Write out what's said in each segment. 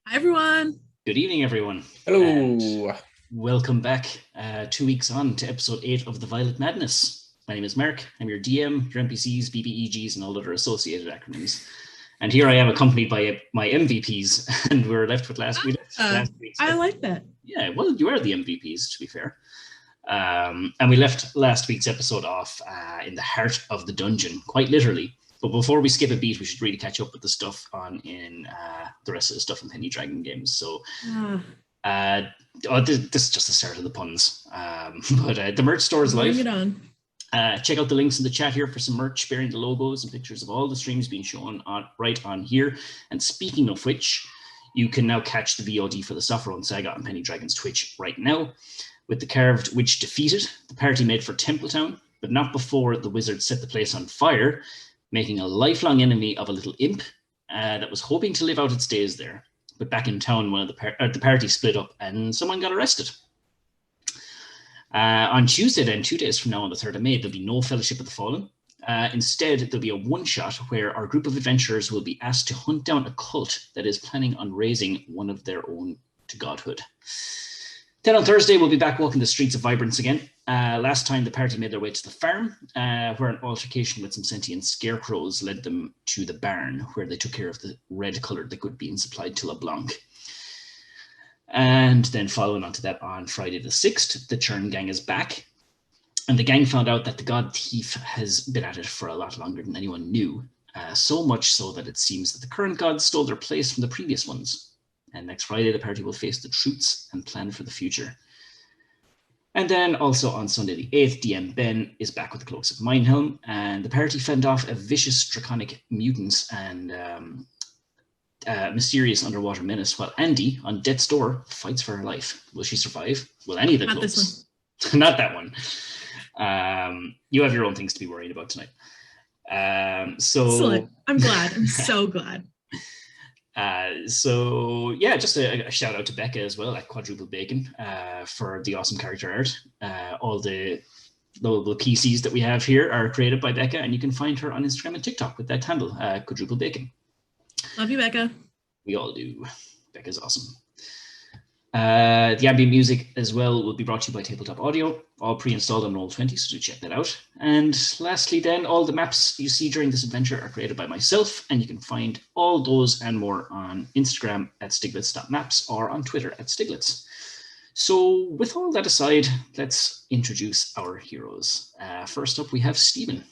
Hi, everyone. Good evening, everyone. And Hello. welcome back 2 weeks on to episode 8 of The Violet Madness. My name is Mark. I'm your DM, your NPCs, BBEGs, and all other associated acronyms. And here I am accompanied by my MVPs, and we're left with last week's. I like that. Yeah, well, you are the MVPs, to be fair. And we left last week's episode off in the heart of the dungeon, quite literally. But before we skip a beat, we should really catch up with the stuff in the rest of the stuff in Penny Dragon games. So this is just the start of the puns. But the merch store is live. Bring it on. Check out the links in the chat here for some merch bearing the logos and pictures of all the streams being shown right on here. And speaking of which, you can now catch the VOD for the Sufferon Saga on Penny Dragon's Twitch right now. With the carved witch defeated, the party made for Templetown, but not before the wizard set the place on fire, making a lifelong enemy of a little imp that was hoping to live out its days there. But back in town, the party split up and someone got arrested. On Tuesday, then, 2 days from now, on the 3rd of May, there'll be no Fellowship of the Fallen. Instead, there'll be a one-shot where our group of adventurers will be asked to hunt down a cult that is planning on raising one of their own to godhood. Then on Thursday, we'll be back walking the streets of Vibrance again. Last time, the party made their way to the farm, where an altercation with some sentient scarecrows led them to the barn, where they took care of the red-coloured liquid being supplied to LeBlanc. And then following on to that, on Friday the 6th, the Churn Gang is back. And the gang found out that the God Thief has been at it for a lot longer than anyone knew. So much so that it seems that the current gods stole their place from the previous ones. And next Friday, the party will face the truths and plan for the future. And then also on Sunday the 8th, DM Ben is back with the Cloaks of Minehelm, and the party fend off a vicious draconic mutants and mysterious underwater menace, while Andy, on death's door, fights for her life. Will she survive? Will any of the Not cloaks? this one. Not that one. You have your own things to be worried about tonight. Excellent. I'm glad. I'm so glad. Just a shout out to Becca as well at Quadruple Bacon for the awesome character art. All the PCs that we have here are created by Becca, and you can find her on Instagram and TikTok with that handle, Quadruple Bacon. Love you, Becca. We all do. Becca's awesome. The ambient music as well will be brought to you by Tabletop Audio, all pre-installed on Roll20, so do check that out. And lastly then, all the maps you see during this adventure are created by myself, and you can find all those and more on Instagram at stiglitz.maps or on Twitter at stiglitz. So with all that aside, let's introduce our heroes. First up, we have Stephen.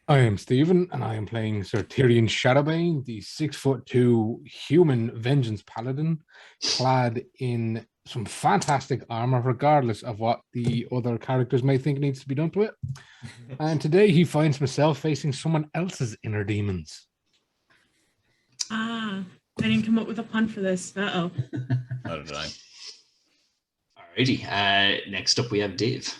I am Stephen, and I am playing Sir Tyrion Shadowbane, the 6'2" human vengeance paladin, clad in some fantastic armor, regardless of what the other characters may think needs to be done to it. And today he finds himself facing someone else's inner demons. I didn't come up with a pun for this. Uh-oh. Neither did I. Alrighty, next up we have Dave.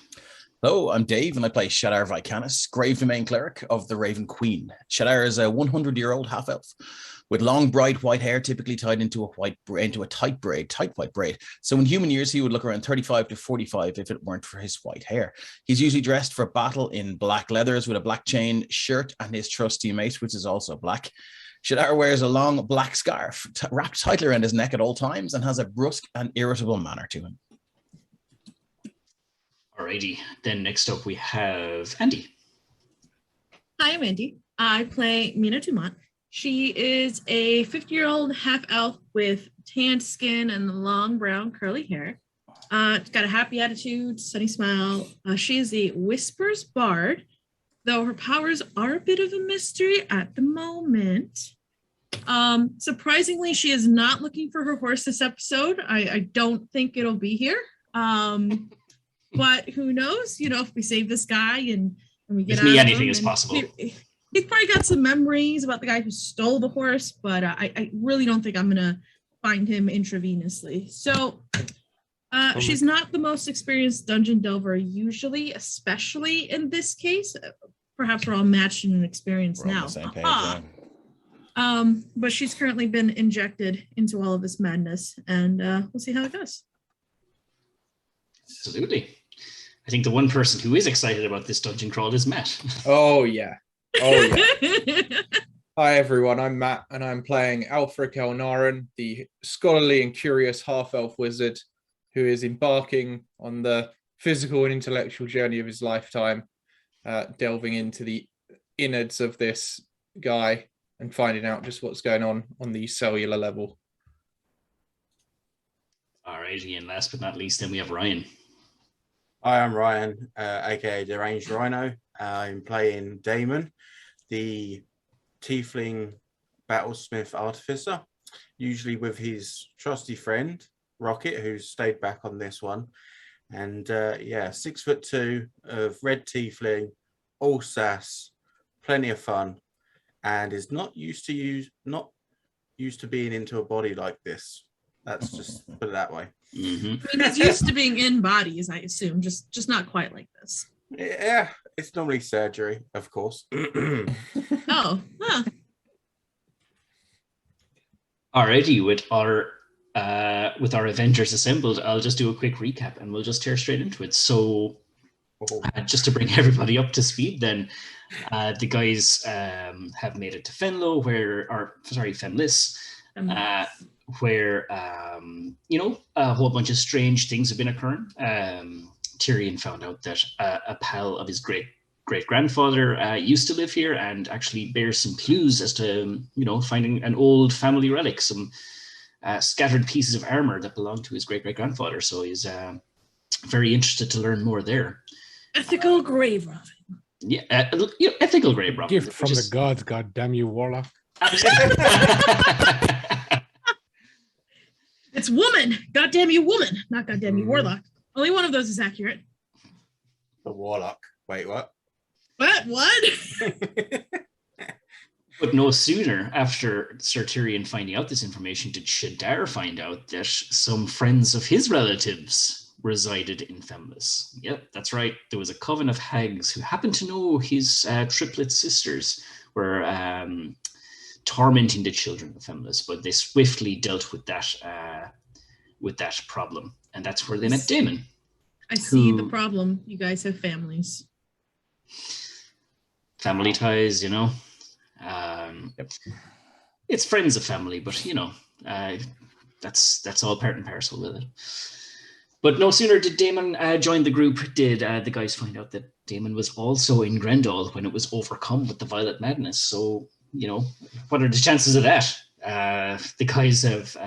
Hello, I'm Dave, and I play Shadar Vicanis, Grave Domain Cleric of the Raven Queen. Shadar is a 100-year-old half-elf with long, bright white hair, typically tied into a tight white braid. So in human years, he would look around 35 to 45 if it weren't for his white hair. He's usually dressed for battle in black leathers with a black chain shirt and his trusty mace, which is also black. Shadar wears a long black scarf wrapped tightly around his neck at all times and has a brusque and irritable manner to him. Alrighty, then next up we have Andy. Hi, I'm Andy. I play Mina Dumont. She is a 50-year-old half-elf with tanned skin and long brown curly hair. Got a happy attitude, sunny smile. She is a Whispers Bard, though her powers are a bit of a mystery at the moment. Surprisingly, she is not looking for her horse this episode. I don't think it'll be here. But who knows? You know, if we save this guy and we get With out me, of anything him, is possible. He's probably got some memories about the guy who stole the horse, but I really don't think I'm gonna find him intravenously. So she's not the most experienced dungeon delver usually, especially in this case. Perhaps we're all matched in experience We're on now. the same page, yeah. But she's currently been injected into all of this madness, and we'll see how it goes. Absolutely. I think the one person who is excited about this dungeon crawl is Matt. Oh, yeah. Oh, yeah. Hi everyone, I'm Matt, and I'm playing Alfric Elnaran, the scholarly and curious half-elf wizard who is embarking on the physical and intellectual journey of his lifetime, delving into the innards of this guy and finding out just what's going on the cellular level. Alrighty, and last but not least, then we have Ryan. Hi, I'm Ryan, aka Deranged Rhino. I'm playing Damon, the tiefling battlesmith artificer, usually with his trusty friend Rocket, who's stayed back on this one. And 6'2" of red tiefling, all sass, plenty of fun, and is not used to being into a body like this. That's just put it that way. Mm-hmm. I mean, he's used to being in bodies, I assume, just not quite like this. Yeah, it's normally surgery, of course. Oh, huh. Alrighty, with our Avengers assembled, I'll just do a quick recap and we'll just tear straight into it. So, just to bring everybody up to speed, then the guys have made it to Fenlis, where a whole bunch of strange things have been occurring. Tyrion found out that a pal of his great-grandfather used to live here and actually bears some clues as to, finding an old family relic, some scattered pieces of armor that belonged to his great-great-grandfather. So he's very interested to learn more there. Ethical grave robbing. Yeah, ethical grave robbing. Gift from the gods, god damn you, warlock. It's woman. Goddamn you, woman. Not goddamn you, warlock. Only one of those is accurate. The warlock. Wait, what? What? But no sooner after Sir Tyrion finding out this information did Shadar find out that some friends of his relatives resided in Fenlis. Yep, that's right. There was a coven of hags who happened to know his triplet sisters were tormenting the children of Fenlis, but they swiftly dealt with that problem, and that's where they met Damon. I see the problem. You guys have families. Family ties, Yep. It's friends of family, but that's all part and parcel with it. But no sooner did Damon join the group, did the guys find out that Damon was also in Grendel when it was overcome with the Violet Madness. So, what are the chances of that? The guys have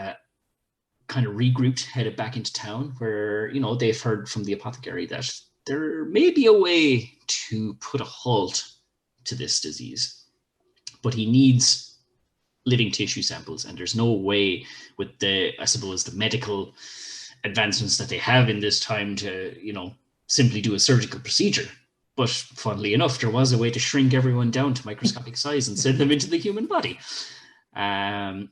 kind of regrouped, headed back into town where, they've heard from the apothecary that there may be a way to put a halt to this disease. But he needs living tissue samples, and there's no way with the medical advancements that they have in this time to, simply do a surgical procedure. But funnily enough, there was a way to shrink everyone down to microscopic size and send them into the human body.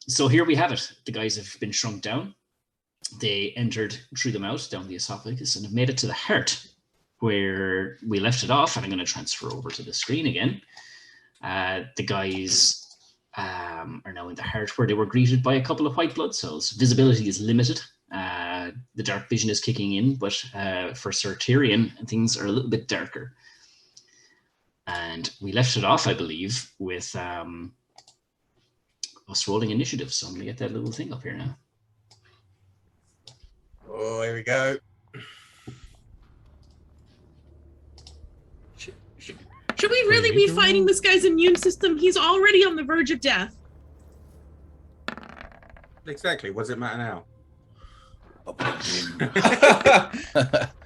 So here we have it. The guys have been shrunk down. They entered through the mouth down the esophagus and have made it to the heart, where we left it off. And I'm going to transfer over to the screen again. The guys are now in the heart, where they were greeted by a couple of white blood cells. Visibility is limited. The dark vision is kicking in, but for Sir Tyrion, things are a little bit darker. And we left it off, I believe, with us rolling initiative. So I'm going to get that little thing up here now. Oh, here we go. Should we really be fighting this guy's immune system? He's already on the verge of death. Exactly. What does it matter now?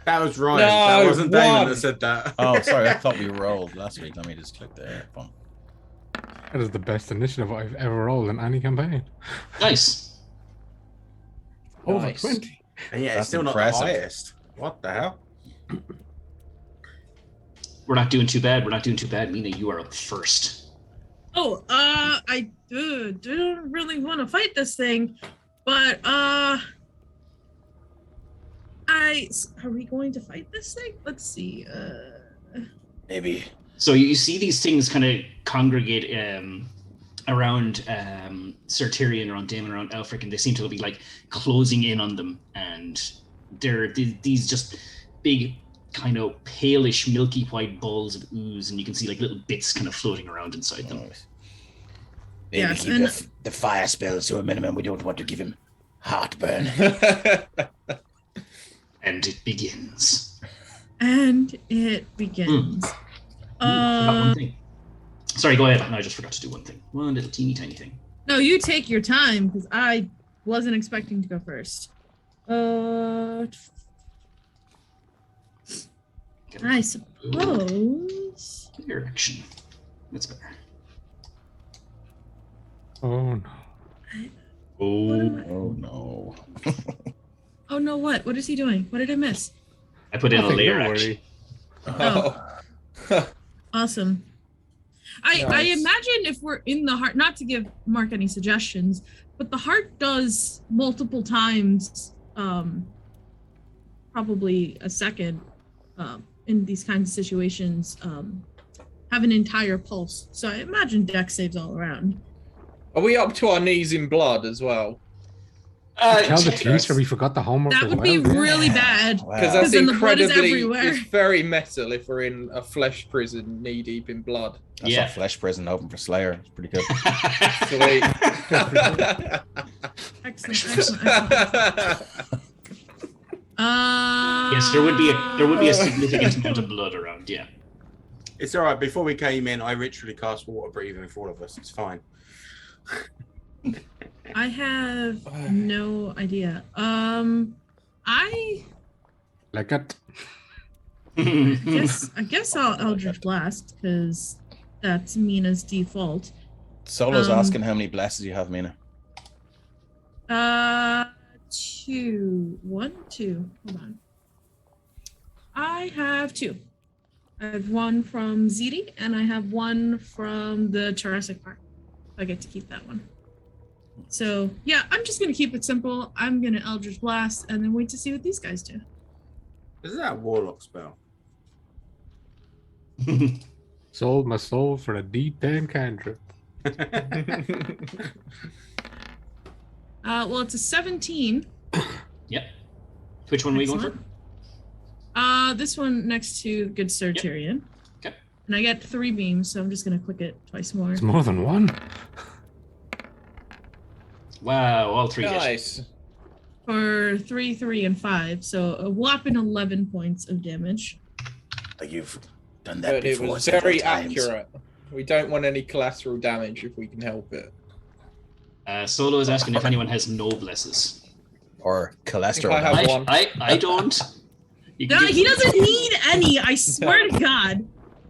That was Ryan. No, that wasn't Damon one. that said that. Oh, sorry. I thought we rolled last week. Let me just click there. Fun. That is the best initiative I've ever rolled in any campaign. Nice. Over Nice. 20. And yeah, That's it's still impressive. not the highest. What the hell? We're not doing too bad. Mina, you are up first. Oh, I don't really want to fight this thing, but are we going to fight this thing? Let's see. Maybe. So you see these things kind of congregate around Sir Tyrion, around Daemon, around Elfric, and they seem to be like closing in on them. And they're these just big, kind of palish, milky white balls of ooze, and you can see like little bits kind of floating around inside them. Nice. Maybe Yes, keep and- the fire spells to a minimum. We don't want to give him heartburn. And it begins. And it begins. I forgot one thing. Sorry, go ahead. No, I just forgot to do one thing. One little teeny tiny thing. No, you take your time because I wasn't expecting to go first. I suppose. Clear action. That's better. Oh no. Oh no. Oh no! What? What is he doing? What did I miss? I put in a Nothing, layer don't action. worry. Oh. Awesome. I Nice. imagine if we're in the heart, not to give Mark any suggestions, but the heart does multiple times, probably a second, in these kinds of situations, have an entire pulse. So I imagine dex saves all around. Are we up to our knees in blood as well? Tell the Check teacher we forgot the homework That as would well. be yeah. really bad. Wow. Because that's then the blood is incredibly, everywhere. it's very metal if we're in a flesh prison knee deep in blood. That's Yeah. not flesh prison open for Slayer. It's pretty good. Sweet. Excellent, excellent, excellent. Yes, there would be a significant amount of blood around. Yeah. It's all right. Before we came in, I literally cast water breathing for all of us. It's fine. I have no idea. I Like it. guess I'll Eldritch Blast because that's Mina's default. Solo's asking how many blesses you have, Mina. 2. 1, 2. Hold on. I have 2. I have 1 from Ziti and I have 1 from the Jurassic Park. I get to keep that one. So yeah, I'm just gonna keep it simple. I'm gonna Eldritch Blast and then wait to see what these guys do. Isn't that a warlock spell? Sold my soul for a D10 cantrip. Well, it's a 17. Yep. Which one are we going for? Excellent. This one next to Good Sir Yep. Tyrion. Okay. And I get 3 beams, so I'm just gonna click it twice more. It's more than one. Wow, all 3 hit. Nice. For 3, 3, and 5, so a whopping 11 points of damage. You've done that But it before. was several very times. accurate. We don't want any collateral damage if we can help it. Solo is asking if anyone has no blesses. Or cholesterol. I have damage. one. I don't. You can No, give he them- doesn't need any. I swear to God.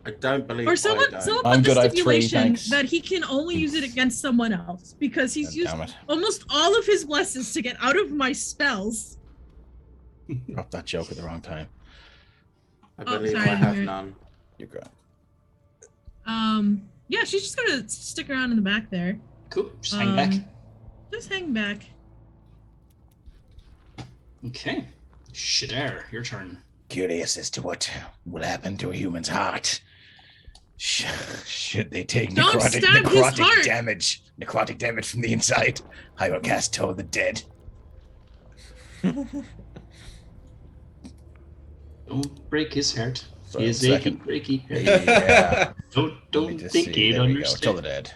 I don't believe. Or someone I don't. put I'm good, the I have 3, stipulation thanks. that he can only use it against someone else because he's used Damn it. almost all of his blesses to get out of my spells. Dropped that joke at the wrong time. I Oh, believe sorry, I have Mary. none. You're good. Yeah, she's just gonna stick around in the back there. Cool. Just hang back. Just hang back. Okay. Shadar, your turn. Curious as to what will happen to a human's heart. Should they take Don't stab his heart. necrotic damage from the inside, I will cast Toll the Dead. Don't break his heart. Sorry, His one achy, second. breaky. Yeah. Don't Let me just think see. it There we go. Toll the understand. Dead.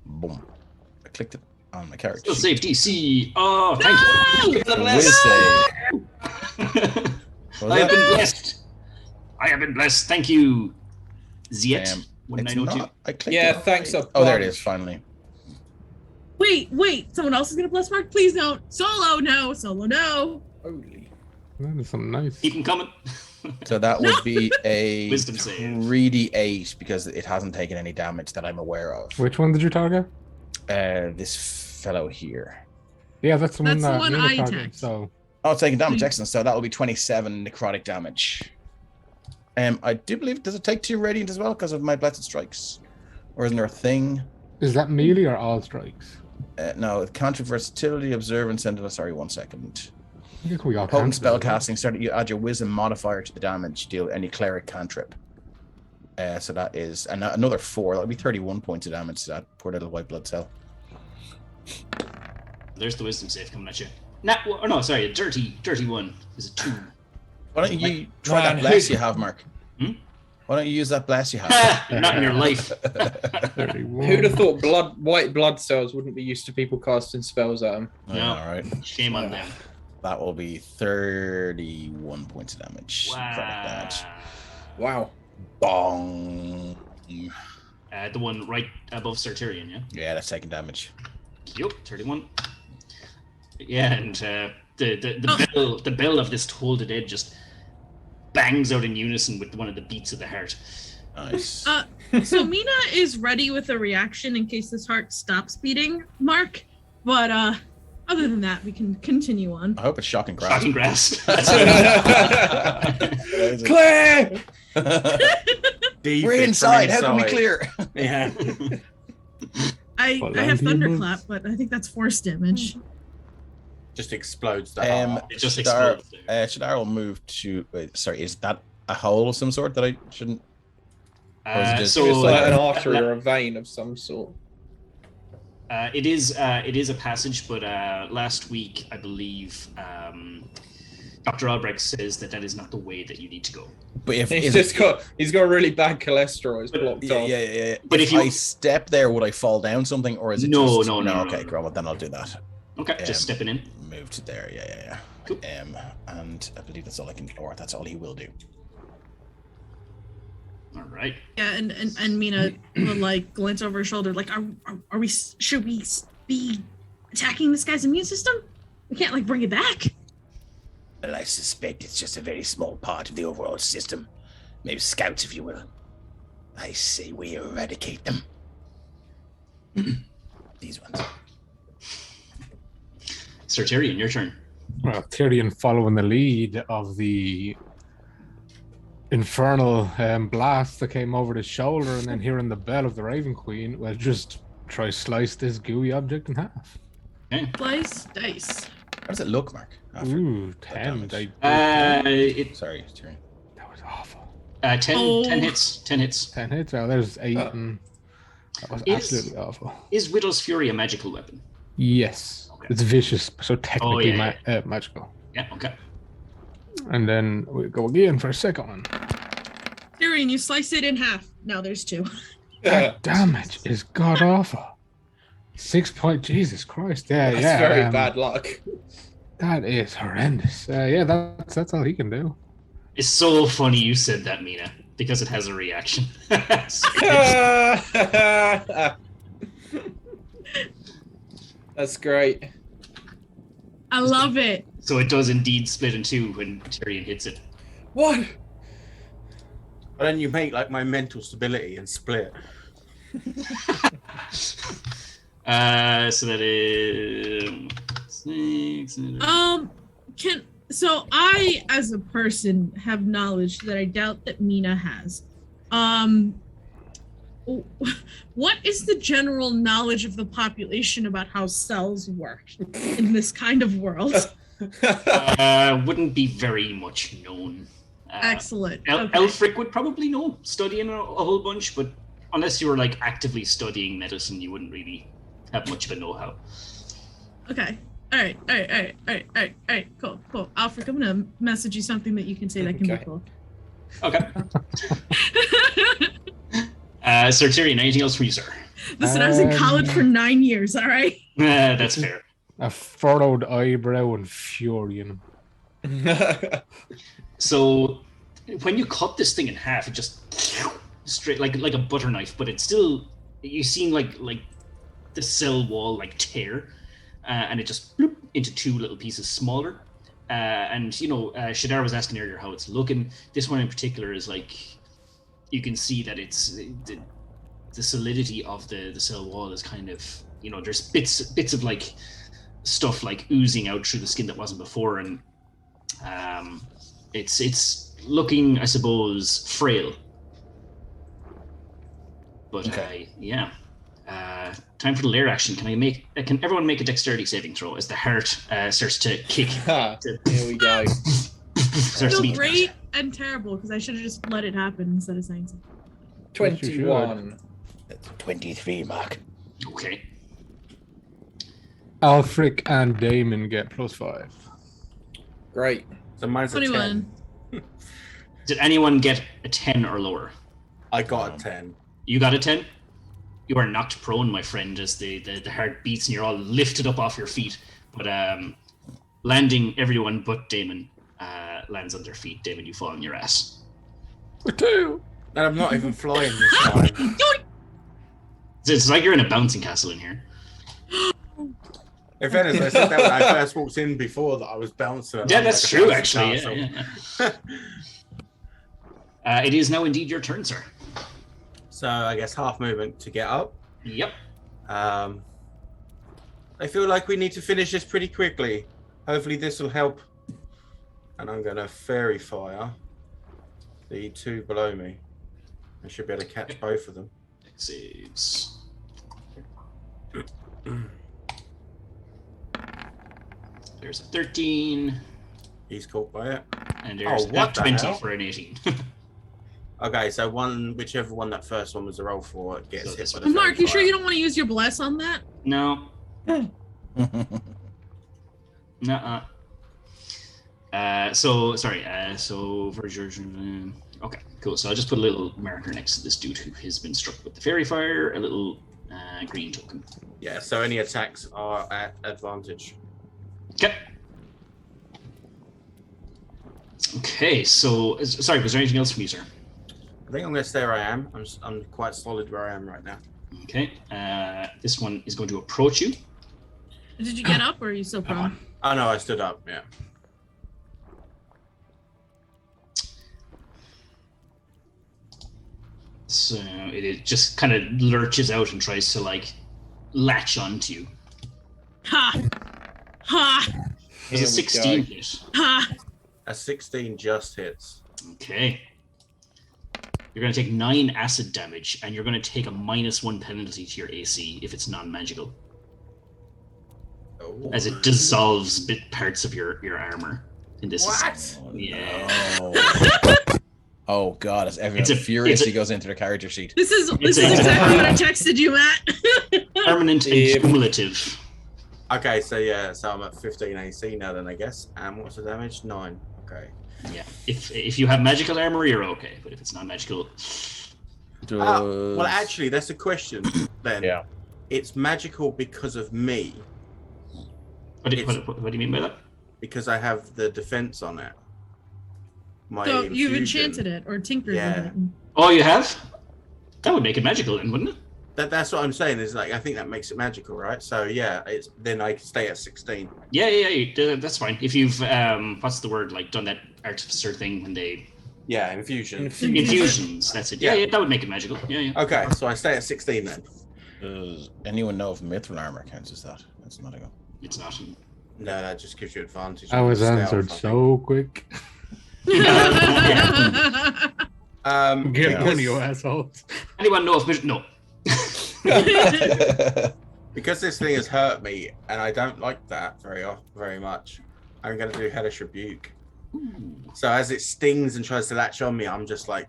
Boom. I clicked it on my character. Still sheet. save DC. Oh, thank you. The whiz save. What was I have that? been blessed. I have been blessed. Thank you. Ziet. It's 1902. not. I clicked Yeah, it. thanks a Oh, there it bunch. is. Finally. Wait, someone else is gonna bless Mark? Please don't. Solo, no. Solo, no. Holy. That is something nice. Keep them coming. So that would be a Wisdom save. 3d8 because it hasn't taken any damage that I'm aware of. Which one did you target? This fellow here. Yeah, that's the one That's the that one Mina I targeted. attacked. So Oh, it's taking damage. Hmm. Excellent. So that will be 27 necrotic damage. I do believe, does it take 2 radiant as well because of my blessed strikes? Or isn't there a thing? is that melee or all strikes? No, cantrip versatility, observance, and sorry, 1 second. I think we all Potent cancelled spell it. casting, start you add your wisdom modifier to the damage, deal any cleric cantrip. So that is another 4. That'll be 31 points of damage to that poor little white blood cell. There's the wisdom save coming at you. Oh no, sorry, a dirty one. Is it 2? Why don't you try Man, that bless who- you have, Mark? Hmm? Why Why don't you use that blast you have? Not in your life. 31. Who'd have thought white blood cells wouldn't be used to people casting spells at them? No. Yeah, all right. Shame on them. That will be 31 points of damage. Necrotic damage. Wow. Bong. The one right above Sartarian, yeah? Yeah, that's taking damage. Yup, 31. Yeah, and the bell of this Toll the Dead just bangs out in unison with one of the beats of the heart. Nice. So Mina is ready with a reaction in case this heart stops beating, Mark. But other than that, we can continue on. I hope it's shocking grass. Shocking grass. Claire! Deep We're from inside. How can we clear? Yeah. I Well, have then, thunderclap, but I think that's force damage. Just explodes the heart. It just Shadar, explodes there. Shadar will move to. Wait, sorry, is that a hole of some sort that I shouldn't? Or is it just- So It's like an artery or a vein of some sort. it is a passage, but last week I believe Dr. Albrecht says that is not the way that you need to go. But if He's got really bad cholesterol. It's blocked yeah, off. yeah. But if if you- I step there, would I fall down something, or is it No, just no. Okay, great. Well, then I'll do that. Okay, just stepping in. Move to there. Yeah. Cool. And I believe that's all I can, or that's all he will do. All right. Yeah, and Mina will like glance over her shoulder, like, are we? Should we be attacking this guy's immune system? We can't like bring it back. Well, I suspect it's just a very small part of the overall system. Maybe scouts, if you will. I say we eradicate them. These ones. Sartarian, your turn. Well, Tyrion following the lead of the infernal blast that came over his shoulder, and then hearing the bell of the Raven Queen, will just try slice this gooey object in half. Okay. Slice dice. How does it look, Mark? Ooh, 10. damage. Sorry, Tyrion. That was awful. 10 Oh. 10 hits. 10 hits. 10 hits. Oh, there's 8. Oh. And that was Is- absolutely awful. Is Widow's Fury a magical weapon? Yes. Okay. It's vicious, so technically yeah, magical. Yeah, okay. And then we go again for a second one. Tyrion, you slice it in half. Now there's 2. That damage is god awful. 6 point. Jesus Christ. Yeah, That's yeah. very bad luck. That is horrendous. Yeah, that's all he can do. It's so funny you said that, Mina, because it has a reaction. That's great. I love it. So it does indeed split in two when Tyrion hits it. What? But then you make like my mental stability and split. So that is 6. So I, as a person, have knowledge that I doubt that Mina has. What is the general knowledge of the population about how cells work in this kind of world? Wouldn't be very much known. Excellent. Okay. Elfric would probably know, studying a whole bunch, but unless you were like actively studying medicine, you wouldn't really have much of a know-how. Okay. All right. Cool. Alfred, I'm gonna message you something that you can say that can Okay. be cool. Okay. Sir Tyrion, anything else for you, sir? Listen, I was in college for 9 years. All right. That's fair. A furrowed eyebrow and fury in him. So when you cut this thing in half, it just straight like a butter knife, but it's still, you seen like the cell wall like tear, and it just bloop into two little pieces smaller. And Shadar was asking earlier how it's looking. This one in particular is like, you can see that it's the solidity of the cell wall is kind of, there's bits of like stuff like oozing out through the skin that wasn't before, and it's looking, I suppose, frail. But Okay. time for the lair action. Can everyone make a dexterity saving throw as the heart starts to kick? Here we go. Starts to Feel beat. great and terrible because I should have just let it happen instead of saying something. 21. That's 23, Mark. Okay. Alfric and Damon get +5. Great. So mine's a 21. 10. Did anyone get a 10 or lower? I got a 10. You got a 10? You are knocked prone, my friend, as the heart beats and you're all lifted up off your feet. But landing everyone but Damon lands on their feet. Damon, you fall on your ass. Two. And I'm not even flying this time. It's like you're in a bouncing castle in here. In fairness, I said that when I first walked in before that I was bouncing. Yeah, that's like a true, bouncing actually. castle. It is now indeed your turn, sir. So I guess half movement to get up. Yep. I feel like we need to finish this pretty quickly. Hopefully this will help. And I'm going to fairy fire the two below me. I should be able to catch both of them. Saves. There's a 13. He's caught by it. And there's a 20 for an 18. Okay, so whichever one that first one was a roll for gets So hit by the Mark, fairy you sure fire. you don't want to use your bless on that? No. Nuh-uh. So version. Okay, cool. So I'll just put a little marker next to this dude who has been struck with the fairy fire. A little green token. Yeah. So any attacks are at advantage. Okay. Okay. So sorry, was there anything else from you, sir? I think I'm going to stay where I am. I'm quite solid where I am right now. Okay. This one is going to approach you. Did you get up or are you still prone? Oh no, I stood up. Yeah. So it just kind of lurches out and tries to like latch onto you. Ha! Ha! It's a 16 hit. Ha! A 16 just hits. Okay. You're going to take 9 acid damage, and you're going to take a -1 penalty to your AC if it's non-magical, Oh. as it dissolves parts of your armor. In this, What? Yeah. No. Oh god, as everyone It's a- furiously goes into the character sheet. This is It's exactly what I texted you, Matt. Permanent and cumulative. Okay, so yeah, so I'm at 15 AC now then, I guess. And what's the damage? 9. Okay. Yeah. If you have magical armor, you're okay, but if it's non-magical, Well, actually, that's a question then. Yeah. It's magical because of me, what do you mean by that? because I have the defense on it. My So you've infusion. enchanted it or tinkered Yeah. with it. Oh, you have? That would make it magical then, wouldn't it? That's what I'm saying. Is like I think that makes it magical, right? So yeah, it's then I can stay at 16. Yeah, that's fine. If you've what's the word, like done that artificer thing when they Yeah, infusion. infusions, that's it. Yeah, that would make it magical. Yeah. Okay, so I stay at 16 then. Does anyone know if mithril armor counts as that? That's not a go. It's not. No, that just gives you advantage. I on was stealth, answered I think. so quick. Get because- money, you assholes. Anyone know if no? Because this thing has hurt me, and I don't like that very much. I'm going to do Hellish Rebuke. So as it stings and tries to latch on me, I'm just like,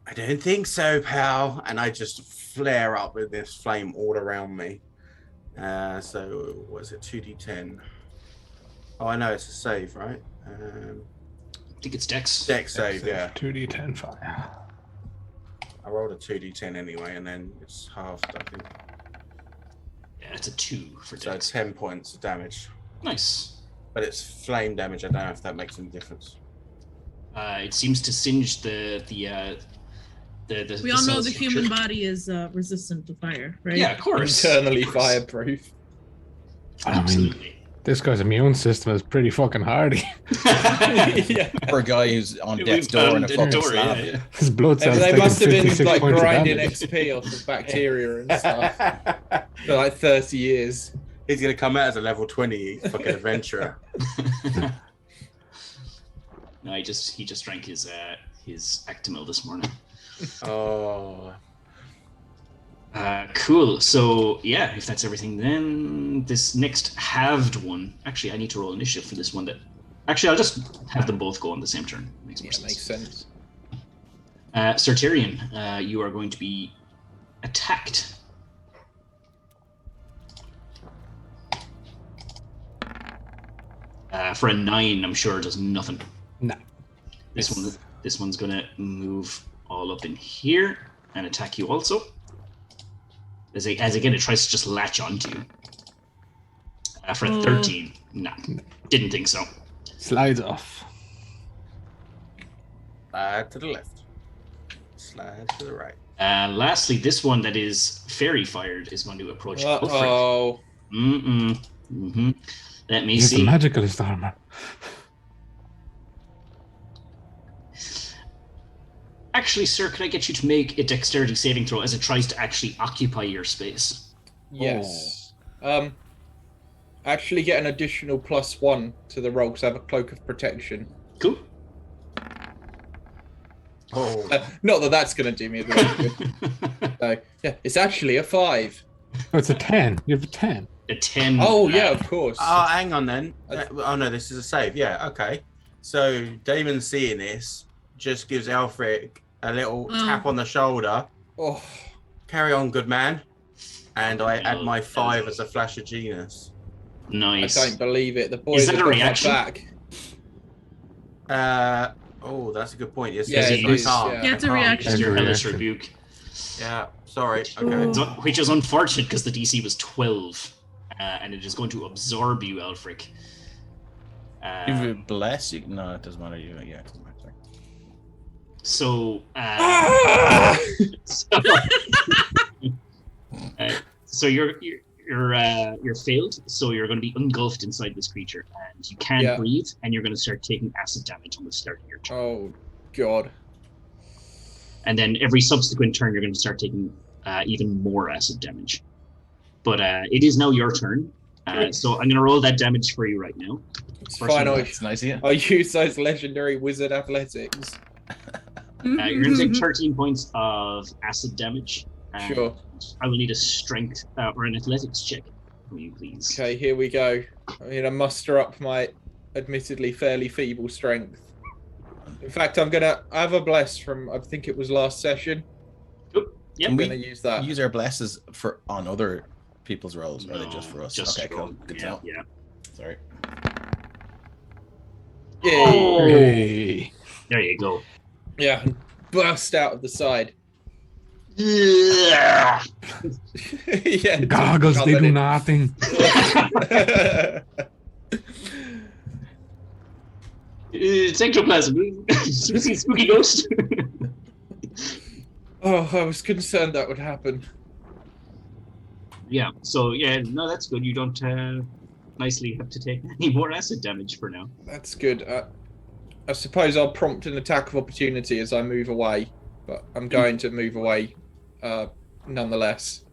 I don't think so, pal. And I just flare up with this flame all around me. So was it 2d10? Oh, I know it's a save, right? I think it's Dex. Dex save, yeah. 2d10 fire. I rolled a 2d10 anyway, and then it's halved, I think. Yeah, it's a 2 for So Dex. 10 points of damage. Nice. But it's flame damage. I don't know if that makes any difference. It seems to singe the We all the know cell the structure. human body is resistant to fire, right? Yeah, of course. Internally Of course. fireproof. I mean, Absolutely. this guy's immune system is pretty fucking hardy. Yeah. For a guy who's on We death's door in a found fucking door, slab. yeah. His blood cells They taking must have been 56 like points of grinding damage. XP off of bacteria and stuff for like 30 years. He's going to come out as a level 20 fucking adventurer. No, he just drank his Actimel this morning. Oh. Cool. So yeah, if that's everything, then this next halved one. Actually, I need to roll initiative for this one. Actually, I'll just have them both go on the same turn. Makes more Yeah, sense. makes sense. Sir Tyrion, you are going to be attacked. For a 9, I'm sure it does nothing. No. This one's gonna move all all up in here and attack you also. As again, it tries to just latch onto you. For a 13. No, didn't think so. Slides off. Slide to the left. Slide to the right. Lastly, this one that is fairy fired is going to approach Alfred. Oh, Let me He's see. the magicalist armor. Actually, sir, could I get you to make a dexterity saving throw as it tries to actually occupy your space? yes. Actually get an additional +1 to the roll because I have a cloak of protection. Cool. Oh, Not that that's going to do me the good. So, yeah, it's actually a 5. Oh, it's a 10. You have a 10. A 10. Oh, yeah, of course. oh, hang on then. Oh no, this is a save. Yeah, okay. So Damon seeing this just gives Alfred a little tap on the shoulder. Oh, Carry on, good man. And I add my that 5 is as a flash of genius. Nice. I don't believe it. The boys that have a got my reaction? back. Oh, that's a good point. Yes, Yeah, yes, it I is, can't. yeah. Yeah, it's a I can't. reaction. Just your It's a hellish reaction. rebuke. Yeah, sorry. Ooh. Okay. Which is unfortunate because the DC was 12. And it is going to absorb you, Alfric. If you bless, no, it doesn't matter. Yeah, it doesn't matter. So, so you're failed. So you're going to be engulfed inside this creature, and you can't breathe, and you're going to start taking acid damage on the start of your turn. Oh, God. And then every subsequent turn, you're going to start taking even more acid damage. But it is now your turn. So I'm going to roll that damage for you right now. It's First fine. one, That's nice, yeah. I use those legendary wizard athletics. You're going to take 13 points of acid damage. Sure. I will need a strength or an athletics check from you, please. Okay, here we go. I'm going to muster up my admittedly fairly feeble strength. In fact, I have a bless from, I think it was last session. Yep. I'm Can going we to use that. use our blesses on other people's rolls, or are they No, just for us? just okay, for cool. all. Good to Yeah, know. yeah. Sorry. Yeah, Oh, Hey. there you go. yeah, and burst out of the side. Yeah. Yeah, Goggles, they do nothing. It's ectoplasm. Spooky ghost. Oh, I was concerned that would happen. Yeah. So yeah, no, that's good. You don't nicely have to take any more acid damage for now. That's good. I suppose I'll prompt an attack of opportunity as I move away, but I'm going to move away nonetheless.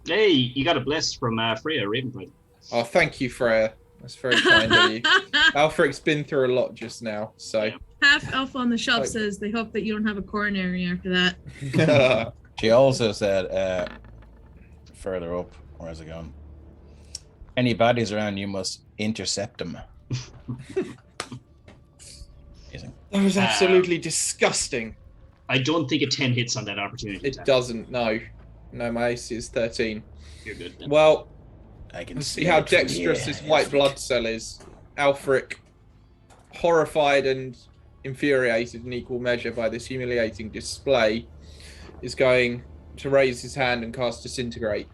Hey, you got a bless from Freya Ravenpride. Oh, thank you, Freya. That's very kind of you. Alfric's been through a lot just now, so. Yeah. Half elf on the shelf Like- says they hope that you don't have a coronary after that. She also said, further up, where's it going? Any baddies around, you must intercept them. Amazing. That was absolutely disgusting. I don't think a 10 hits on that opportunity. It attack. doesn't, no. No, my AC is 13. You're good. Then. Well, I can let's see how it from dexterous here. his white blood cell is. Alfric, horrified and infuriated in equal measure by this humiliating display, is going to raise his hand and cast Disintegrate.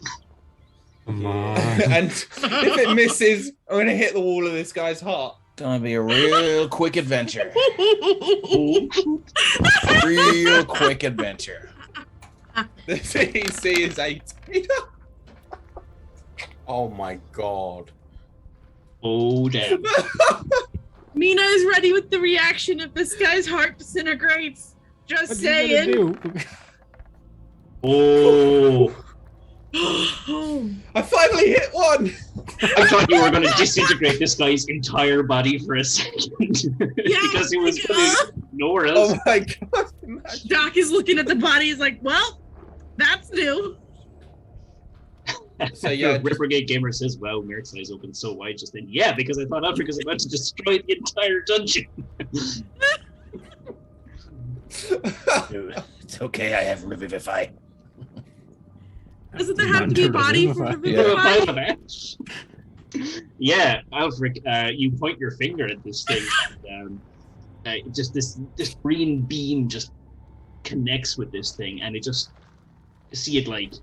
Come on. And if it misses, I'm going to hit the wall of this guy's heart. Gonna be a real quick adventure. Real quick adventure. The DC is 18. Oh my god. Oh damn. Mina is ready with the reaction if this guy's heart disintegrates. Just What are you saying. gonna do? Oh. I finally hit one. I thought you were going to disintegrate this guy's entire body for a second because he was putting nowhere else. Oh my god. Imagine. Doc is looking at the body. He's like, well, that's new. So, yeah, just- Rippergate Gamer says, "Wow, Merrick's eyes opened so wide just then." Yeah, because I thought Alfred was about to destroy the entire dungeon. It's okay, I have Revivify. Doesn't there have to be a body for Yeah. Revivify? Yeah, Alfred, you point your finger at this thing, and just this green beam just connects with this thing, and it just see it like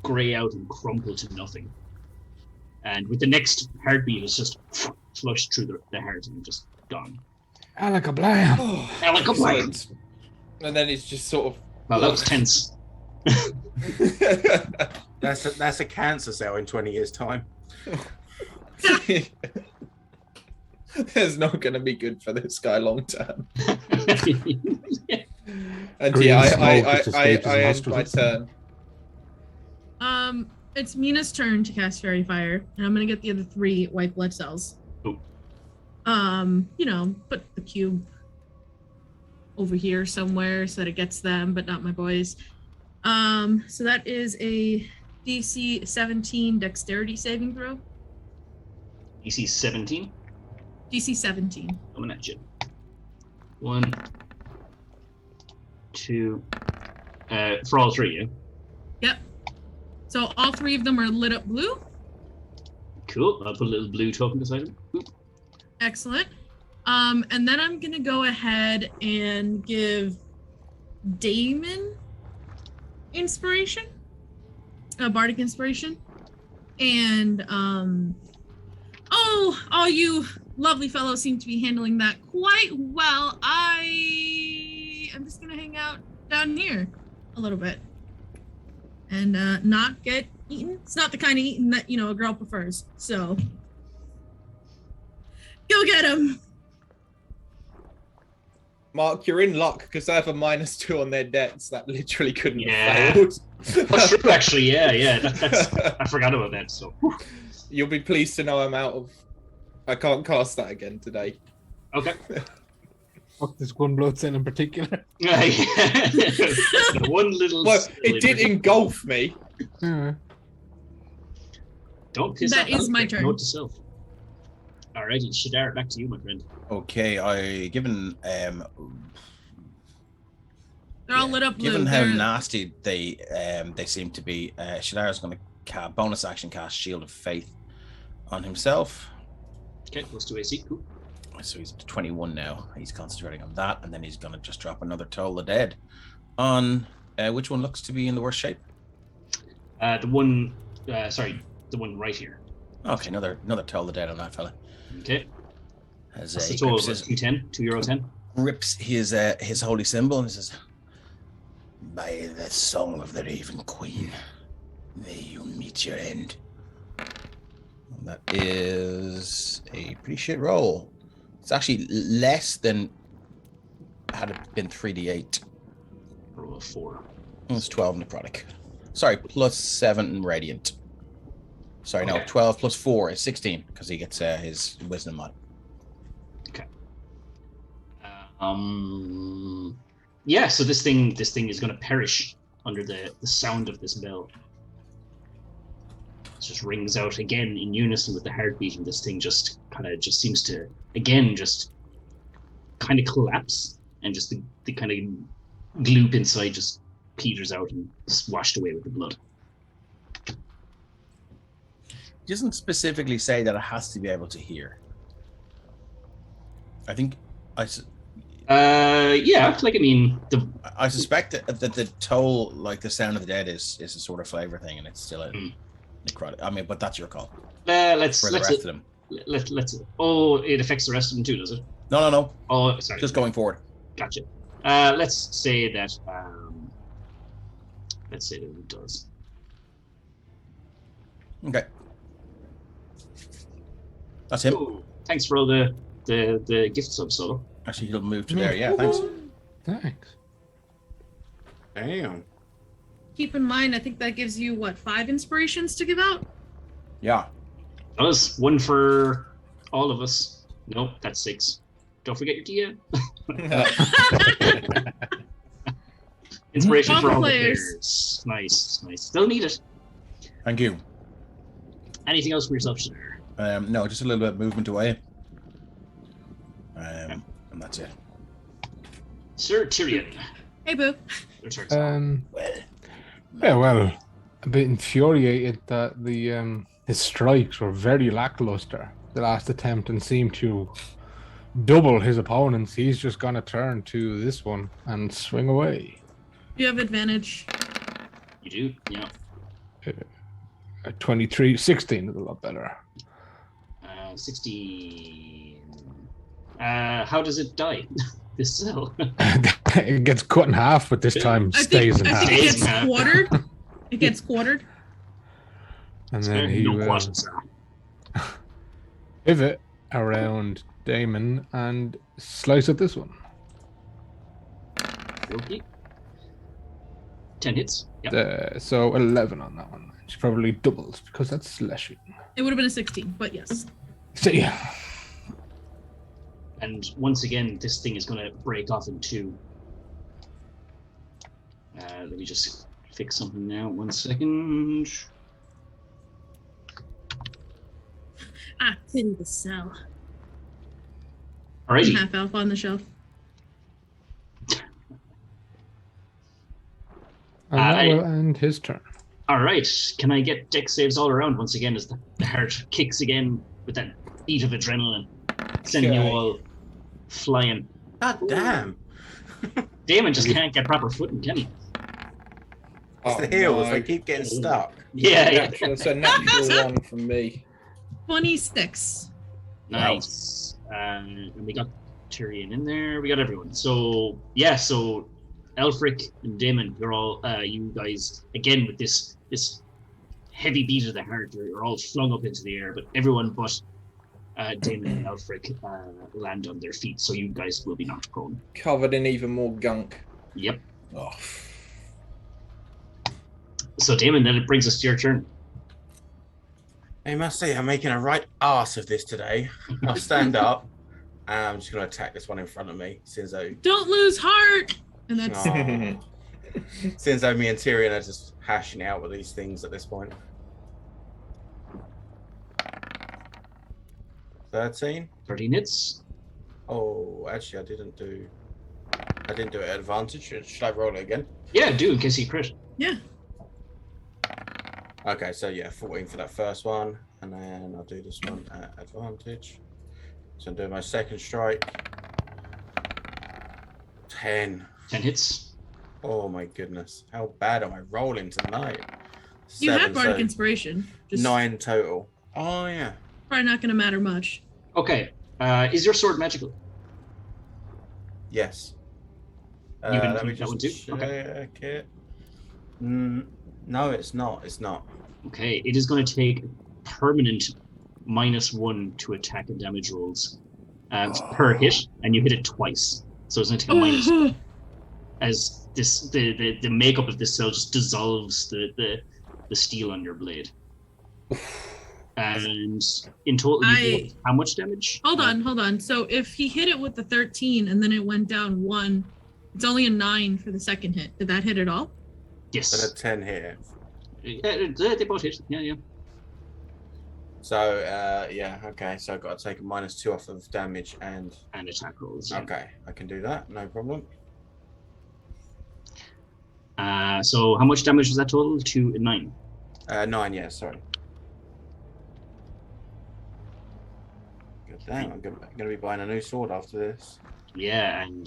gray out and crumple to nothing. And with the next heartbeat, it's just flushed through the heart and just gone. Alakablam. Alakablam. And then it's just sort of. Well, that was tense. That's a cancer cell in 20 years' time. It's not going to be good for this guy long term. And Green yeah, smoke I just escaped his end my nostrils. turn. It's Mina's turn to cast Fairy Fire, and I'm gonna get the other 3 white blood cells. Ooh. Put the cube over here somewhere so that it gets them, but not my boys. So that is a DC 17 Dexterity saving throw. DC 17. DC 17. Coming at you. 1, 2. For all 3, yeah. Yep. So all 3 of them are lit up blue. Cool. I'll put a little blue token beside them. Boop. Excellent. And then I'm gonna go ahead and give Damon inspiration, bardic inspiration, and all you lovely fellows seem to be handling that quite well. I am just gonna hang out down here a little bit and not get eaten. It's not the kind of eating that a girl prefers. So go get him. Mark, you're in luck because they have a -2 on their dex. That literally couldn't Yeah. have failed. That's true, actually. Yeah. That's I forgot about that. So You'll be pleased to know I'm out of. I can't cast that again today. okay. Fuck this one blood cell in particular. One little. Well, it did engulf me. Yeah. Don't piss That off. is my Alec. turn. Note to self. Alrighty, Shadar, back to you, my friend. Okay, given They're all lit up blue. given how They're- nasty they seem to be, Shadar is going to bonus action cast Shield of Faith on himself. Okay, let's do AC. Cool. So he's at 21 now. He's concentrating on that, and then he's going to just drop another Toll the Dead on which one looks to be in the worst shape. The one right here. Okay, another Toll the Dead on that fella. Okay. As That's he the total. grips That's his, €2.10. grips his holy symbol and says, "By the song of the Raven Queen, may you meet your end." And that is a pretty shit roll. It's actually less than had it been 3d8. Roll a 4. It's 12 necrotic. Sorry, plus 7 in radiant. Sorry, no, Okay. 12 plus 4 is 16 because he gets his wisdom mod. Yeah. So this thing is going to perish under the sound of this bell. It just rings out again in unison with the heartbeat, and this thing just seems to again just kind of collapse, and just the kind of gloop inside just peters out and is washed away with the blood. It doesn't specifically say that it has to be able to hear. I think Yeah. Like I mean, I suspect that the toll, like the sound of the dead, is a sort of flavor thing, and it's still a necrotic. I mean, but that's your call. let's For the rest of them. let's. Oh, it affects the rest of them too, does it? No. Oh, sorry. Just going forward. Gotcha. Let's say that. Let's say that it does. Okay. That's him. Ooh, thanks for all the gift sub solo. Actually, he'll move to there. Yeah, thanks. Thanks. Damn. Keep in mind, I think that gives you 5 inspirations to give out. Yeah. That was one for all of us. Nope, that's 6. Don't forget your DM. Inspiration All for the all players. the players. Nice. Still need it. Thank you. Anything else for yourself, Shadar? No, just a little bit of movement away. And that's it. Sir Tyrion. Hey, boo. Your turn. Well, a bit infuriated that his strikes were very lackluster the last attempt and seemed to double his opponents. He's just gonna turn to this one and swing away. You have advantage. You do? Yeah. 23, 16 is a lot better. 16. How does it die? This cell. It gets cut in half, but this time I stays think in half. it Stays in gets half. quartered. It gets quartered. And then he no will question, sir. pivot around Damon and slice at this one. Okay. 10 hits. Yep. So 11 on that one. She probably doubles because that's slashing. It would have been a 16, but yes. So yeah. And once again, this thing is going to break off in two. Let me just fix something now. 1 second. Pity the cell. Alrighty. Half elf on the shelf. And that will end his turn. All right. Can I get dex saves all around once again as the heart kicks again with that beat of adrenaline, sending you Okay. all flying? God damn. Damon just can't get proper footing, can he? It's the heels. They keep getting stuck. Yeah. That's a natural one from me. 26. Nice. And we got Tyrion in there. We got everyone. So yeah. So Elfric and Damon, you're all you guys again with this heavy beat of the heart. You're all flung up into the air, but everyone but Damon and Elfric land on their feet. So you guys will be knocked prone. Covered in even more gunk. Yep. Oh. So Damon, then it brings us to your turn. I must say, I'm making a right ass of this today. I'll stand up. And I'm just going to attack this one in front of me. Since though, Don't lose heart. And that's since though me and Tyrion are just hashing out with these things at this point. 13. 13 hits. Oh, actually, I didn't do it at advantage. Should I roll it again? Yeah, do in case you crit. yeah. Okay, so yeah, 14 for that first one, and then I'll do this one at advantage. So I'm doing my second strike. 10. 10 hits. Oh my goodness, how bad am I rolling tonight? You 7, have bardic so inspiration. Just 9 total. Oh yeah. probably not going to matter much. Okay. Is your sword magical? Yes. You can Let me keep that one just too? Okay. check it. No, it's not. It's not. Okay. It is going to take permanent -1 to attack and damage rolls per hit, and you hit it twice. So it's going to take a minus as this the makeup of this cell just dissolves the steel on your blade. And in total, you did how much damage? Hold on. So if he hit it with the 13 and then it went down 1, it's only a 9 for the second hit. Did that hit at all? Yes. But a 10 here. They both hit. Yeah. So yeah, okay. So I've got to take a -2 off of damage and attack rolls. Yeah. okay, I can do that. No problem. So how much damage was that total? 2 and 9. 9. Yeah, sorry. Good damn, I'm gonna be buying a new sword after this. Yeah, and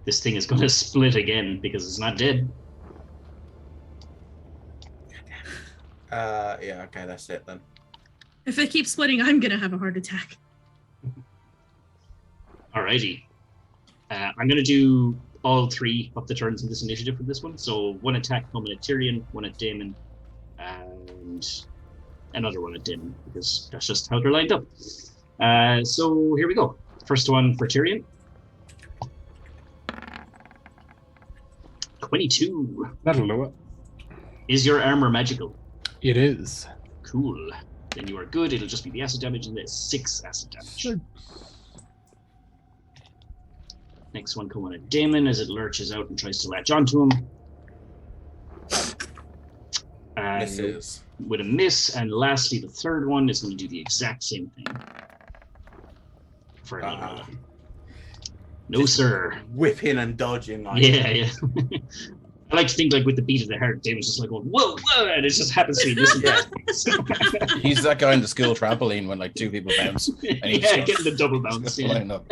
this thing is going to split again because it's not dead. Yeah, okay, that's it then. If it keeps splitting, I'm going to have a heart attack. Alrighty. I'm going to do all 3 of the turns in this initiative for this one. So 1 attack coming at Tyrion, 1 at Damon, and another 1 at Damon, because that's just how they're lined up. So here we go. First one for Tyrion. 22. That'll do it. Is your armor magical? It is. Cool. Then you are good. It'll just be the acid damage, and there's 6 acid damage. Next one coming at Damon as it lurches out and tries to latch onto him. Misses. With a miss. And lastly, the third one is going to do the exact same thing. For another one. No, Just sir. Whipping and dodging. Like, Yeah. I like to think like with the beat of the heart, Damon's just like going, whoa, and it just happens to be missing. He's that guy in the school trampoline when like 2 people bounce. And he's Yeah, getting the double bounce. Yeah. flying up.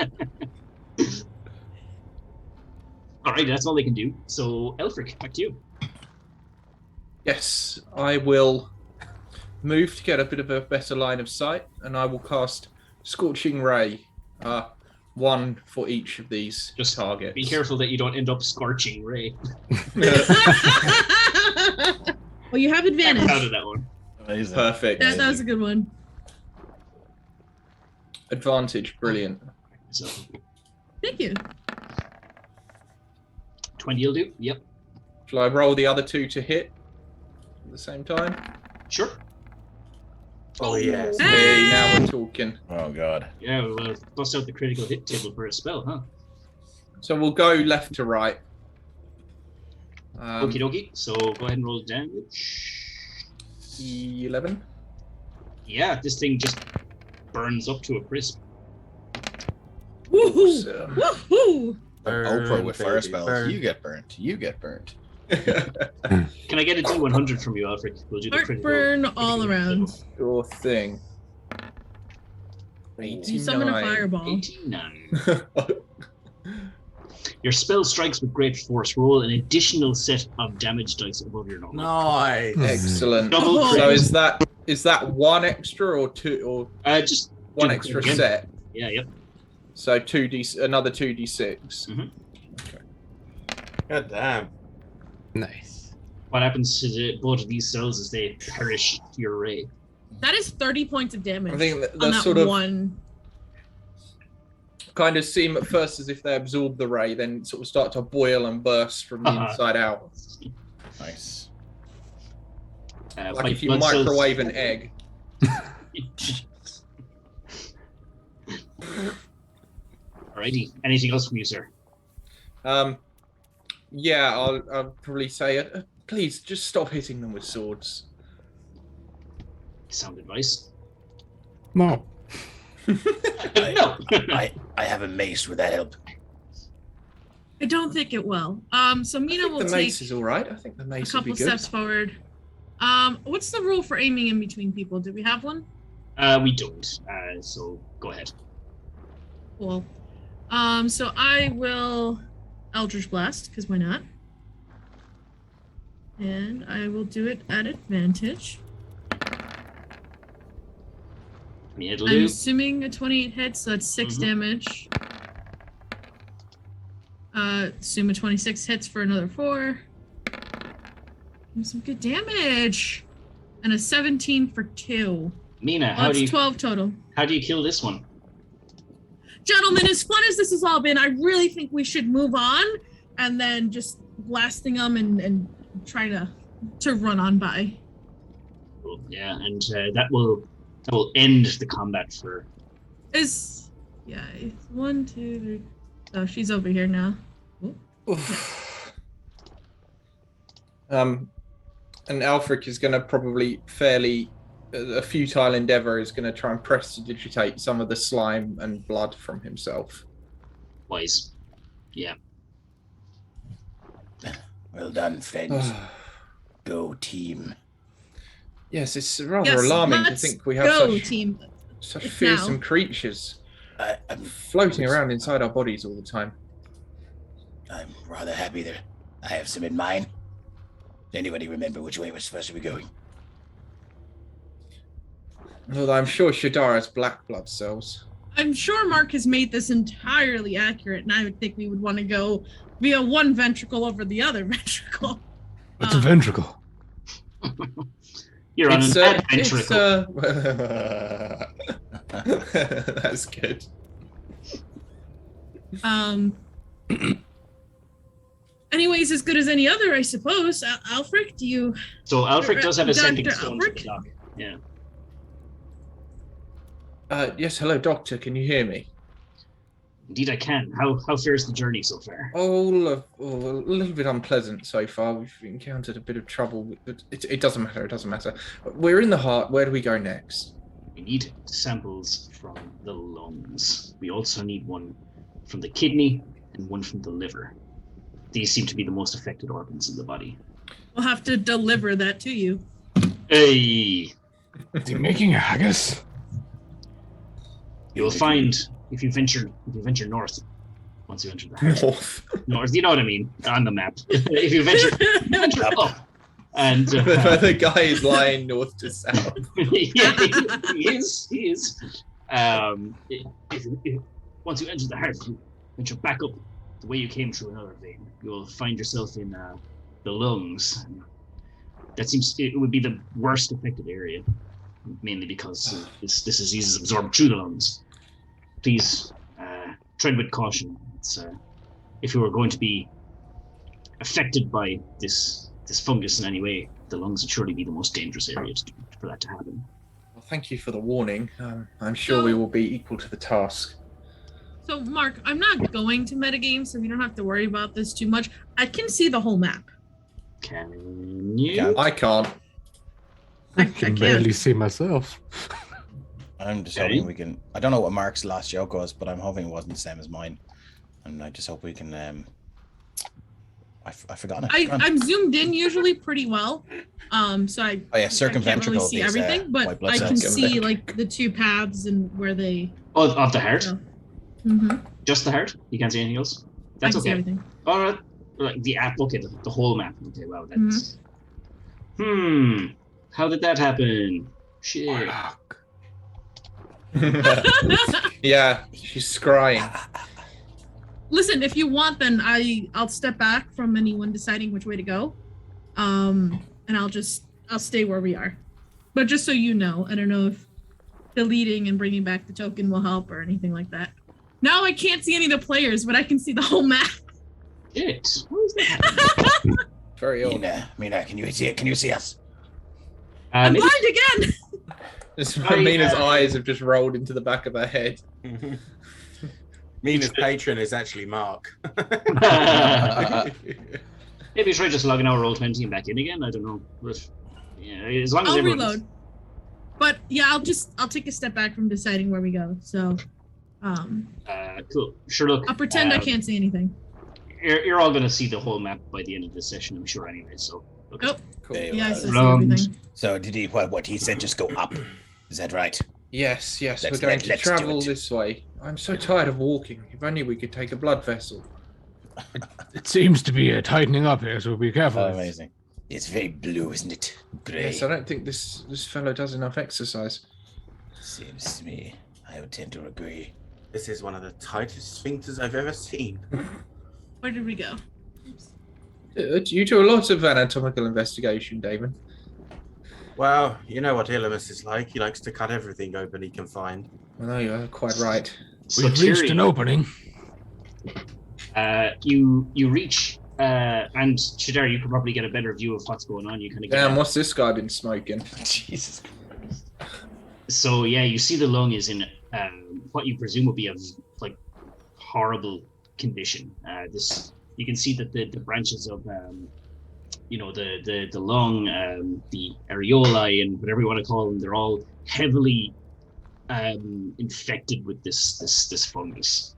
All right, that's all they can do. So, Elfric, back to you. Yes, I will move to get a bit of a better line of sight, and I will cast Scorching Ray. One for each of these Just targets. Be careful that you don't end up scorching Ray. Well, you have I'm proud of advantage. that one. Amazing. Perfect. That was a good one. Advantage, brilliant. So, Thank you. 20 will do. Yep. Shall I roll the other two to hit at the same time? Sure. Oh, yes. Hey, now we're talking. Oh god. Yeah, we'll bust out the critical hit table for a spell, huh? So we'll go left to right. Okie dokie. So go ahead and roll damage. 11. Yeah, this thing just burns up to a crisp. Woohoo! Awesome. Woohoo! Oprah with fire baby, spells. burn. You get burnt. You get burnt. Can I get a D100 from you, Alfred? We'll do the Heartburn all critical around. Sure thing. You summon a 89. fireball. 89. Your spell strikes with great force. Roll an additional set of damage dice above your normal. Nice. Excellent. Double Oh. crit. So is that one extra or two or Just one do extra again. set? Yeah, yep. So another 2d6. Mhm. God damn. Nice. What happens to both of these cells as they perish to your ray? That is 30 points of damage. I think that on the that sort of one. kind of seem at first as if they absorb the ray, then sort of start to boil and burst from the inside out. Nice. Like white if you blood cells- microwave an egg. Alrighty. Anything else from you, sir? Yeah, I'll probably say, please just stop hitting them with swords. Sound advice? No. No. I have a mace. Would that help? I don't think it will. So I Mina think will the take mace is all right. I think the a mace will be couple good. steps forward. What's the rule for aiming in between people? Do we have one? We don't. So go ahead. Cool. So I will Eldritch Blast, because why not? And I will do it at advantage. It'll I'm do. assuming a 28 hits, so that's 6 Mhm. damage. Assume a 26 hits for another 4. And some good damage. And a 17 for 2. Mina, Well, how do you 12 total. kill this one? Gentlemen, as fun as this has all been, I really think we should move on and then just blasting them and try to run on by. Cool. Yeah, and that will end the combat for. It's 1, 2, 3. Oh, she's over here now. And Alfric is going to probably a futile endeavor is going to try and prestidigitate some of the slime and blood from himself. Wise. Yeah. Well done, friends. Go team. Yes, it's rather Yes, alarming to let's think we have go, such team. such It's fearsome now. creatures I'm floating around inside our bodies all the time. I'm rather happy that I have some in mind. Does anybody remember which way we're supposed to be going? Although I'm sure Shadar has black blood cells. I'm sure Mark has made this entirely accurate, and I would think we would want to go via one ventricle over the other ventricle. It's a ventricle. You're on an ad ventricle. That's good. Anyways, as good as any other, I suppose. Alfric, do you? So Alfred does have a Dr. sending stone to the Alfric? clock. Yeah. Yes, hello, doctor. Can you hear me? Indeed, I can. How fares the journey so far? A little bit unpleasant so far. We've encountered a bit of trouble, but it doesn't matter. It doesn't matter. We're in the heart. Where do we go next? We need samples from the lungs. We also need one from the kidney and one from the liver. These seem to be the most affected organs in the body. We'll have to deliver that to you. Hey! Is he making a haggis? You will find if you venture north, once you enter the heart. North. You know what I mean? On the map. If you venture up. And The guy is lying north to south. yeah, he is. Once you enter the heart, you venture back up the way you came through another vein. You'll find yourself in the lungs. That seems it would be the worst affected area, mainly because this disease is absorbed through the lungs. Please tread with caution. If you are going to be affected by this fungus in any way, the lungs would surely be the most dangerous area for that to happen. Well, thank you for the warning. I'm sure we will be equal to the task. So, Mark, I'm not going to metagame, so you don't have to worry about this too much. I can see the whole map. Can you? I can't. I can barely see myself. I'm just hoping we can. I don't know what Mark's last joke was, but I'm hoping it wasn't the same as mine. And I just hope we can. I've forgotten it. I'm zoomed in usually pretty well. So I can't really see everything, but I can see like the two paths and where they. Oh, of the heart. So. Mm-hmm. Just the heart. You can't see anything else. That's okay. Everything. All right. Like the app. Okay, the whole map. Okay, wow. That's. How did that happen? Shit. Yeah, she's scrying. Listen, if you want, then I'll step back from anyone deciding which way to go, and I'll stay where we are. But just so you know, I don't know if deleting and bringing back the token will help or anything like that. Now I can't see any of the players, but I can see the whole map. Shit. What is that? Very old. Mina, can you see us? I'm blind again. Mina's eyes have just rolled into the back of her head. Mina's patron is actually Mark. Maybe try just logging out Roll20 and back in again. I don't know. But, yeah, as long as I'll reload. But yeah, I'll take a step back from deciding where we go. So, cool. Sure. Look, I'll pretend I can't see anything. You're all going to see the whole map by the end of this session, I'm sure. Anyway, so. Okay. Oh, cool. Yeah, I see everything. So did he? What he said? Just go up. Is that right? Yes. We're going to travel this way. I'm so tired of walking. If only we could take a blood vessel. It seems to be tightening up here, so be careful. Oh, amazing. It's very blue, isn't it? Grey. Yes, I don't think this fellow does enough exercise. Seems to me. I would tend to agree. This is one of the tightest sphincters I've ever seen. Where did we go? You do a lot of anatomical investigation, Damon. Well, you know what Illimus is like. He likes to cut everything open he can find. I know you're quite right. We've reached an opening. You reach, and Shadar, you can probably get a better view of what's going on. You kind of damn. What's this guy been smoking? Jesus Christ. So yeah, you see the lung is in what you presume would be a horrible condition. You can see that the branches of the lung, the areolae, and whatever you want to call them, they're all heavily infected with this fungus.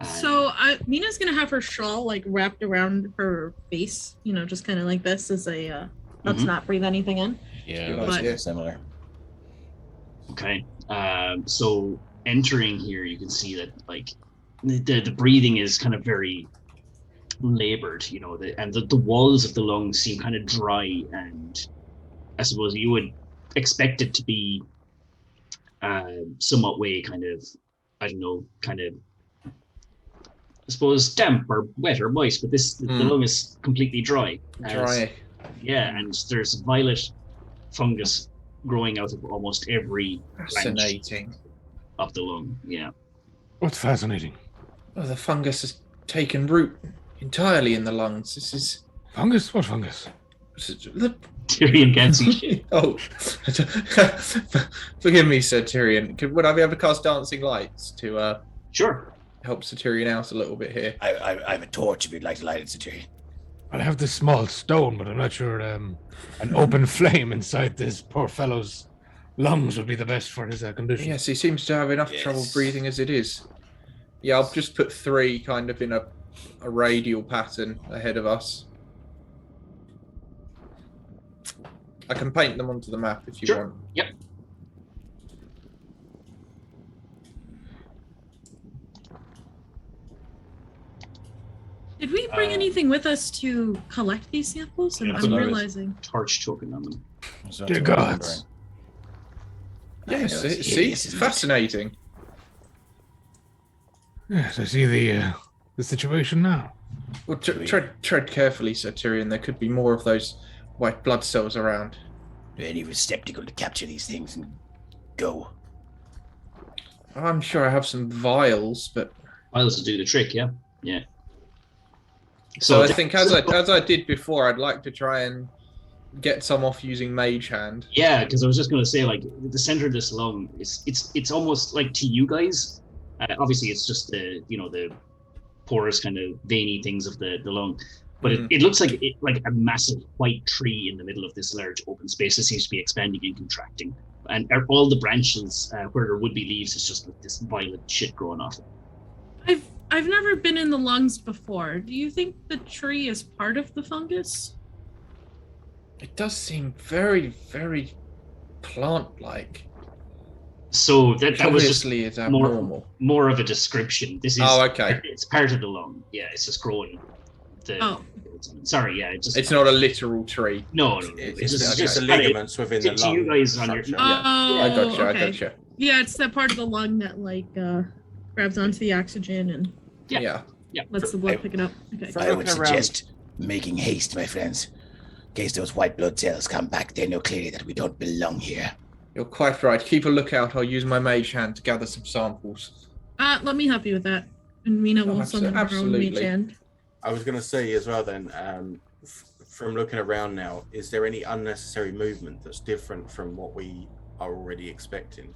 So Mina's gonna have her shawl like wrapped around her face, just kind of like this as a let's not breathe anything in. Yeah, similar. Okay, so entering here, you can see that the breathing is kind of very labored, and the walls of the lungs seem kind of dry, and I suppose you would expect it to be somewhat way kind of, I don't know, I suppose damp or wet or moist, but the lung is completely dry. Yeah, and there's violet fungus growing out of almost every branch of the lung. Yeah. What's fascinating? Oh, the fungus has taken root entirely in the lungs. This is fungus. What fungus? Tyrion can't see shit. Oh, forgive me, Sir Tyrion. Would I be able to cast dancing lights to sure help Sir Tyrion out a little bit here? I have a torch if you'd like to light it, Sir Tyrion. I have this small stone, but I'm not sure an open flame inside this poor fellow's lungs would be the best for his condition. Yes, he seems to have enough trouble breathing as it is. Yeah, I'll just put 3 kind of in a radial pattern ahead of us. I can paint them onto the map if you want. Yep. Did we bring anything with us to collect these samples? Yeah, I'm put a realizing. torch token on them. So Dear that's what I'm gods. remembering. Yes, I know, it's see, hideous, it's isn't it? fascinating. Yes, I see the situation now. Well, tread carefully, Sir Tyrion. There could be more of those white blood cells around. Any receptacle to capture these things and go. I'm sure I have some vials, but Vials to do the trick, yeah. Yeah. so I think as I did before, I'd like to try and get some off using Mage Hand. Yeah, because I was just going to say, like, the center of this lung it's almost like to you guys. Obviously, it's just the the porous kind of veiny things of the lung, but it looks like a massive white tree in the middle of this large open space that seems to be expanding and contracting, and all the branches where there would be leaves is just like this violet shit growing off it. I've never been in the lungs before. Do you think the tree is part of the fungus? It does seem very, very plant-like. So that was just Obviously, it's abnormal. more of a description. This is okay. It's part of the lung. Yeah, it's just growing. Sorry, yeah. It's not a literal tree. No. It's just the ligaments within the to lung. you guys on your. structure. I gotcha. okay. I gotcha. Yeah, it's that part of the lung that grabs onto the oxygen and Yeah. lets the blood pick it up. Okay. From I would looking around- suggest making haste, my friends. In case those white blood cells come back, they know clearly that we don't belong here. You're quite right. Keep a lookout. I'll use my Mage Hand to gather some samples. Let me help you with that. And Mina will summon her own absolutely. mage hand. I was going to say as well then, from looking around now, is there any unnecessary movement that's different from what we are already expecting?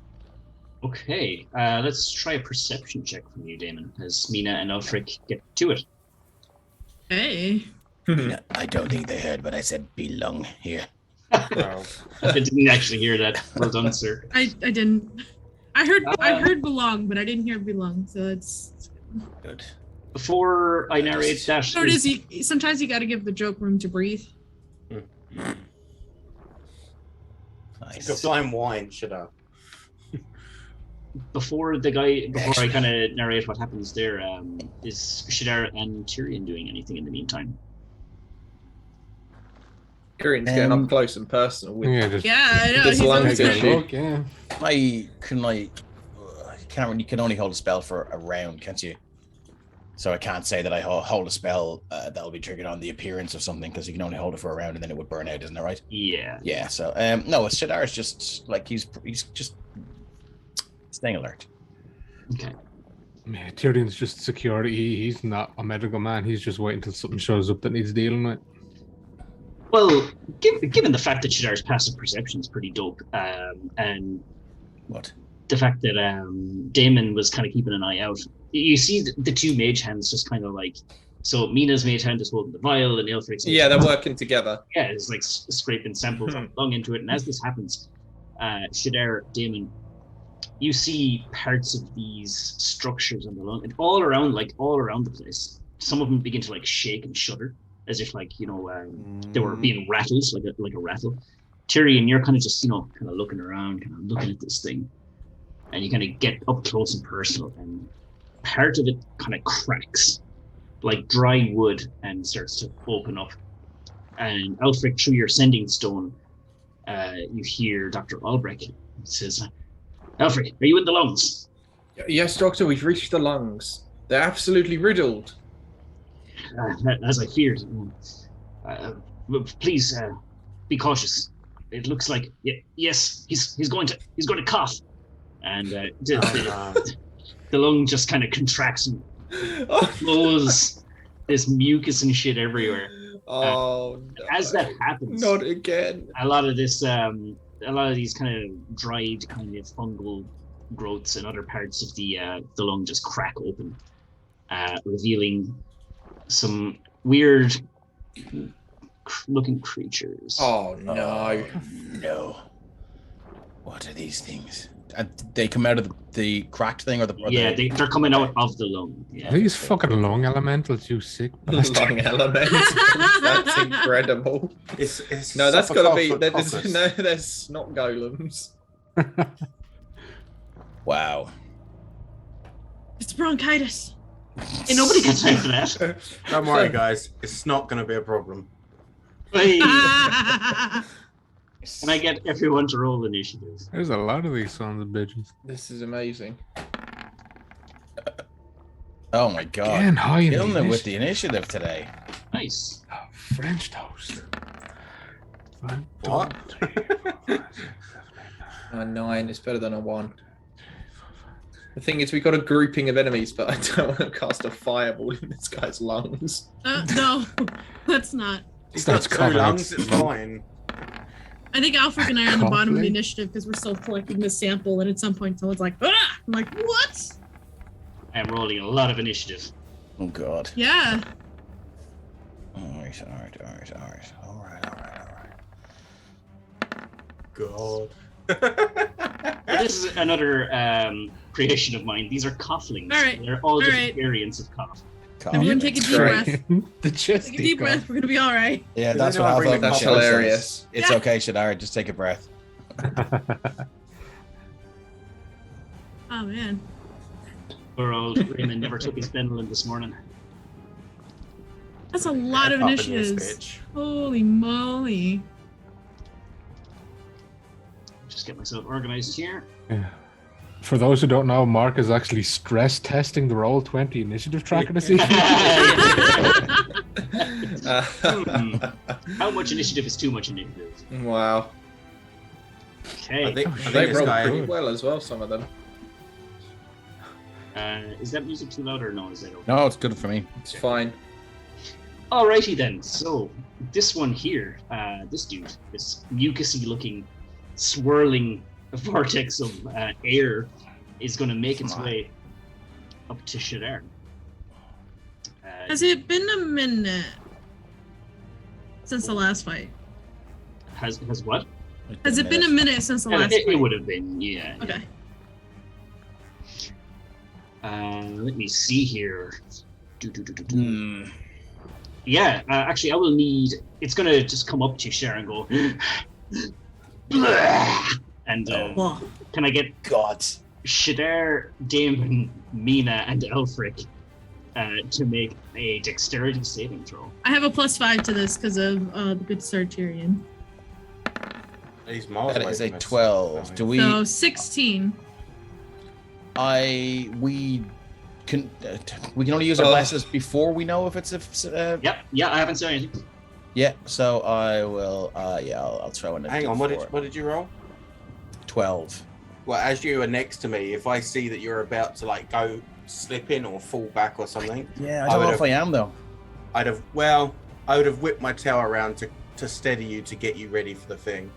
Okay, let's try a perception check from you, Damon, as Mina and Ulfric get to it. Hey. No, I don't think they heard what I said belong here. Well, I didn't actually hear that. Well done, sir. I didn't. I heard belong, but I didn't hear belong. So it's Good. Before I narrate that, so it is. Sometimes you got to give the joke room to breathe. take a flying wine, should I? before I kind of narrate what happens there, is Shadar and Tyrion doing anything in the meantime? Tyrion's getting up close and personal with Yeah, just I know. This He's lung always tissue. gonna- look, yeah. You can only hold a spell for a round, can't you? So I can't say that I hold a spell that'll be triggered on the appearance of something, because you can only hold it for a round and then it would burn out, isn't that right? Yeah. Yeah. So no, Shadar's just like he's just staying alert. Okay. Yeah, Tyrion's just security. He's not a medical man. He's just waiting until something shows up that needs dealing with. Well, given the fact that Shadar's passive perception is pretty dope, and What? the fact that Damon was kind of keeping an eye out, you see the two mage hands just kind of like, so Mina's mage hand is holding the vial and Ilfric's Yeah, they're working together. yeah, it's like scraping samples of lung into it. And as this happens, Shadar, Damon, you see parts of these structures on the lung, and all around the place. Some of them begin to like shake and shudder, as if like they were being rattled, like a rattle. Tyrion, you're kind of just kind of looking around, kind of looking at this thing, and you kind of get up close and personal, and part of it kind of cracks like dry wood and starts to open up. And Alfric, through your sending stone, you hear Dr. Albrecht says, Alfric, are you in the lungs? Yes, Doctor, we've reached the lungs. They're absolutely riddled. As I feared. Please be cautious. It looks like yes, he's going to cough, and the lung just kind of contracts and flows this mucus and shit everywhere. Oh, no. As that happens, Not again. a lot of these kind of dried kind of fungal growths and other parts of the lung just crack open, revealing some weird looking creatures. Oh, no. No. What are these things? They come out of the cracked thing, or they're coming out of the lung. Yeah. These fucking lung elementals, you sick bastard. Lung element. That's incredible. It's No, that's got to be. Staphylococcus. There's not golems. Wow. It's bronchitis. Hey, nobody got time for that. Don't worry, guys. It's not going to be a problem. Hey. Can I get everyone to roll initiative? There's a lot of these sons of bitches. This is amazing. Oh my god. Again, high in Killing the it with the initiative today. Nice. Oh, French toast. 1, 2, What? 3, 4, 5, 6, 7, 8, 9. A 9 is better than a 1. The thing is, we got a grouping of enemies, but I don't want to cast a fireball in this guy's lungs. No, let's not. He's got Starts 2 coughing lungs, up. it's fine. I think Alfred and I are on the bottom of the Coffee? initiative because we're still collecting the sample, and at some point someone's like, ah! I'm like, what? I am rolling a lot of initiative. Oh god. Yeah. Alright. God. This is another creation of mine. These are coughlings. All right. They're all All different right. variants of cough. Everyone take a deep breath. The chest. Take a deep breath. We're gonna be all right. Yeah, Does that's what anyone bring Alpha the That's Shadar says. hilarious. It's Yeah. okay, Shadar, just take a breath. Oh man. Poor old Raymond never took his Benylin this morning. That's a lot of Up in this initiatives. bitch. Holy moly. Just get myself organized here. Yeah. For those who don't know, Mark is actually stress testing the Roll20 initiative tracker to see. How much initiative is too much initiative? Wow. Okay. I think They this rolled guy. pretty well as well, some of them. Is that music too loud or no? Is that okay? No, it's good for me. It's fine. Alrighty then. So this one here, this dude, this mucusy looking, swirling vortex of air, is going to make its Come on. way up to Shadar. Has it been a minute since the last fight? Has what? Has it been a minute since the last It fight? would have been, yeah. Okay. Let me see here. Hmm. Yeah, actually, I will need. It's gonna just come up to Shadar and go. And Whoa. can I get God. Shadar, Damon, Mina, and Elfric to make a dexterity saving throw? I have a +5 to this because of the good Sir Tyrion. He's miles That away is a from us. 12. Do we? So 16. We can only use our blesses before we know if it's a. Yeah, I haven't said anything. Yeah. So I will. I'll throw in a. Hang on, D4. what did you roll? 12. Well, as you are next to me, if I see that you're about to like go slip in or fall back or something, Yeah, I I don't know would've- if I am though. I would have whipped my tail around to steady you to get you ready for the thing.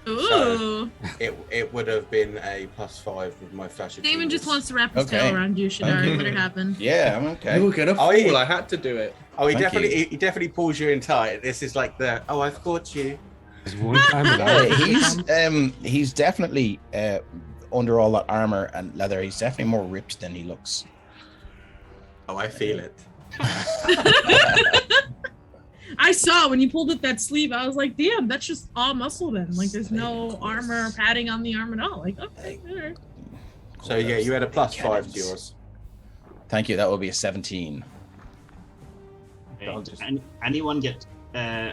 Ooh. It would have been a +5 with my flash of Damon just genius. wants to wrap his Okay. tail around you, Shadar. Let it happen. Yeah, I'm okay. You were gonna Oh, fall. yeah. I had to do it. Oh, he Thank definitely pulls you in tight. This is like the I've caught you. There's one time that He's definitely under all that armor and leather. He's definitely more ripped than he looks. Oh, I feel it. I saw when you pulled up that sleeve, I was like, damn, that's just all muscle then. Like there's no armor or padding on the arm at all. Like, okay, all right. So yeah, you had a +5 Cannons. to yours. Thank you. That will be a 17. Okay. I'll just- Anyone get,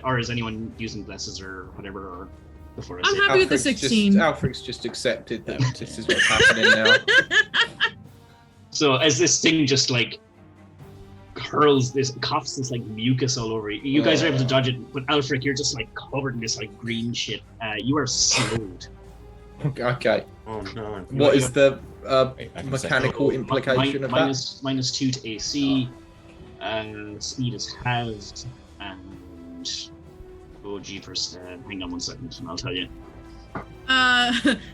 or is anyone using blesses or whatever, or before I I'm say? happy with the Alfred's 16. Alfred's just accepted that this is what's happening now. So as this thing just like hurls this, coughs this like mucus all over you. You guys are able to dodge it, but Alfric, you're just like covered in this like green shit. You are slowed. Okay. Oh no. What is the Wait, I can say- mechanical implication of that? -2 to AC. Speed is halved, and oh jeepers! Hang on 1 second, and I'll tell you.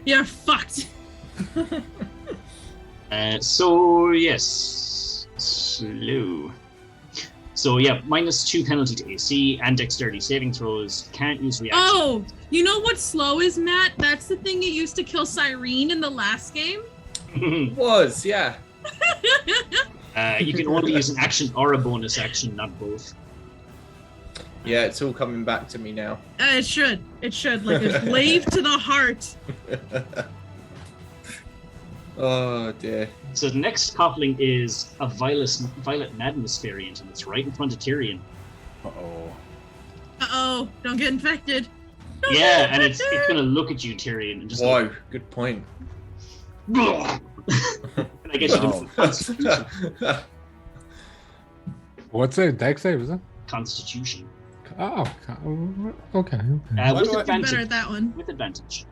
You're fucked. So yes, slow. So yeah, -2 penalty to AC and dexterity saving throws. Can't use reaction. Oh, you know what slow is, Matt? That's the thing you used to kill Cyrene in the last game. Was, yeah. You can only use an action or a bonus action, not both. Yeah, it's all coming back to me now. It should. It should. Like a blade to the heart. Oh dear. So the next coupling is a Violet Madness variant, and it's right in front of Tyrion. Uh-oh. Uh-oh, don't get infected. Don't Yeah, get and it's infected. gonna look at you, Tyrion, and just Whoa, good point. and I guess you No. do Constitution. What's it? Dex save, is it? Constitution. Oh, okay. Why With do I- Be better advantage. at that one. With advantage.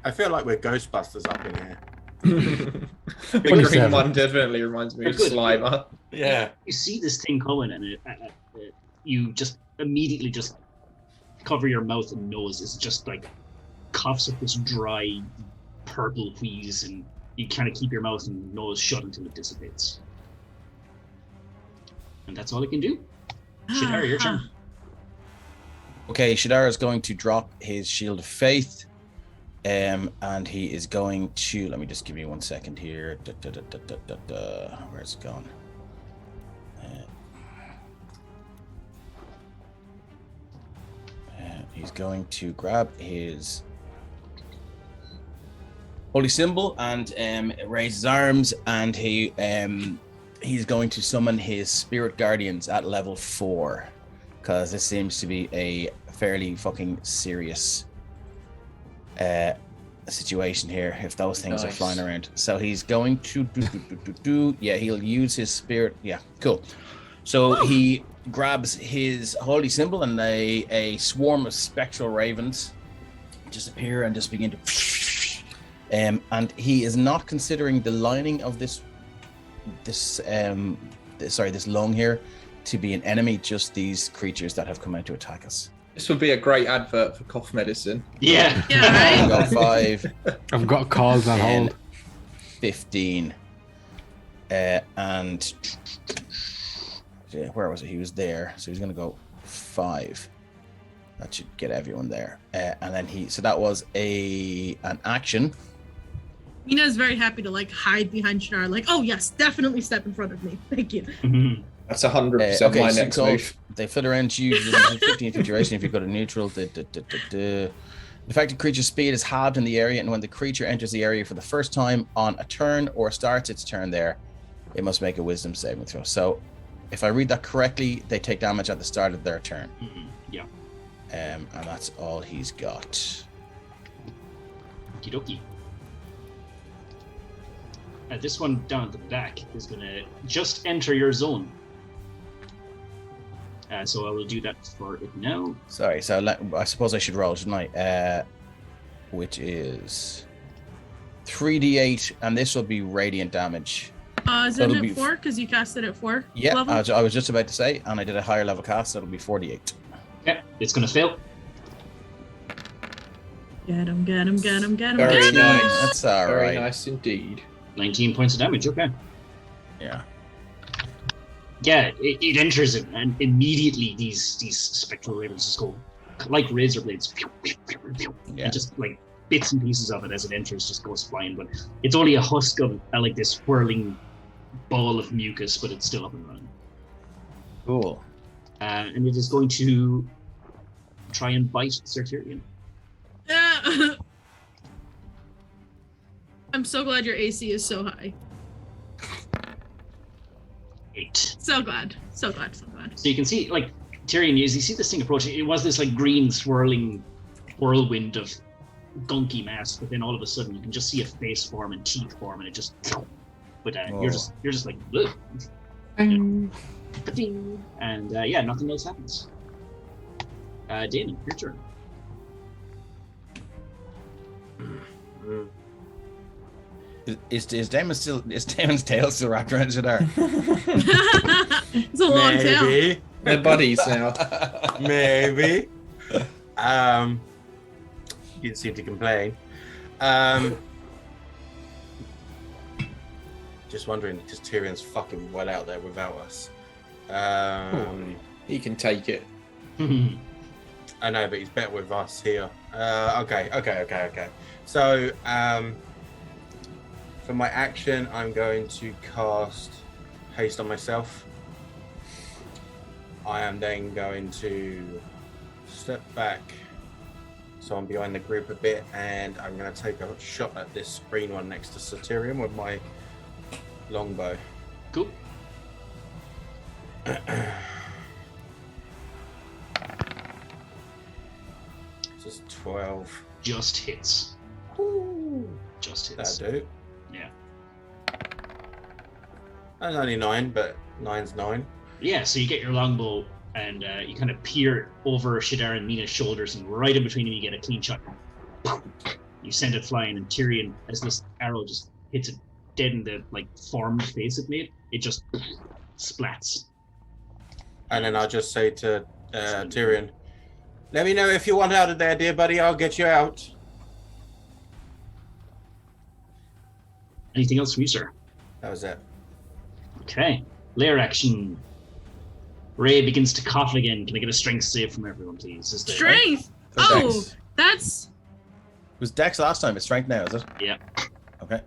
I feel like we're Ghostbusters up in here. The green 27. one definitely reminds me of Good. Slimer. Yeah. You see this thing coming, and you just immediately just cover your mouth and nose. It's just like coughs up this dry purple wheeze, and you kind of keep your mouth and nose shut until it dissipates. And that's all it can do. Shadara, your turn. Okay, Shadara is going to drop his Shield of Faith. And he is going to, let me just give you 1 second here. Where's it gone? He's going to grab his holy symbol and raise his arms, and he's going to summon his spirit guardians at level 4, because this seems to be a fairly fucking serious situation here if those things are Nice. flying around. So he's going to yeah, he'll use his spirit. Yeah, cool. So he grabs his holy symbol, and a swarm of spectral ravens just appear and just begin to and he is not considering the lining of this lung here to be an enemy, just these creatures that have come out to attack us. This would be a great advert for cough medicine. Yeah. Yeah, right? Go 5, I've got calls on 10, hold. 15, and yeah, where was it? He was there, so he's going to go 5. That should get everyone there, and then so that was an action. Mina's very happy to like hide behind Shar, like, oh yes, definitely step in front of me. Thank you. Mhm. That's 100% Okay, my so next called- move. They flit around you. 15 feet duration if you go to neutral. The affected creature's speed is halved in the area, and when the creature enters the area for the first time on a turn or starts its turn there, it must make a wisdom saving throw. So, if I read that correctly, they take damage at the start of their turn. Mhm. Yeah. And that's all he's got. Okie dokie. This one down at the back is going to just enter your zone. So I will do that for it now. Sorry, so I suppose I should roll, shouldn't I? Which is 3d8, and this will be radiant damage. Is That'll it be- at 4? Because you cast it at 4 Yeah, level? I was just about to say, and I did a higher level cast, so it'll be 48. Yeah, it's going to fail. Get him, get him, get him, get him, Very get him! nice. That's all Very right. nice indeed. 19 points of damage, okay. Yeah. Yeah, it enters it, and immediately these spectral ravens just go like razor blades. Yeah. And just like bits and pieces of it as it enters just goes flying. But it's only a husk of like this whirling ball of mucus, but it's still up and running. Cool. And it is going to try and bite Sir Tyrion. Yeah. I'm so glad your AC is so high. 8. So glad. So glad. So glad. So you can see, like, Tyrion, as you see this thing approaching, it was this, like, green swirling whirlwind of gunky mass, but then all of a sudden you can just see a face form and teeth form, and it just... But you're just like... Ugh. Bing. And, yeah, nothing else happens. Damon, your turn. Mm. Is Damon's tail still wrapped around Shadar? It's a long tail. Maybe. They're buddies now. Maybe. You didn't seem to complain. Just wondering, because Tyrion's fucking well out there without us. He can take it. I know, but he's better with us here. Okay. So, for my action, I'm going to cast Haste on myself. I am then going to step back So I'm behind the group a bit, and I'm going to take a shot at this green one next to Satyrion with my longbow. Cool. This is 12. Just hits. Just hits. That'll do. Yeah. That's only 9, but 9's 9. Yeah, so you get your longbow and you kind of peer over Shadar and Mina's shoulders, and right in between them you get a clean shot. You send it flying, and Tyrion, as this arrow just hits it dead in the formed face it made, it just splats. And then I'll just say to Tyrion, let me know if you want out of there, dear buddy. I'll get you out. Anything else from you, sir? That was it. Okay. Lair action. Ray begins to cough again. Can I get a strength save from everyone, please? Strength. So Oh, Dex. that's It was Dex last time. It's strength now, is it? Yeah. Okay.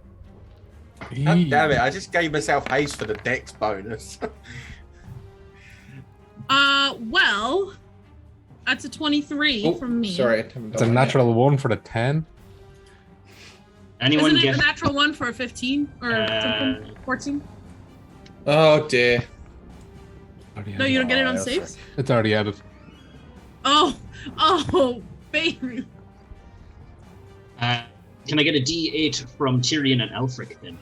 God damn it. I just gave myself haste for the dex bonus. well, that's a 23 from me. Sorry, I haven't It's a done that yet. natural 1 for the 10. Anyone Isn't it get a natural 1 for a 15 or something? 14? Oh dear. No, you don't get it on Oh, saves. It's already added. Oh, baby. Can I get a D8 from Tyrion and Alfric then?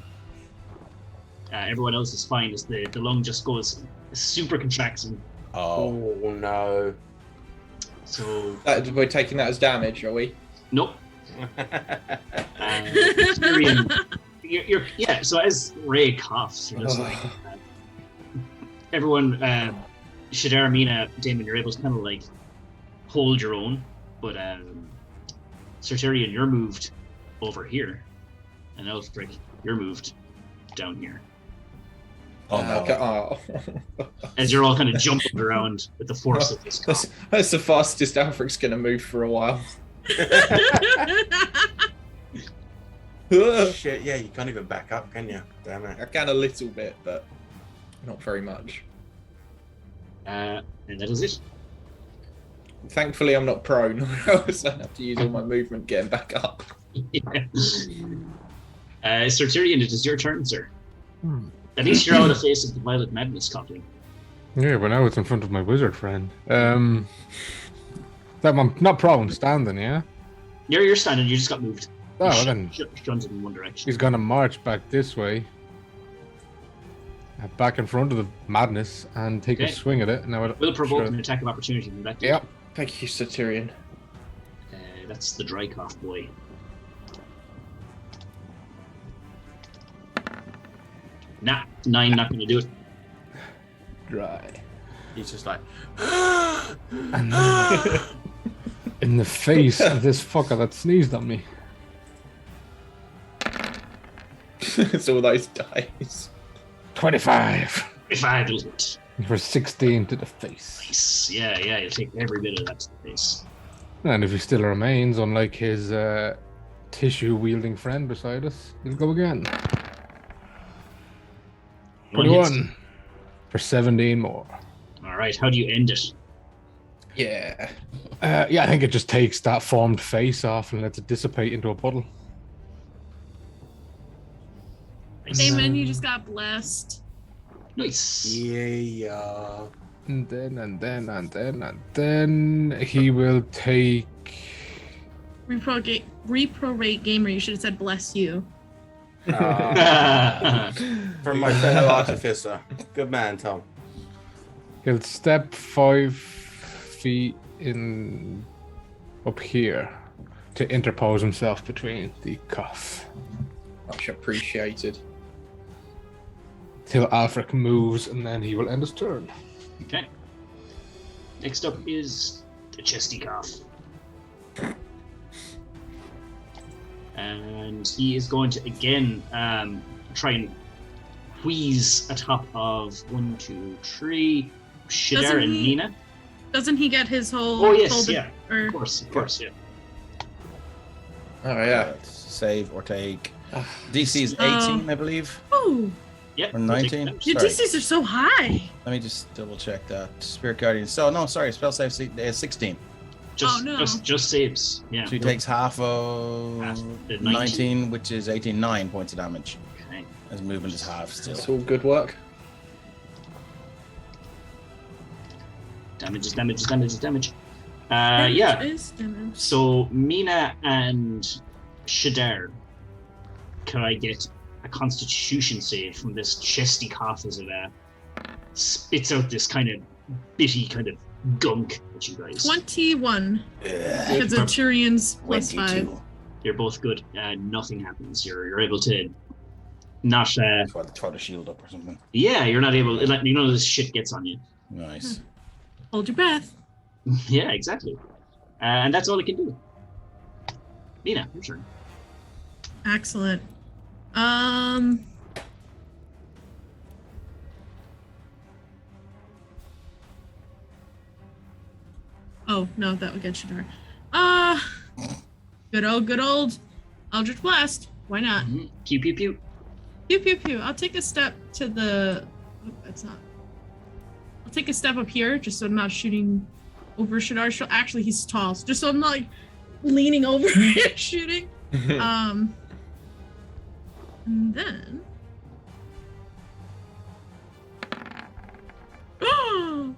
Everyone else is fine as the lung just goes super contracting. Oh. Oh, no. So We're taking that as damage, are we? nope. Tyrion, yeah. So as Ray coughs, you're just like everyone. Shadar, Mina, Damon, you're able to kind of hold your own, but Sir Tyrion, you're moved over here, and Elfric, you're moved down here. Oh, no. Okay. Oh. As you're all kind of jumping around with the force of this cough. That's the fastest Alfred's going to move for a while. Shit, yeah, you can't even back up, can you? Damn it. I can a little bit, but not very much. And that is it. Thankfully, I'm not prone. Else I have to use all my movement getting back up. Sir Tyrion, it is your turn, sir. At least you're out of the face of the Violet Madness coughing. Yeah, but now it's in front of my wizard friend. That I'm not prone, standing, yeah? You're standing, you just got moved. Oh, well then Shunted in one direction. he's gonna march back this way. Back in front of the madness and take Okay. a swing at it. Now Will provoke an attack of opportunity from that. Yep. Thank you, Satyrion. That's the dry cough boy. Nah, 9 not going to do it. Dry. He's just like, And in the face of this fucker that sneezed on me. It's all those dice. 25 If I do it. for 16 to the face. Nice. Yeah, you'll take every bit of that to the face. And if he still remains, unlike his tissue-wielding friend beside us, he'll go again. One hit. 21 for 17 more. All right, how do you end it? Yeah. Yeah, I think it just takes that formed face off and lets it dissipate into a puddle. Nice. Damon, you just got blessed. Nice. yeah. And then he will take... Reprorate gamer, you should have said bless you. From my fellow artificer. Good man, Tom. He'll step 5 feet in up here to interpose himself between the cuff. Much appreciated. Till Alfric moves, and then he will end his turn. Okay. Next up is the chesty cough. And he is going to again try and wheeze atop of 1, 2, 3. Shadar Doesn't and he- Nina. Doesn't he get his whole? Oh yes, whole yeah. Or, Of course, yeah. Oh, yeah. Save or take. DC is 18, I believe. ooh, Yeah. Or we'll take 19? that. your Sorry. DCs are so high. Let me just double check that. Spirit Guardian. So, no, sorry. Spell save is 16. Just, Oh, no. just saves. Yeah. So he takes half of Half the 19, which is 9 points of damage. Okay. His movement is half still. It's all good work. Damage is damage is damage is damage. Damage Yeah. is damage. So Mina and Shadar, can I get a Constitution save from this chesty cough as it spits out this kind of bitty kind of gunk at you guys? 21. Because of Tyrion's plus 5. 22. You're both good. Nothing happens. You're able to not. Try to shield up or something. Yeah, you're not able. None of this shit gets on you. Nice. Hold your breath. Yeah, exactly. And that's all it can do. Mina, your turn. Excellent. Oh, no, that would get Shadar. Good old Eldritch Blast. Why not? Mhm. Pew pew pew. Pew, pew, pew. I'll take a step to the... Oh, that's not... I'll take a step up here, just so I'm not shooting over Shadar. Actually, he's tall, so just so I'm not, like, leaning over and shooting. And then... Oh!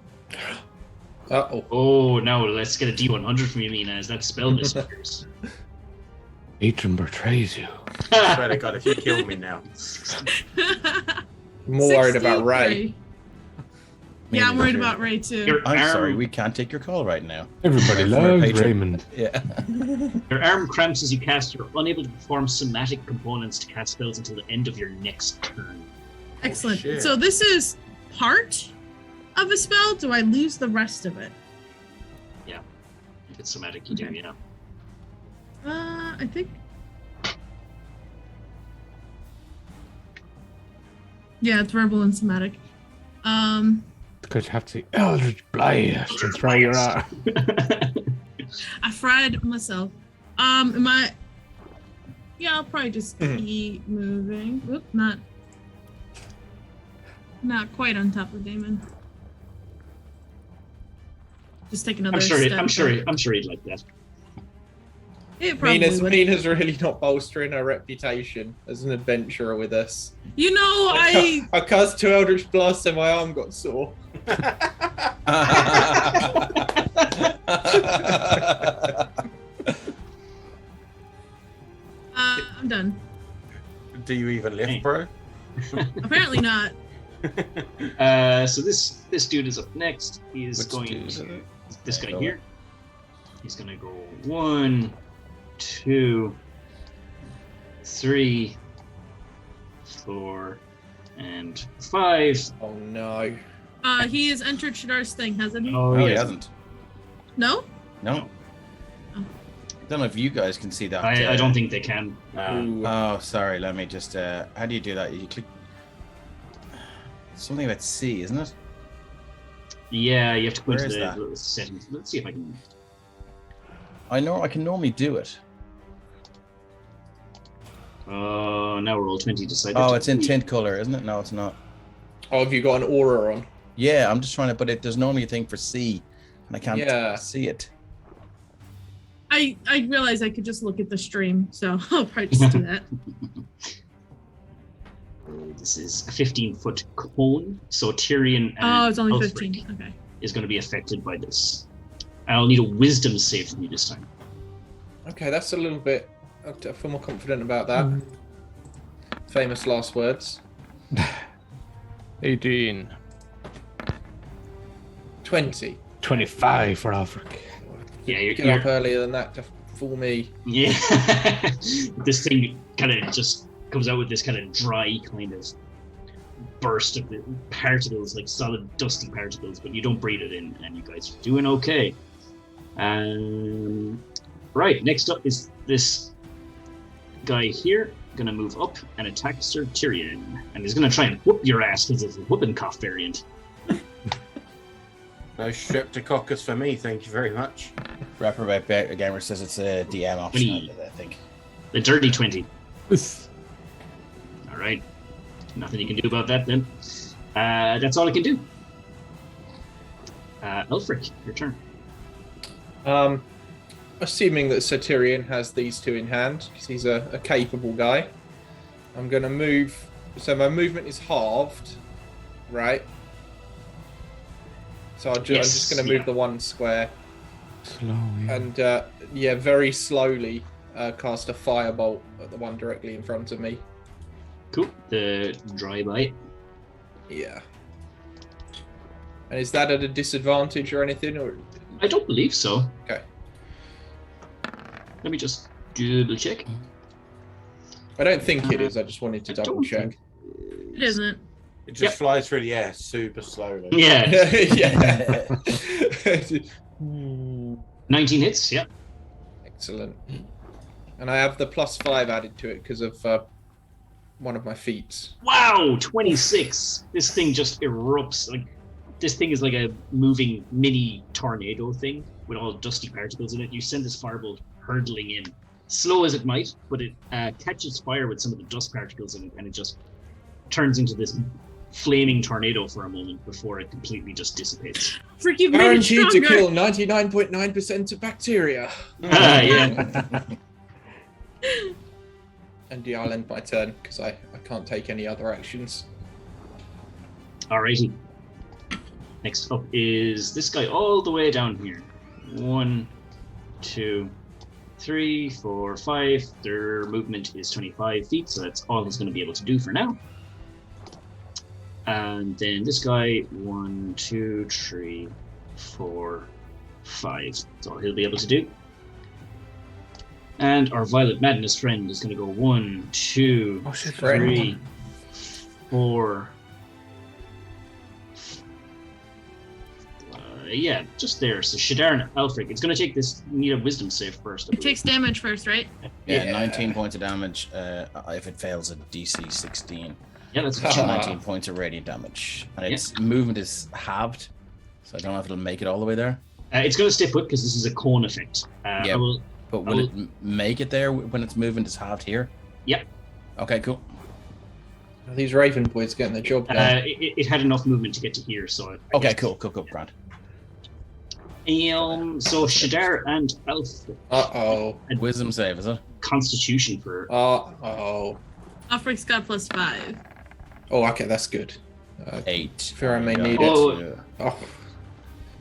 Uh-oh. Oh no, let's get a D100 from you, Mina, as that spell misfires. Patron betrays you. I swear to God, if you kill me now. I'm more worried about Ray. 63. Yeah, I'm worried about Ray too. Your I'm arm, sorry, we can't take your call right now. Everybody For a loves patron. Raymond. Yeah. Your arm cramps as you cast. You're unable to perform somatic components to cast spells until the end of your next turn. Excellent. shit. So this is part of a spell. Do I lose the rest of it? If it's somatic, you do, yeah. I think. Yeah, it's verbal and somatic. Because you have to say Eldritch Blast and throw your arm. I fried myself. Am I? Yeah, I'll probably just keep moving. Oop, not quite on top of Damon. Just take another step. I'm sure he'd like that. It probably would. Mina's really not bolstering her reputation as an adventurer with us. You know, I cast 2 Eldritch Blasts and my arm got sore. I'm done. Do you even lift, bro? Apparently not. So this dude is up next. He is Which going dude? to this guy Go here. He's gonna go 1, 2, 3, 4, and 5. Oh no. He has entered Shadar's thing, hasn't he? Oh, No, he yes. hasn't. No? No. Oh. Don't know if you guys can see that. I don't think they can. Ooh. Oh, sorry. Let me just. How do you do that? You click. Something about C, isn't it? Yeah, you have to go Where into is the that? little settings. Let's see if I can. I know. I can normally do it. Now we're all 20 decided. Oh, it's in tint color, isn't it? No, it's not. Oh, have you got an aura on? Yeah, I'm just trying to. But there's normally a thing for C, and I can't Yeah. see it. I realized I could just look at the stream, so I'll probably just do that. This is a 15-foot cone, so Tyrion and Oh, it's only Ulfric 15. Okay. is going to be affected by this. I'll need a wisdom save from you this time. Okay, that's a little bit. I feel more confident about that. Famous last words. 18. 20. 25 for Alfric. Yeah, you're, Get up earlier than that to fool me. yeah. This thing kind of just comes out with this kind of dry kind of burst of the particles, like solid dusty particles, but you don't breathe it in, and you guys are doing okay. Right, next up is this guy here, gonna move up and attack Sir Tyrion, and he's gonna try and whoop your ass because it's a whooping cough variant. No streptococcus for me, thank you very much. Reprobate Gamer says it's a DM option, I think. The dirty 20. All right, nothing you can do about that then. That's all I can do. Ulfric, your turn. Assuming that Satyrian has these two in hand, because he's a capable guy, I'm going to move. So my movement is halved, right? So I'm just going to move the one square. Slowly. And very slowly cast a firebolt at the one directly in front of me. Cool. The dry bite. Yeah. And is that at a disadvantage or anything? Or I don't believe so. okay. Let me just double check. I don't think it is. I just wanted to double check. It isn't. It just flies through the air super slowly. Yeah. Yeah. 19 hits, yeah. Excellent. And I have the +5 added to it because of one of my feats. Wow, 26. This thing just erupts. Like, this thing is like a moving mini tornado thing with all dusty particles in it. You send this firebolt hurtling in, slow as it might, but it catches fire with some of the dust particles in it, and it just turns into this flaming tornado for a moment before it completely just dissipates. Freaking Guaranteed to kill 99.9% of bacteria. Yeah. And yeah, I'll end my turn because I can't take any other actions. Alrighty. Next up is this guy all the way down here. 1, 2, 3, 4, 5. Their movement is 25 feet, so that's all he's going to be able to do for now. And then this guy, 1, 2, 3, 4, 5. That's all he'll be able to do. And our Violet Madness friend is going to go 1, 2, 3, 4. Yeah, just there. So Shadar and Alfric, it's going to take this. Need a wisdom save first. It takes damage first, right? Yeah, 19 points of damage. If it fails a DC 16. Yeah, that's 19 points of radiant damage. And its movement is halved, so I don't know if it'll make it all the way there. It's going to stay put because this is a cone effect. Yeah, but will it make it there when its movement is halved here? Yep. Okay, cool. These Raven boys getting the job done. It had enough movement to get to here, so. Okay, cool, Grant. So Shadar and Alfric. And wisdom save, is it? Constitution for. Alfric's got +5. Oh, okay, that's good. 8. Fear I may need it.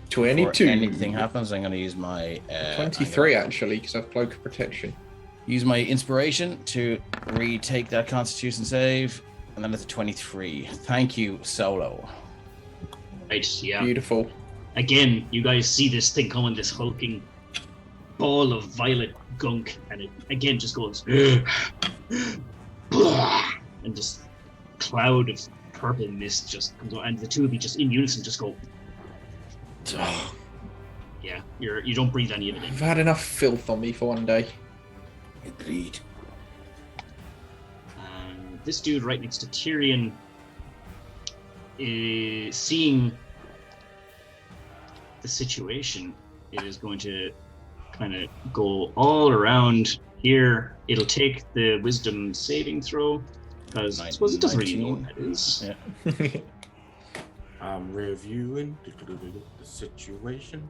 22. Before anything happens, I'm going to use my 23 actually, because I have cloak of protection. Use my inspiration to retake that Constitution save, and then it's a 23. Thank you, Solo. Right, yeah. Beautiful. Again, you guys see this thing coming, this hulking ball of violet gunk, and it again just goes and just cloud of purple mist just comes on, and the two of you just in unison just go. Yeah, you don't breathe any of it in. I've had enough filth on me for one day. Agreed. And this dude right next to Tyrion is seeing the situation. It is going to kind of go all around here. It'll take the wisdom saving throw because I suppose it doesn't really know what that is. Yeah. I'm reviewing the situation.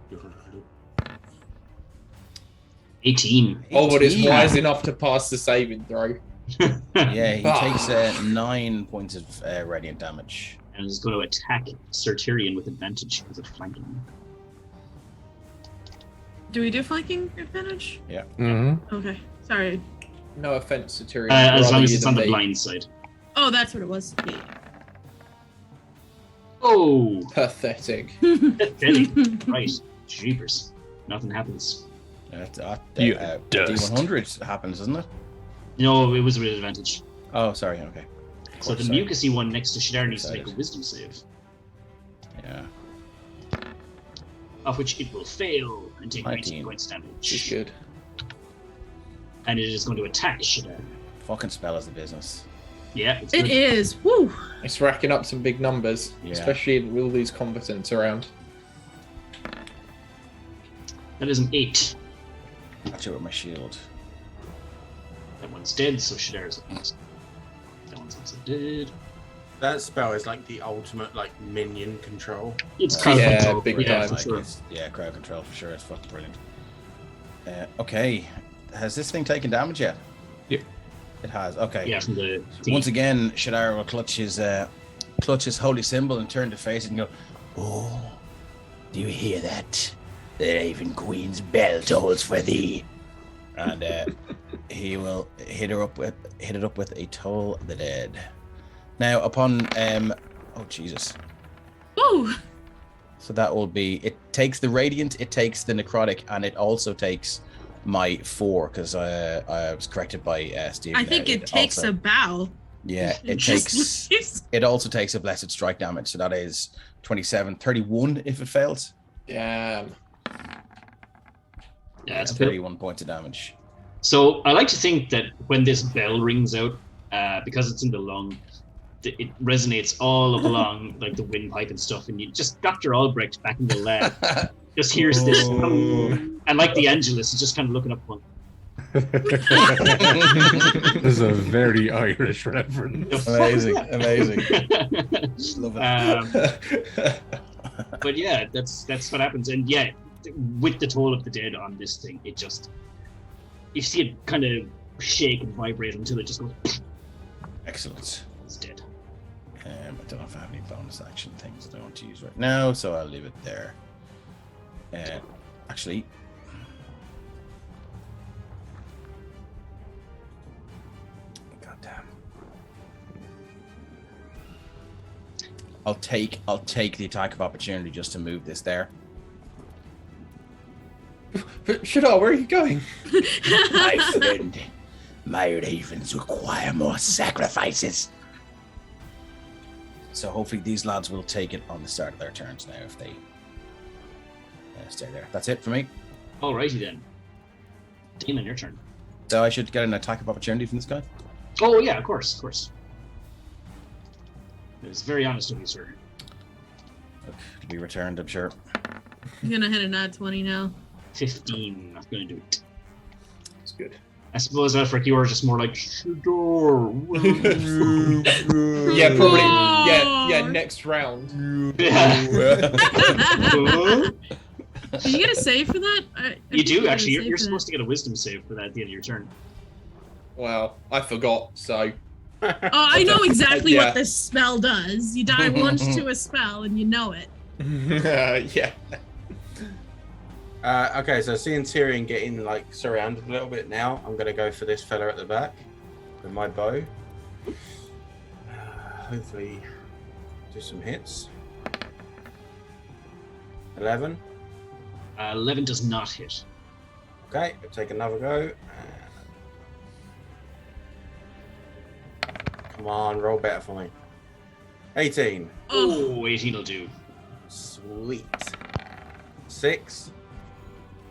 18. Oh, but it's wise enough to pass the saving throw. Yeah, he takes 9 points of radiant damage. And is going to attack Sir Tyrion with advantage because of flanking. Do we do flanking advantage? Yeah. Mm-hmm. Okay, sorry. No offense to Tyrion. As long as it's on the blind side. Oh, that's what it was. Yeah. Oh! Pathetic. Right. Jeepers. Nothing happens. D100 happens, isn't it? No, it was with advantage. Oh, sorry, okay. So the mucusy one next to Shadar needs to make a wisdom save. Yeah. Of which it will fail and take 19 19 points damage. It's good. And it is going to attack Shadar. Fucking spell is the business. Yeah, it's It good. is. Woo! It's racking up some big numbers, Yeah. especially with all these combatants around. That is an 8. Actually, with my shield. That one's dead, so Shadar's up next. That one's also dead. That spell is like the ultimate minion control. It's crowd Yeah, control. big yeah, time. for sure. Yeah, crowd control for sure. It's fucking brilliant. Okay. Has this thing taken damage yet? Yep. It has. Okay. Yeah, from the Once again, Shadar will clutch his holy symbol and turn to face it and go, "Oh, do you hear that? The Raven Queen's bell tolls for thee." And he will hit it up with a Toll of the Dead. Now, upon oh Jesus. Woo! So that will be, it takes the Radiant, it takes the Necrotic, and it also takes my 4, because I was corrected by Steve. I think it takes also, a bow. Yeah, it Just takes, it also takes a Blessed Strike damage, so that is 27, 31 if it fails. Damn. Yeah, it's 31 points of damage. So I like to think that when this bell rings out, because it's in the lung, it resonates all up along like the windpipe and stuff, and you just Dr. Albrecht back in the lab just hears this, and like the Angelus is just kind of looking up one. This is a very Irish reference. Amazing. Love it. But yeah, that's what happens, and yeah, with the Toll of the Dead on this thing, it just, you see it kind of shake and vibrate until it just goes. Excellent. It's dead. I don't know if I have any bonus action things that I want to use right now, so I'll leave it there. Actually, goddamn, I'll take the attack of opportunity just to move this there. Shadar, where are you going? My friend, my ravens require more sacrifices. So hopefully these lads will take it on the start of their turns now if they stay there. That's it for me. Alrighty then. Damon, your turn. So I should get an attack of opportunity from this guy? Oh yeah, of course. It's very honest of you, sir. To be returned, I'm sure. I'm gonna hit a nat 20 now. 15. Not going to do it. That's good. I suppose, Alfred, you are just more like Shador. Yeah, probably. Yeah. Next round. Do you get a save for that? You do, actually. You're supposed to get a wisdom save for that at the end of your turn. Well, I forgot, so. Oh, I know exactly Yeah. what this spell does. You die once to a spell and you know it. Yeah. Okay, so seeing Tyrion getting like surrounded a little bit now, I'm gonna go for this fella at the back with my bow. Hopefully, do some hits. 11. 11 does not hit. Okay, I'll take another go. Come on, roll better for me. 18. Oh, 18 will do. Sweet. 6.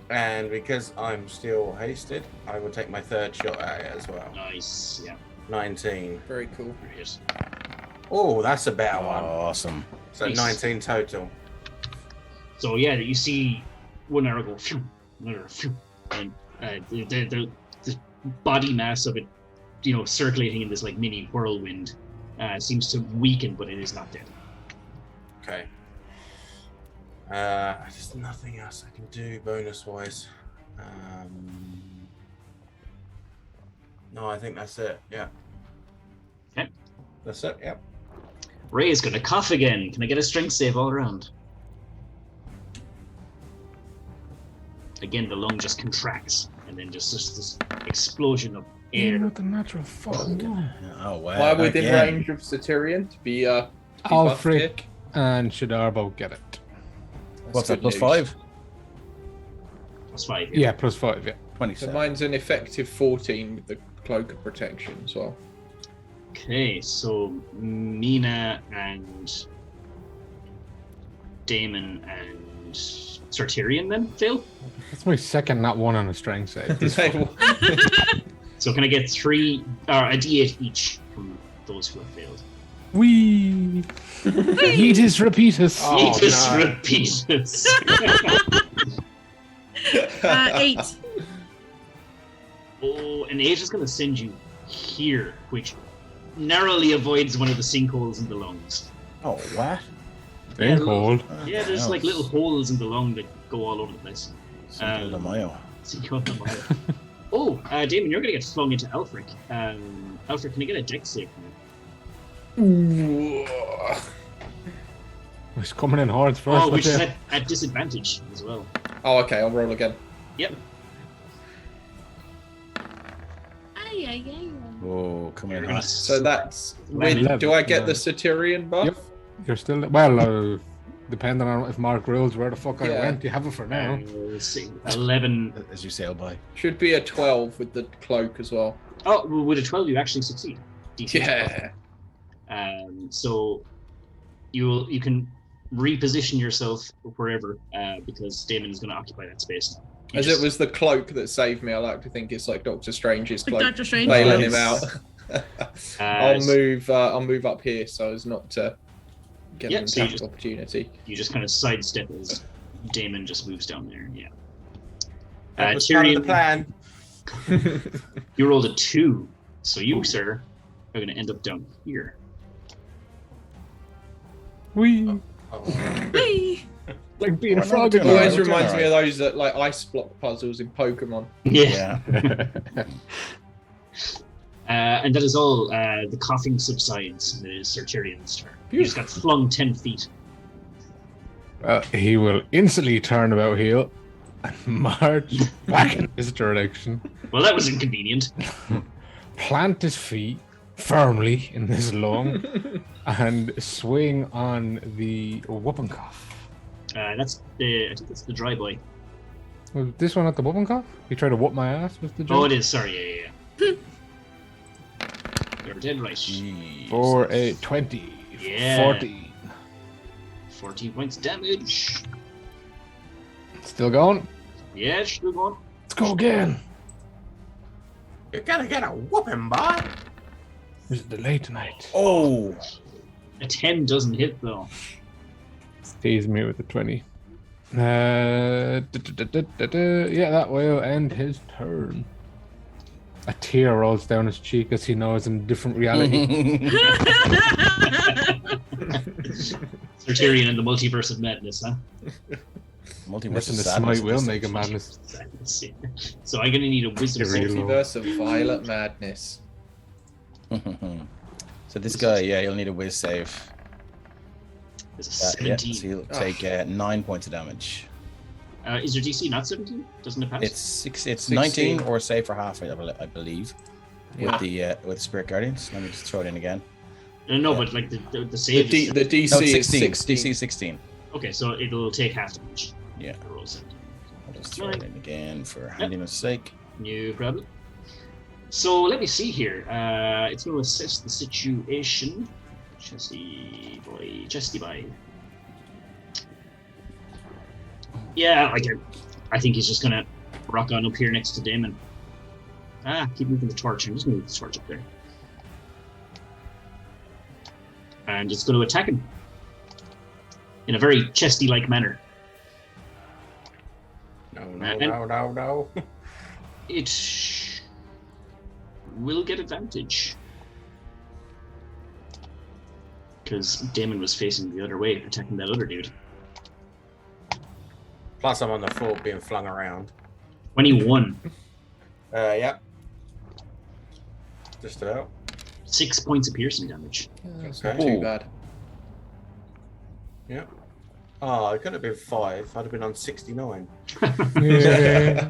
And because I'm still hasted, I will take my third shot at it as well. Nice, yeah. 19. Very cool. Your hit. Oh, that's a better one. Awesome. So Nice. 19 total. So yeah, you see one arrow go phew, another phew, and the body mass of it, circulating in this like mini whirlwind, seems to weaken, but it is not dead. Okay. There's nothing else I can do bonus-wise. No, I think that's it. Yeah. Okay. That's it. Yep. Ray is gonna cough again. Can I get a strength save all around? Again, the lung just contracts, and then just this explosion of air. With the natural fucking one. Oh wow. Why within Again. range of Satyrion to be buffed Alfric here? and Shadar both get it. What's That's that, plus good 5? +5. Yeah, +5, yeah. So 27. mine's an effective 14 with the cloak of protection as well. Okay, so Mina and Damon and Sartarian then fail. That's my second nat 1 on a strength save. This one. So can I get a D8 each from those who have failed? Wee! Yeetus repeatus. Oh, Just no. repeat this. 8. Oh, and 8 is going to send you here, which narrowly avoids one of the sinkholes in the lungs. Oh, what? Very cold. Yeah, there's like little holes in the lung that go all over the place. Cinco de Mayo. So you go on the mile. Oh, Damon, you're going to get flung into Alfric. Alfric, can you get a dex save from you? Ooh. He's coming in hard first. Oh, which watch is out. at disadvantage as well. Oh, okay. I'll roll again. Yep. Oh, come You're in. gonna hot. So that's Eleven. with. Do I get the Satyrian buff? Yep. You're still well. Depending on if Mark rules where the fuck I Yeah. went, you have it for now. Let's see. 11. As you sail by. Should be a 12 with the cloak as well. Oh, well, with a 12, you actually succeed. DC 12. Yeah. So you can reposition yourself wherever because Damon is going to occupy that space now. You As just- it was the cloak that saved me, I like to think it's like Doctor Strange's Like cloak, Doctor Strange. bailing Nice. him out. I'll move up here so as not to get Yeah, an so you attack just- opportunity. You just kind of sidestep as Damon just moves down there. Yeah. That was part of the Tyrion, plan. you rolled a 2, so you, sir, are going to end up down here. Wee. Oh. Whee! Like being a Well, frog no, again. no, Always no. reminds me of those that like ice block puzzles in Pokemon. Yeah. Yeah. And that is all. The coughing subsides. It is Sir Tyrion's turn. You just got flung 10 feet. He will instantly turn about heel and march back in his direction, Well, that was inconvenient. plant his feet firmly in his lung, and swing on the whooping cough. I think that's the dry boy. Was this one at the whooping cough? He tried to whoop my ass with the joke? Oh, it is. Sorry. Yeah. You're dead right. Jeez. For a 20. Yeah. 14. 14 points damage. Still going? Yeah, still going. Let's go again. You're gonna get a whooping, boy. There's a delay tonight. Oh. A 10 doesn't hit though. Tease me with a 20. Yeah, that will end his turn. A tear rolls down his cheek as he knows in a different reality. Sir Tyrion and the multiverse of madness, huh? Multiverse Listen, of the sadness. smite will make a madness. So I'm gonna need a wisdom You're save. real. Multiverse of violet madness. So this guy, yeah, he'll need a whiz save. There's a Yeah, 17. so he'll take 9 points of damage. Is your DC not 17? Doesn't it pass? It's 16. 19 or save for half, I believe. Yeah. With Spirit Guardians. Let me just throw it in again. No, yeah. but like the The, save. D, is, the DC No, it's is 16. 16. DC is 16. okay, so it'll take half damage. Yeah. To roll 17. I'll just throw it in again for handiness sake. No problem. So let me see here. It's going to assess the situation. Chesty boy. Yeah, I think he's just going to rock on up here next to Damon. Keep moving the torch. I'm just going to move the torch up there. And it's going to attack him in a very chesty-like manner. No. It will get advantage. Because Damon was facing the other way, attacking that other dude. Plus, I'm on the floor being flung around. 21. Yep. Just about. 6 points of piercing damage. That's Okay. not too Ooh. bad. Yep. Oh, it could have been 5. I'd have been on 69. Yeah.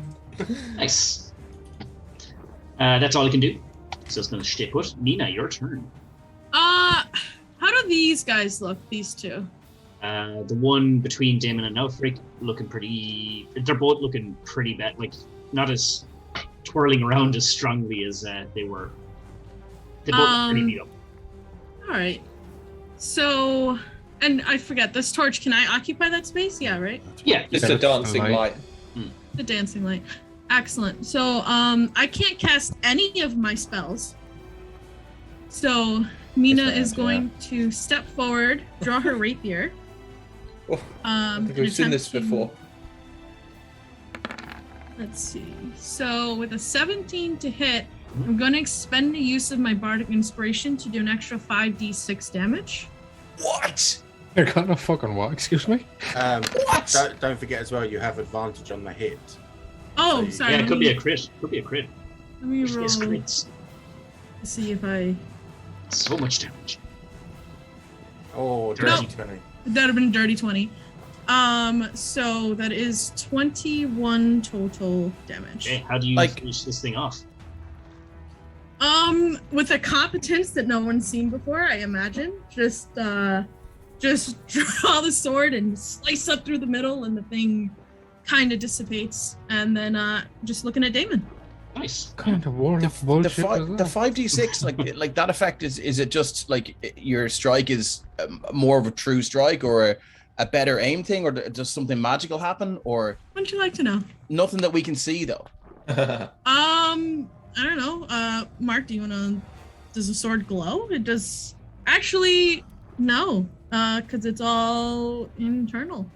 Nice. That's all I can do. So it's going to stay put. Nina, your turn. How do these guys look? These two. The one between Damon and Elfric looking pretty. They're both looking pretty bad. Like, not as twirling around as strongly as they were. They both look pretty beat up. All right. So, and I forget this torch. Can I occupy that space? Yeah, right. Yeah. It's a dancing light. The dancing light. Excellent. So, I can't cast any of my spells. So, Mina Yes, is yeah. going to step forward, draw her rapier. Oh, I think we've seen this before. Let's see. So, with a 17 to hit, I'm going to expend the use of my Bardic Inspiration to do an extra 5d6 damage. What? They're gonna fucking what? Excuse me? What? Don't forget as well, you have advantage on the hit. Oh, So, sorry. Yeah, it let could me- be a crit. Could be a crit. Let me roll. Yes, crits. See if I. So much damage. Oh, No. dirty 20. That would have been a dirty 20. So that is 21 total damage. Okay, how do you Like- finish this thing off? With a competence that no one's seen before, I imagine. Just draw the sword and slice up through the middle, and the thing kind of dissipates. And then just looking at Damon. Nice. Kind of war The, of bullshit. the 5d6, like that effect is it just like your strike is more of a true strike or a better aim thing, or does something magical happen, or What'd you like to know? nothing that we can see though? I don't know. Mark, do you wanna? Does the sword glow? It does. Actually, no. Because it's all internal.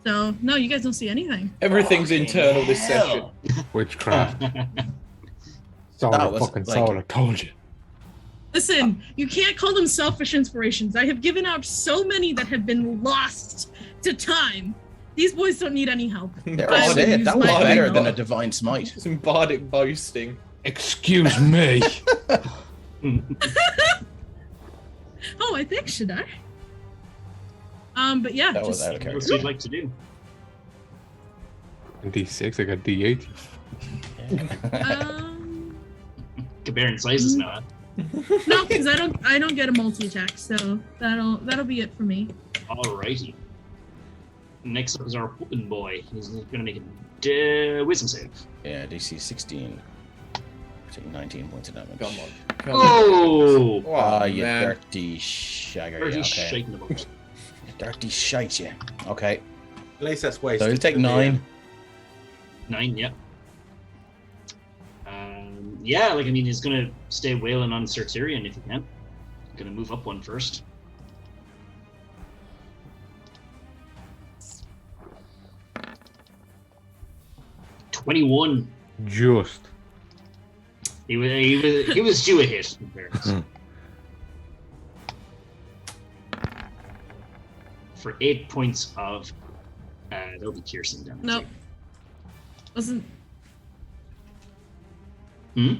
So no, you guys don't see anything. Everything's internal this session. Witchcraft. That Solar was, fucking like- solar. Told you. Listen, you can't call them selfish inspirations. I have given out so many that have been lost to time. These boys don't need any help. There, I I would said use that was my- better than a divine smite. Some bardic boasting. Excuse me. Oh, I think should I? But yeah, That was just out of What character. you'd like to do? D6, I got D8. Compare in sizes now. no, because I don't get a multi attack, so that'll be it for me. Alrighty. Next up is our whooping boy. He's gonna make a wisdom save. Yeah, DC 16. Take 19 points of damage. Come on. Come on. Oh! Oh, You man. dirty shagger. Dirty Yeah, okay. shaking about. You dirty shite, yeah. Okay. At least that's So wasted. he'll take 9. 9, yeah. Yeah, like I mean, he's gonna stay wailing on Certerian if he can. Gonna move up one first. $21. Just. He was due a hit. In fairness. For 8 points of that'll be piercing damage. Nope. Wasn't. Hmm?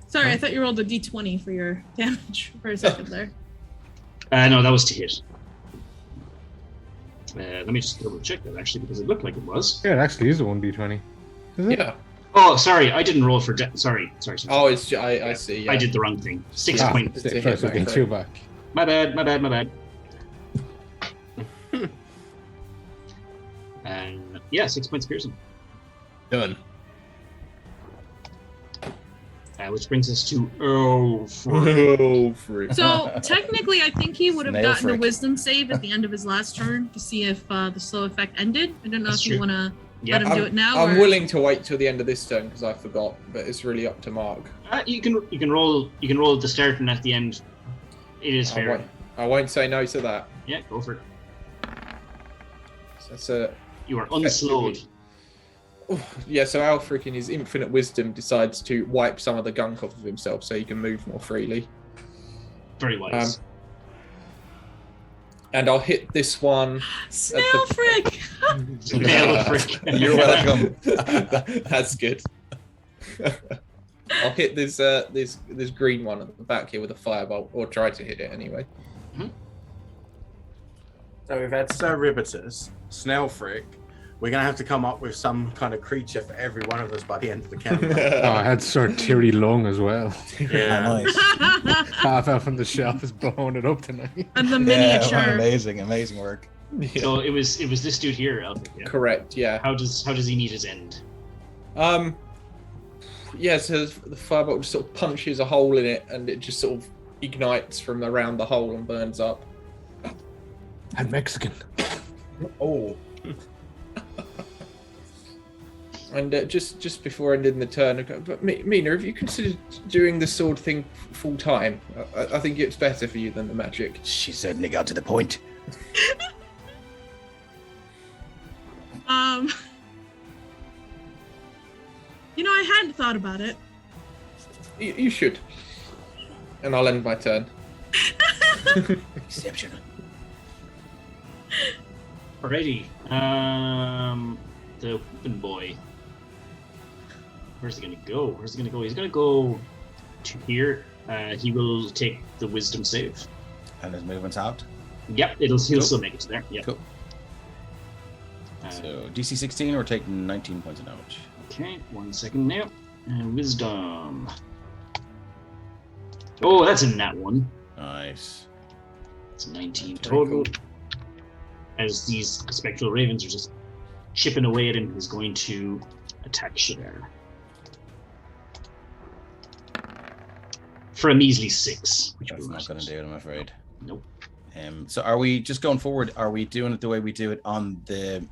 Sorry, I thought you rolled a d20 for your damage for a second there. No, that was to hit. Let me just double check that actually because it looked like it was. Yeah, it actually is a 1d20. Is it? Yeah. Oh, sorry, I didn't roll for. Sorry. Oh, it's I see. Yeah. I did the wrong thing. 6 Ah, points. It's a hit first back, against right? you back. My bad. And yeah, 6 points piercing. Done. Which brings us to oh, Oh, freak. So technically, I think he would have Snail gotten a frick. wisdom save at the end of his last turn to see if the slow effect ended. I don't know That's if you true. want to yeah. let him do it now. I'm or... willing to wait till the end of this turn because I forgot, but it's really up to Mark. You can roll at the start and at the end. It is fair. I won't say no to that. Yeah, go for it. So that's a You are unslowed. yeah. So Alfric, in his infinite wisdom, decides to wipe some of the gunk off of himself so he can move more freely. Very wise. And I'll hit this one. Snail frick! Snail frick. You're welcome. That's good. I'll hit this this green one at the back here with a firebolt, or try to hit it anyway. So we've had Cerebitus, Snailfrick. We're going to have to come up with some kind of creature for every one of us by the end of the campaign. Oh, I had Sir Tiri Long as well. Yeah. Nice. Half elf on the shelf is blowing it up tonight. And the Yeah, miniature. amazing work. Yeah. So it was this dude here, Alfred. Yeah? Correct. Yeah. How does he meet his end? Yeah. So the firebolt just sort of punches a hole in it, and it just sort of ignites from around the hole and burns up. And Mexican. Oh. And just before ending the turn, I go, but Mina, have you considered doing the sword thing full time? I think it's better for you than the magic. She certainly got to the point. You know, I hadn't thought about it. You should. And I'll end my turn. Exceptional. Alrighty. the whooping boy. Where's he gonna go? He's gonna go to here. He will take the wisdom save. And his movement's out. Yep, he'll still make it to there. Yep. Cool. So DC 16 or take 19 points of damage. Okay, 1 second now. And wisdom. Oh, that's in that one. Nice. It's 19 That's very total. cool. As these spectral ravens are just chipping away at him, he's going to attack Shadar. For a measly 6. Which That's will not going to do it, I'm afraid. Nope. So are we just going forward? Are we doing it the way we do it on the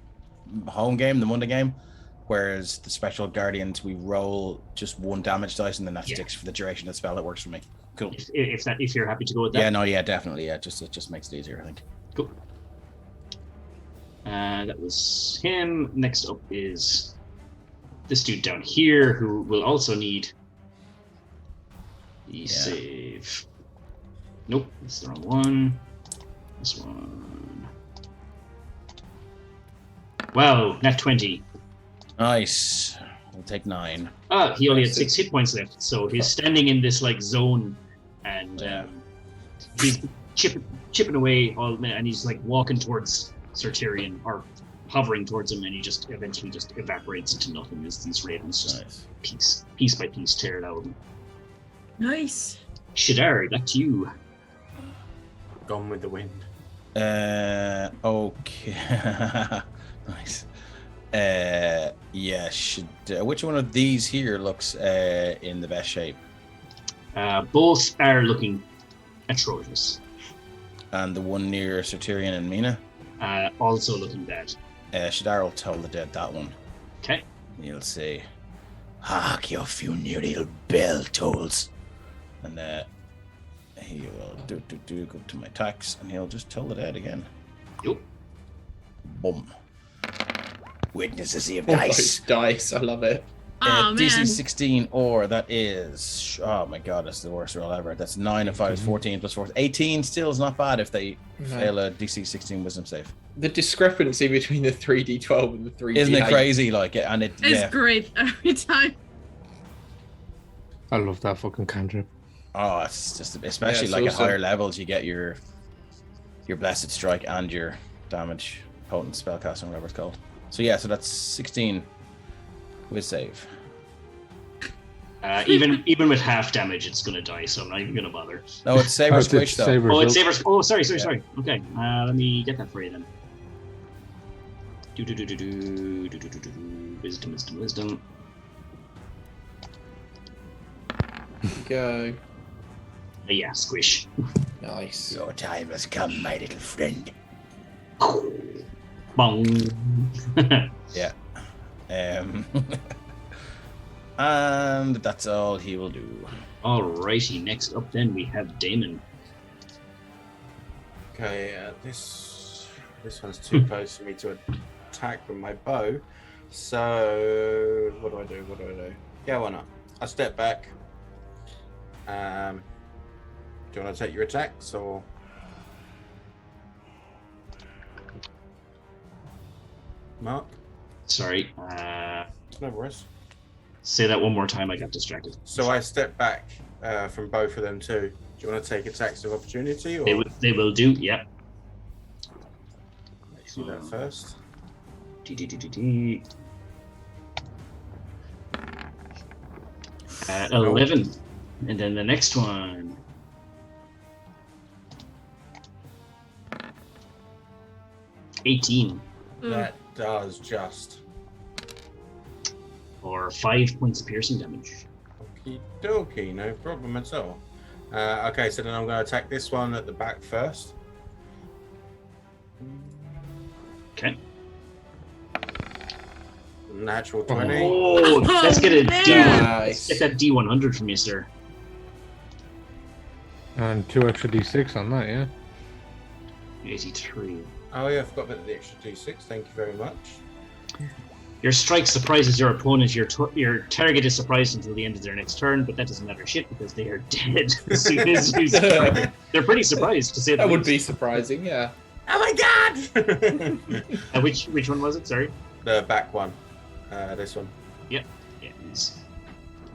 home game, the Monday game? Whereas the Spectral Guardians, we roll just 1 damage dice and then that sticks for the duration of the spell. That works for me. Cool. If you're happy to go with that. Yeah, no, yeah, definitely. Yeah, it just makes it easier, I think. Cool. That was him. Next up is this dude down here who will also need the save. Nope, it's the wrong one. This one. Wow, nat 20. Nice. We'll take 9. He only had 6 hit points left, so he's standing in this like zone, and he's chipping away and he's like walking towards Sir Tyrion, or hovering towards him, and he just eventually just evaporates into nothing as these ravens just piece by piece tear it out of him. Nice. Shadar, back to you. Gone with the wind. Okay. Nice. Which one of these here looks in the best shape? Both are looking atrocious. And the one near Sir Tyrion and Mina? Also looking bad. Shadar will tell the dead that one. Okay. He'll say, "Hark, your funereal bell tolls." And he will go to my attacks, and he'll just tell the dead again. Yep. Boom. Witnesses of Oh, dice. dice. I love it. Oh, DC man. 16 or that is, oh my god, that's the worst roll ever. That's 9 and 5 is 14 plus 4. 18 still is not bad if they fail a DC 16 wisdom save. The discrepancy between the 3d12 and the 3d8. Isn't it crazy? Like, and it, It's great every time. I love that fucking cantrip. Oh, it's just, especially it's like at awesome. higher levels, you get your blessed strike and your damage potent spellcaster, whatever it's called. So yeah, so that's 16 with save. Even with half damage, it's gonna die, so I'm not even gonna bother. No, it's Saber it's Squish though. Saber. Oh, it's Sabers. Oh, sorry. Okay, let me get that for you then. Wisdom. Go. Yeah, squish. Nice. Your time has come, my little friend. Bong. Yeah. And that's all he will do. Alrighty, next up then we have Damon. Okay, this one's too close for me to attack with my bow. So what do I do? Yeah, why not? I step back. Do you want to take your attacks or? Mark? Sorry. No worries. Say that one more time. I got distracted. So I step back from both of them too. Do you want to take attacks of opportunity or? They will do. Yep. Let's do that first. 11, and then the next one. 18, That does just. or 5 points of piercing damage. Okie dokie, no problem at all. Okay, so then I'm going to attack this one at the back first. Okay. Natural 20. Oh, let's get a man. D1. Nice. Let's get that D100 from you, sir. And 2 extra d6 on that, yeah. 83. Oh yeah, I forgot about the extra d6. Thank you very much. Your strike surprises your opponent. Your target is surprised until the end of their next turn, but that doesn't matter shit because they are dead as soon as you strike. They're pretty surprised to say That would be least. surprising, yeah. Oh my god! Which one was it? Sorry. The back one. This one. Yeah, he's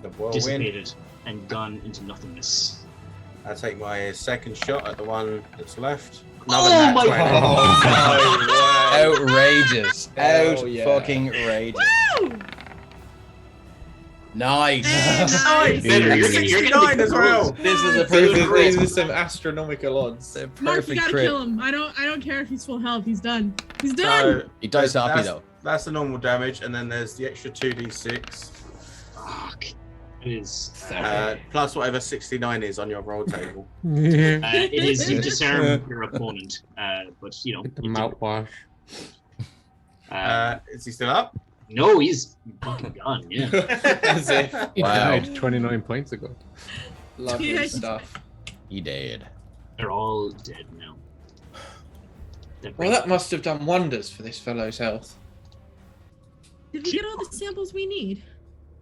The whirlwind. dissipated and gone into nothingness. I take my second shot at the one that's left. Oh nat my 20. Oh, no way. Outrageous. Hell Out yeah. fucking rageous. Woo! Nice. Nice. You're getting 69 as well. This is a These perfect are crit. some astronomical odds. It's a Mark, you perfect gotta crit. kill him. I don't care if he's full health. He's done. He's done. So He dies happy that's- though. That's the normal damage, and then there's the extra 2d6 Fuck. It is. plus whatever 69 is on your roll table. It is you disarm your opponent, but you know. The you do- mouthwash. Is he still up? no, he's fucking gone. Yeah. As if. He Wow. died 29 points ago. Lovely Yes. stuff. He did. They're all dead now. Well, that must have done wonders for this fellow's health. Did we get all the samples we need?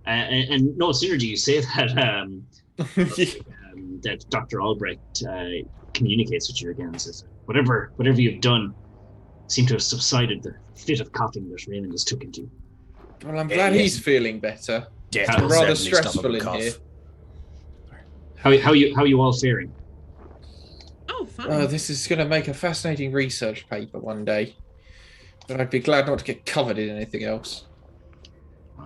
And no sooner do you say that that Dr. Albrecht communicates with you again and says, whatever you've done seem to have subsided the fit of coughing that Raymond has took into. Well, I'm glad he's feeling better. Death It's will rather certainly stop a stressful in cough. here. How you all faring? Oh, fine. Oh, this is going to make a fascinating research paper one day. But I'd be glad not to get covered in anything else.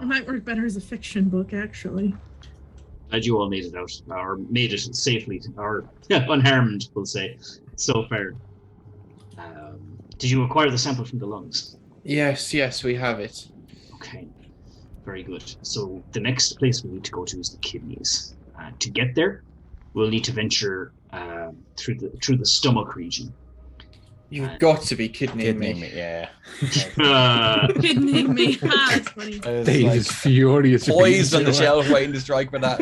It might work better as a fiction book, actually. Glad you all made it out, or made it safely, or unharmed, we'll say, so far. Did you acquire the sample from the lungs? Yes, we have it. Okay, very good. So the next place we need to go to is the kidneys. To get there, we'll need to venture through the stomach region. You've got to be kidding me. Yeah. Kidding me. Ah, that's funny. Dave is furious. to be Poised on the sure. shelf, waiting to strike for that.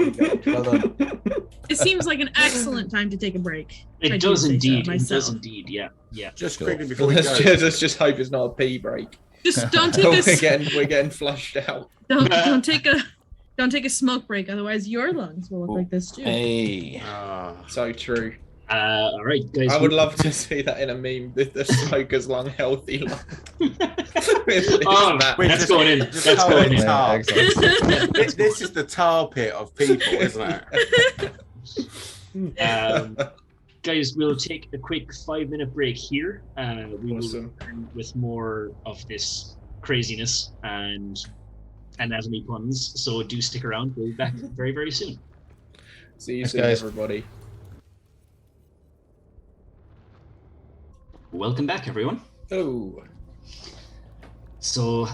Well done. It seems like an excellent time to take a break. I It do does say so indeed. It myself. does indeed. Yeah. Just Cool. quickly before Well, we go. let's just hope it's not a pee break. Just don't take we're a getting flushed out. don't take a smoke break, otherwise your lungs will look like this too. Hey. So true. All right, guys. I would love to see that in a meme. The smoker's lung, healthy lung. Oh, That- Wait, that's just- going in. just That's hold going it in. tar. Excellent. This is the tar pit of people, isn't it? Guys, we'll take a quick 5-minute break here. We will Awesome. return with more of this craziness and anatomy puns. So do stick around. We'll be back very, very soon. See you Thanks, soon, guys. everybody. Welcome back, everyone. Oh, So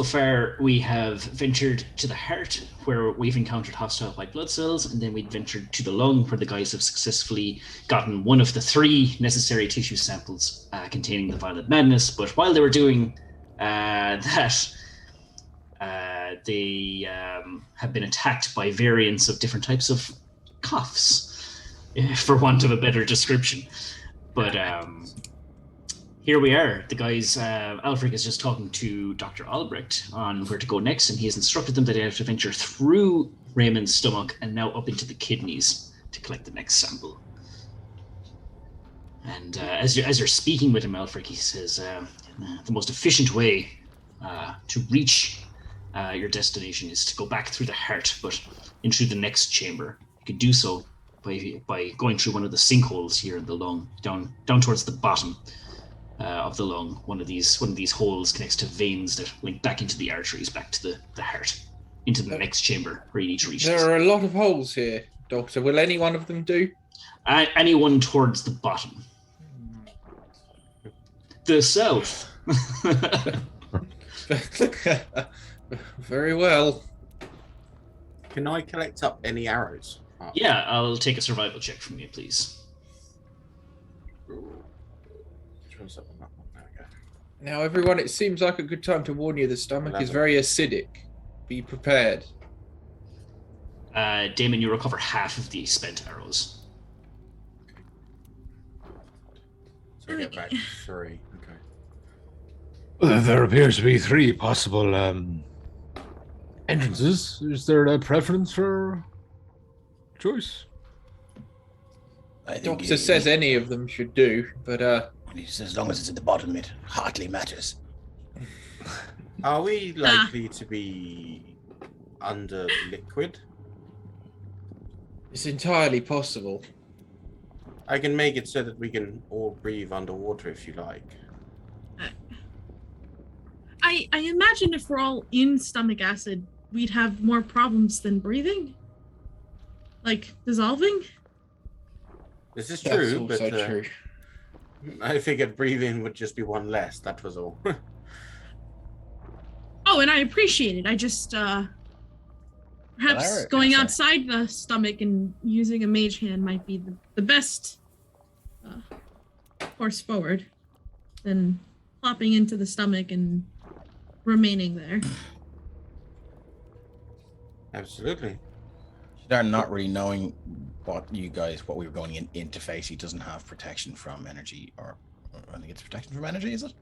far we have ventured to the heart, where we've encountered hostile white blood cells, and then we'd ventured to the lung, where the guys have successfully gotten one of the 3 necessary tissue samples containing the violet madness. But while they were doing that, they have been attacked by variants of different types of coughs, for want of a better description. But here we are. The guys, Alfred is just talking to Dr. Albrecht on where to go next, and he has instructed them that they have to venture through Raymond's stomach and now up into the kidneys to collect the next sample. And as you're speaking with him, Alfred, he says the most efficient way to reach your destination is to go back through the heart, but in through the next chamber. You can do so by going through one of the sinkholes here in the lung, down towards the bottom of the lung. One of these holes connects to veins that link back into the arteries, back to the heart, into the next chamber where you need to reach. there are a lot of holes here, Doctor. Will any one of them do? Anyone towards the bottom. The south. Very well. Can I collect up any arrows? Yeah, I'll take a survival check from you, please. There we go. Now, everyone, it seems like a good time to warn you the stomach is very acidic. Be prepared. Damon, you recover half of the spent arrows. So I get back 3. Okay. There appears to be 3 possible entrances. Is there a preference for choice? I think Doctor says any of them should do, but as long as it's at the bottom, it hardly matters. Are we likely to be under liquid? It's entirely possible. I can make it so that we can all breathe underwater if you like. I imagine if we're all in stomach acid, we'd have more problems than breathing. Like dissolving. This is That's true, also but true. I figured breathing would just be one less. That was all. Oh, and I appreciate it. I just perhaps going outside the stomach and using a mage hand might be the best course forward than plopping into the stomach and remaining there. Absolutely. They're not really knowing what we were going into face. He doesn't have protection from energy, or I think it's protection from energy, is it?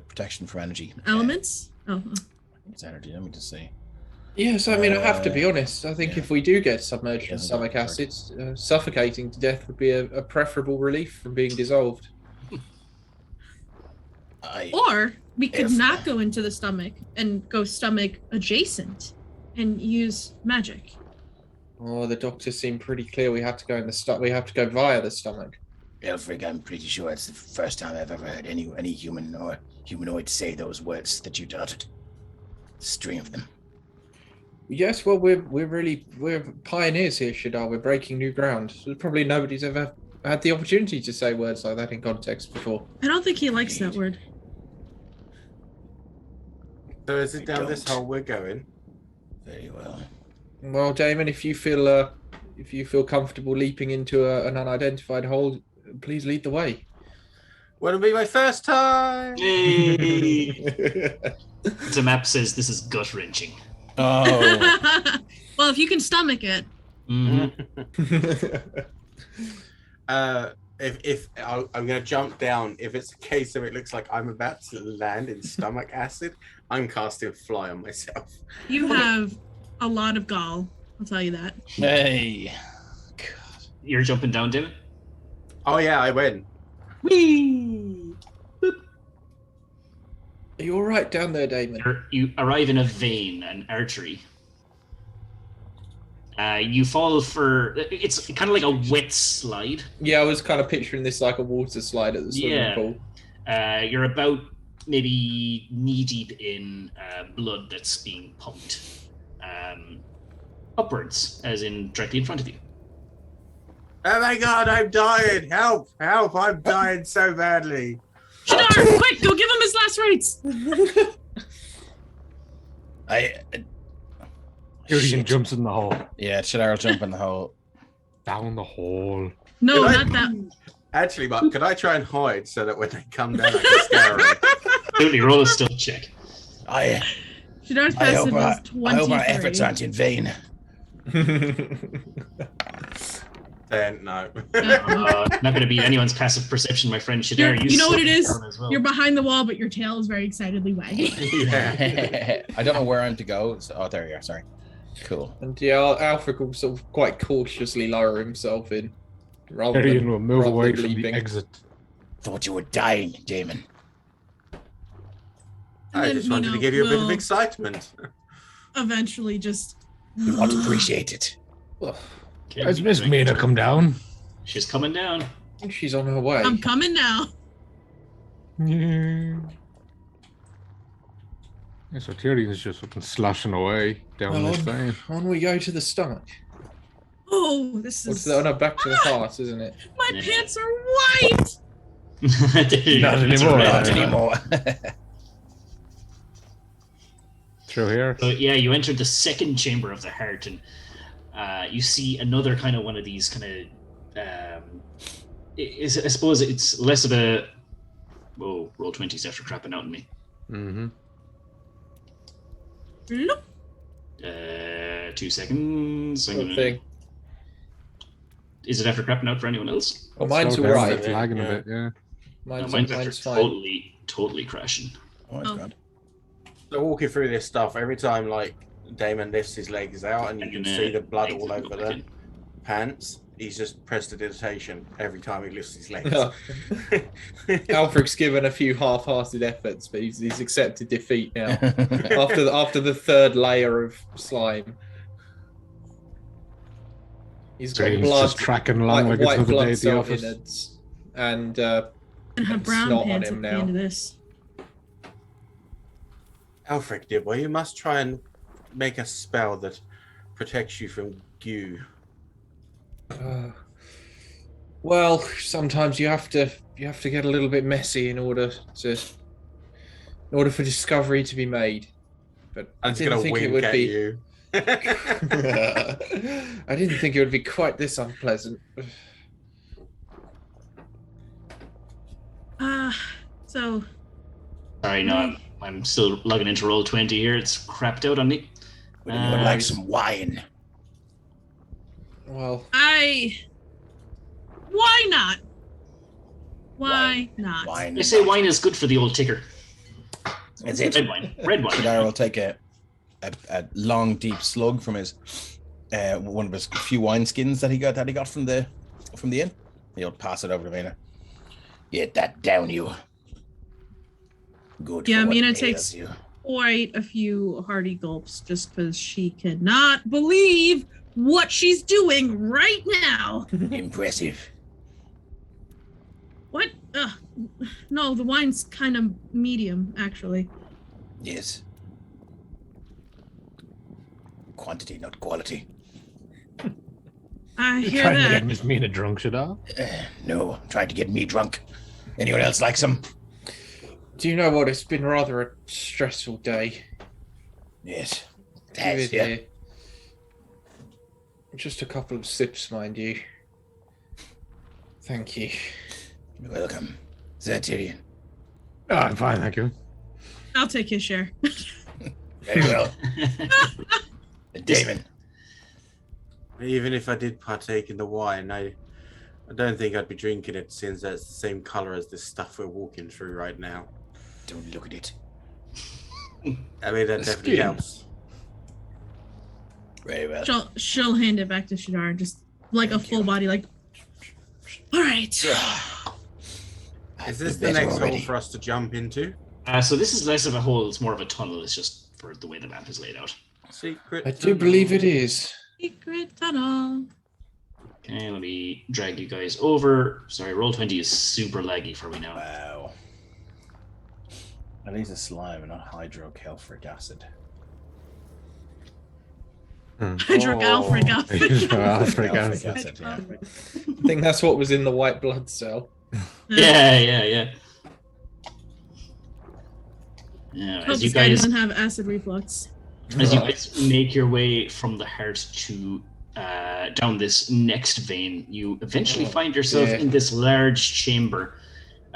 Protection from energy. Elements? I think it's energy. Let me just see. Yes, I mean, I have to be honest. I think if we do get submerged in stomach acid, suffocating to death would be a preferable relief from being dissolved. Or we could not go into the stomach and go stomach adjacent and use magic. Oh, the doctors seem pretty clear. We have to go in the we have to go via the stomach. Elfric, I'm pretty sure it's the first time I've ever heard any human or humanoid say those words that you uttered. String of them. Yes, well, we're pioneers here, Shadar. We're breaking new ground. Probably nobody's ever had the opportunity to say words like that in context before. I don't think he likes that word. So is it down this hole we're going? Very well. Well, Damon, if you feel comfortable leaping into an unidentified hole, please lead the way. Wouldn't be my first time. Hey. The map says this is gut wrenching. Oh. Well, if you can stomach it. If I'm going to jump down, if it's a case of it looks like I'm about to land in stomach acid, I'm casting fly on myself. You have a lot of gall. I'll tell you that. Hey. God. You're jumping down, David? Oh yeah, I win. Whee! Are you all right down there, Damon? You arrive in a vein, an artery. You fall for... It's kind of like a wet slide. Yeah, I was kind of picturing this like a water slide at the swimming pool. You're about maybe knee-deep in blood that's being pumped upwards, as in directly in front of you. Oh my god, I'm dying! Help! Help! I'm dying so badly. Shadar, quick, go give him his last rites. Tyrion jumps in the hole. Yeah, Shadar will jump in the hole. Down the hole. No, not that. Actually, Mark, could I try and hide so that when they come down, I can scare them? Absolutely, roll a stealth check. Shadar's passive is 23. I hope our efforts aren't in vain. Then no. Not going to beat anyone's passive perception, my friend Shadar. You know what it is? Well. You're behind the wall, but your tail is very excitedly wagging. Yeah. I don't know where I'm to go. So, there you are. Sorry. Cool. And yeah, Alfred will sort of quite cautiously lower himself in. Tyrion will move away from leaping. the exit. Thought you were dying, Damon. I just wanted to give you a bit of excitement. Eventually, just. You want to appreciate it. Okay, Has Miss Mina come down? She's coming down. She's on her way. I'm coming now. Yeah. So Tyrion's just fucking sloshing away down this vein. On we go to the stomach. Oh, this is. Oh, no, back to the heart, isn't it? My pants are white. Not anymore. Not anymore. Through here. So yeah, you entered the second chamber of the heart, and you see another kind of one of these kind of. I suppose it's less of a. Whoa! Roll 20s after crapping out on me. Mm-hmm. Look. 2 seconds. Thing. Is it after crapping out for anyone else? Well, mine's Slow down, alright. it's lagging a bit, yeah. Mine's Mine's after fine. totally crashing. Oh, God. So walking through this stuff, every time like Damon lifts his legs out and you can see the blood all over the pants, he's just prestidigitation every time he lifts his legs. Alfred's given a few half-hearted efforts, but he's accepted defeat now after the third layer of slime. He's got He's blood, just tracking along like it's white another day blood at the cell office. innards, and And have brown snot on pants him at the now. end of this. Alfred, dear boy, you must try and make a spell that protects you from goo. Well, sometimes you have to get a little bit messy in order for discovery to be made. But I I'm just didn't gonna think it wink would at be. you. I didn't think it would be quite this unpleasant. So Sorry, no, I'm still logging into Roll20 here. It's crapped out on me. Would anyone like some wine? Well, why not? Why not? Wine. They say wine is good for the old ticker. Is it? Red wine. Red wine. Shadar will take a long, deep slug from his one of his few wine skins that he got from the inn. He'll pass it over to Mina. Get that down, you. Good. Yeah, for what Mina ails takes you. quite a few hearty gulps just because she cannot believe what she's doing right now. Impressive. What? No, the wine's kind of medium, actually. Yes. Quantity, not quality. I You're hear trying to that. get Miss Mina drunk, Shadar? No, I'm trying to get me drunk. Anyone else like some? do you know what? It's been rather a stressful day. Yes. Give it Yeah. here. Just a couple of sips, mind you. Thank you. You're welcome. Is that Tyrion? Oh, I'm fine, thank you. I'll take his share. Very well. Damon. Even if I did partake in the wine, I don't think I'd be drinking it since that's the same color as this stuff we're walking through right now. Don't look at it. I mean, that The definitely skin. helps. Very well. She'll hand it back to Shadar, just like Thank a full you. body, like. All right. Is this the next hole for us to jump into? So this is less of a hole, it's more of a tunnel. It's just for the way the map is laid out. Secret. I do believe it is. Secret tunnel. Okay, let me drag you guys over. Sorry, Roll20 is super laggy for me now. Wow. At least it's slime and not hydrocalcic acid. Hydrocalcic acid. Hydrocalcic Calcic acid. acid, yeah. I think that's what was in the white blood cell. Yeah. Yeah, Hope as you this guy guys doesn't have acid reflux. make your way from the heart to down this next vein, you eventually find yourself yeah. in this large chamber,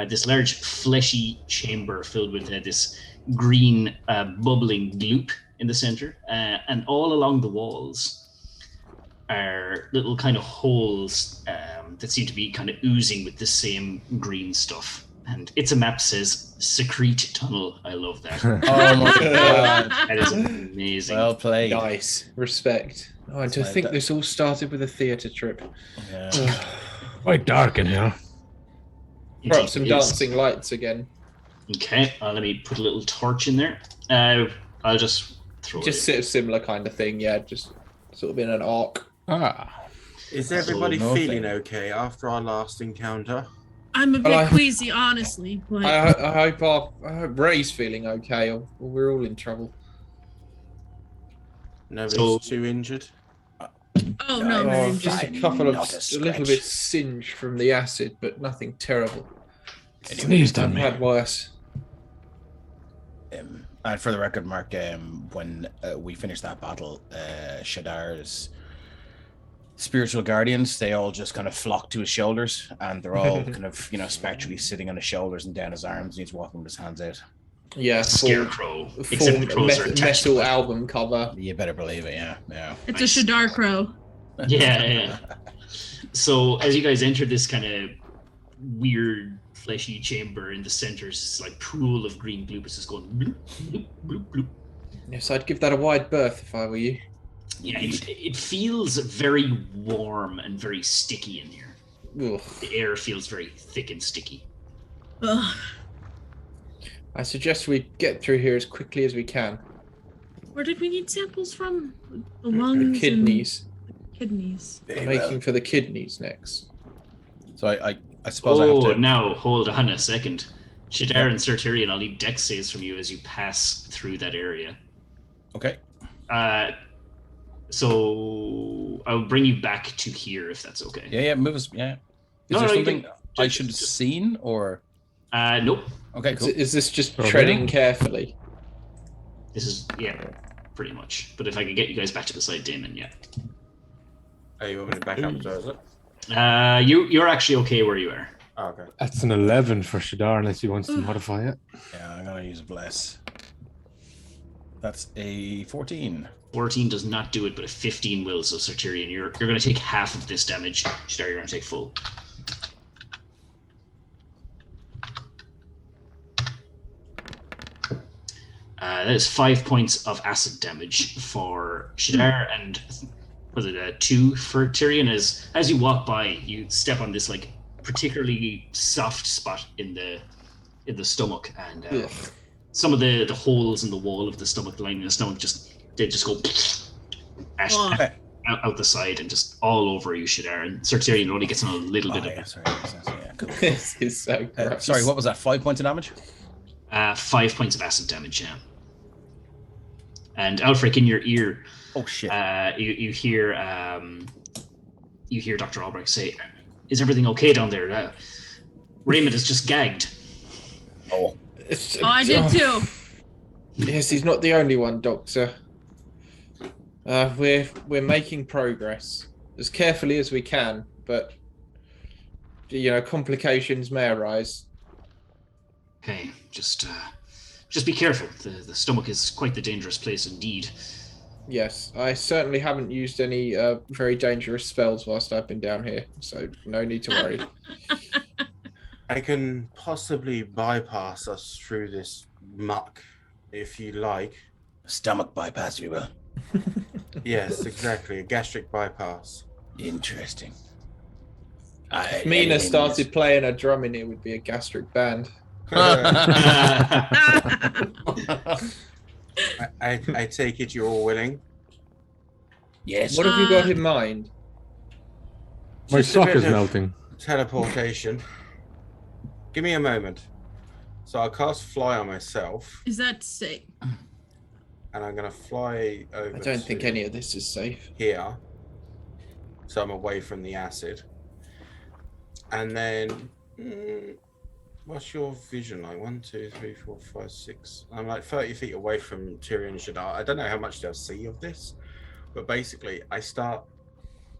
this large fleshy chamber filled with this green bubbling gloop in the center, and all along the walls are little kind of holes that seem to be kind of oozing with the same green stuff. And It's a Map says secrete tunnel. I love that. Oh my god. That is amazing. Well played. Nice. Respect. Oh, and to That's think like that. this all started with a theatre trip. Yeah. Quite dark in here. Throw up some It is. dancing lights again. Okay, let me put a little torch in there. I'll just throw Just it in. similar kind of thing, yeah. Just sort of in an arc. Ah. Is everybody So, no feeling thing. okay after our last encounter? I'm a bit Well, queasy, honestly. But I hope Ray's feeling okay, or we're all in trouble. Nobody's So- too injured? oh no, No, very Oh, just a injured. couple of Not a a little scratch. bit singed from the acid, but nothing terrible. Sneezed on I've me. had worse. And for the record, Mark, when we finished that battle, Shadar's spiritual guardians, they all just kind of flock to his shoulders, and they're all kind of, spectrally sitting on his shoulders and down his arms, and he's walking with his hands out. Yeah, Scarecrow. full Except the crows are attached metal to it. album cover. You better believe it, yeah. It's Nice. a Shadar crow. Yeah. So as you guys enter this kind of weird fleshy chamber in the center, it's this like pool of green gloop. It's just going bloop, bloop, bloop, bloop. Yes, I'd give that a wide berth if I were you. Yeah, it feels very warm and very sticky in here. Ugh. The air feels very thick and sticky. Ugh. I suggest we get through here as quickly as we can. Where did we need samples from? The lungs, Kidneys. and kidneys. I'm making for the kidneys next. So I suppose I have to. Now hold on a second. Shadar and Sir Tyrion, I'll need dex saves from you as you pass through that area. Okay. So I'll bring you back to here if that's okay. Yeah, move us. Yeah. Is No, there no, you something can- I should have seen or? Nope. Okay, cool. Is this just Okay. treading carefully? This is pretty much. But if I could get you guys back to the side, Damon, yeah. Are you want me to back up to is it? You're actually okay where you are. Oh, okay. That's an 11 for Shadar unless he wants to modify it. Yeah, I'm gonna use bless. That's a 14. 14 does not do it, but a 15 will. So Sir Tyrion, you're going to take half of this damage. Shadar, you're going to take full. That is 5 points of acid damage for Shadar, and was it 2 for Tyrion? As you walk by, you step on this like particularly soft spot in the stomach, and Ugh. some of the holes in the wall of the stomach, the lining of the stomach, they just go Oh. out the side and just all over you, Shadar. And Sir Tyrion only gets in a little bit of yeah, it. sorry. Yeah, cool. This is so gross. Sorry, what was that? 5 points of damage? 5 points of acid damage, yeah. And Alfric, in your ear, Oh shit. you hear Dr. Albrecht say, "Is everything okay down there? Raymond is just gagged." Oh. It's- Oh, I did too. Yes, he's not the only one, Doctor. We're making progress as carefully as we can, but complications may arise. Okay, just be careful. The stomach is quite the dangerous place indeed. Yes, I certainly haven't used any very dangerous spells whilst I've been down here, so no need to worry. I can possibly bypass us through this muck if you like. Stomach bypass, we will. Yes, exactly. A gastric bypass. Interesting. If Mina started playing a drum in it, would be a gastric band. I take it you're all willing. Yes. What have you got in mind? My Just a sock bit is of melting. Teleportation. Give me a moment. So I'll cast fly on myself, Is that safe? and I'm going to fly over I don't think to any of this is safe. here. So I'm away from the acid. And then, what's your vision like? 1, 2, 3, 4, 5, 6. I'm like 30 feet away from Tyrion and Shadar. I don't know how much they'll see of this, but basically I start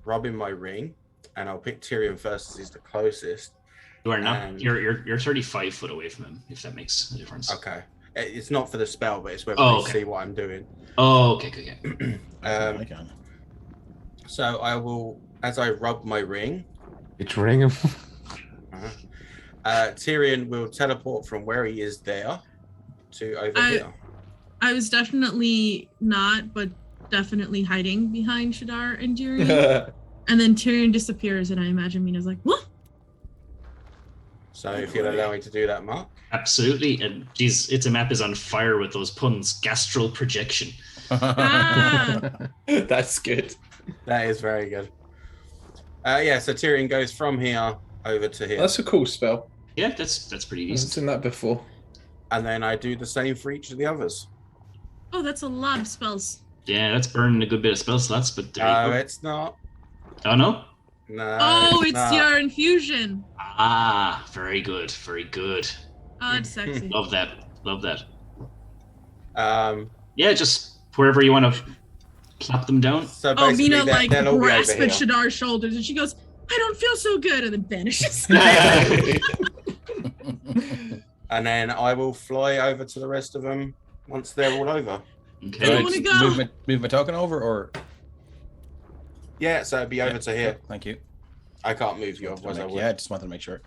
rubbing my ring, and I'll pick Tyrion first as he's the closest. You are not. You're 35 foot away from him, if that makes a difference. Okay. It's not for the spell, but it's whether Oh, they okay. see what I'm doing. Oh, okay, good, yeah. So I will, as I rub my ring, It's ringing. Tyrion will teleport from where he is there to over here. I was definitely not, but definitely hiding behind Shadar and Tyrion. And then Tyrion disappears, and I imagine Mina's like, "What?" So if you'll allow me to do that, Mark. Absolutely. And geez, It's a Map is on fire with those puns. Gastral projection. Ah. That's good. That is very good. So Tyrion goes from here over to here. That's a cool spell. Yeah, that's pretty I've decent. seen that before. And then I do the same for each of the others. Oh, that's a lot of spells. Yeah, that's burning a good bit of spell slots, but there you go. It's not. Oh no? No. Oh, it's not. your infusion. Ah, very good, very good. Oh, it's sexy. Love that. Love that. Yeah, just wherever you want to plop them down. So Oh, basically, Mina like they'll all be over grasps at here. Shadar's shoulders, and she goes, "I don't feel so good," and then vanishes. And then I will fly over to the rest of them once they're all over. Okay. I don't wanna go. Move my token over, or Yeah, so it'd be over to here. Thank you. I can't move you, otherwise I would. Yeah, just wanted to make sure.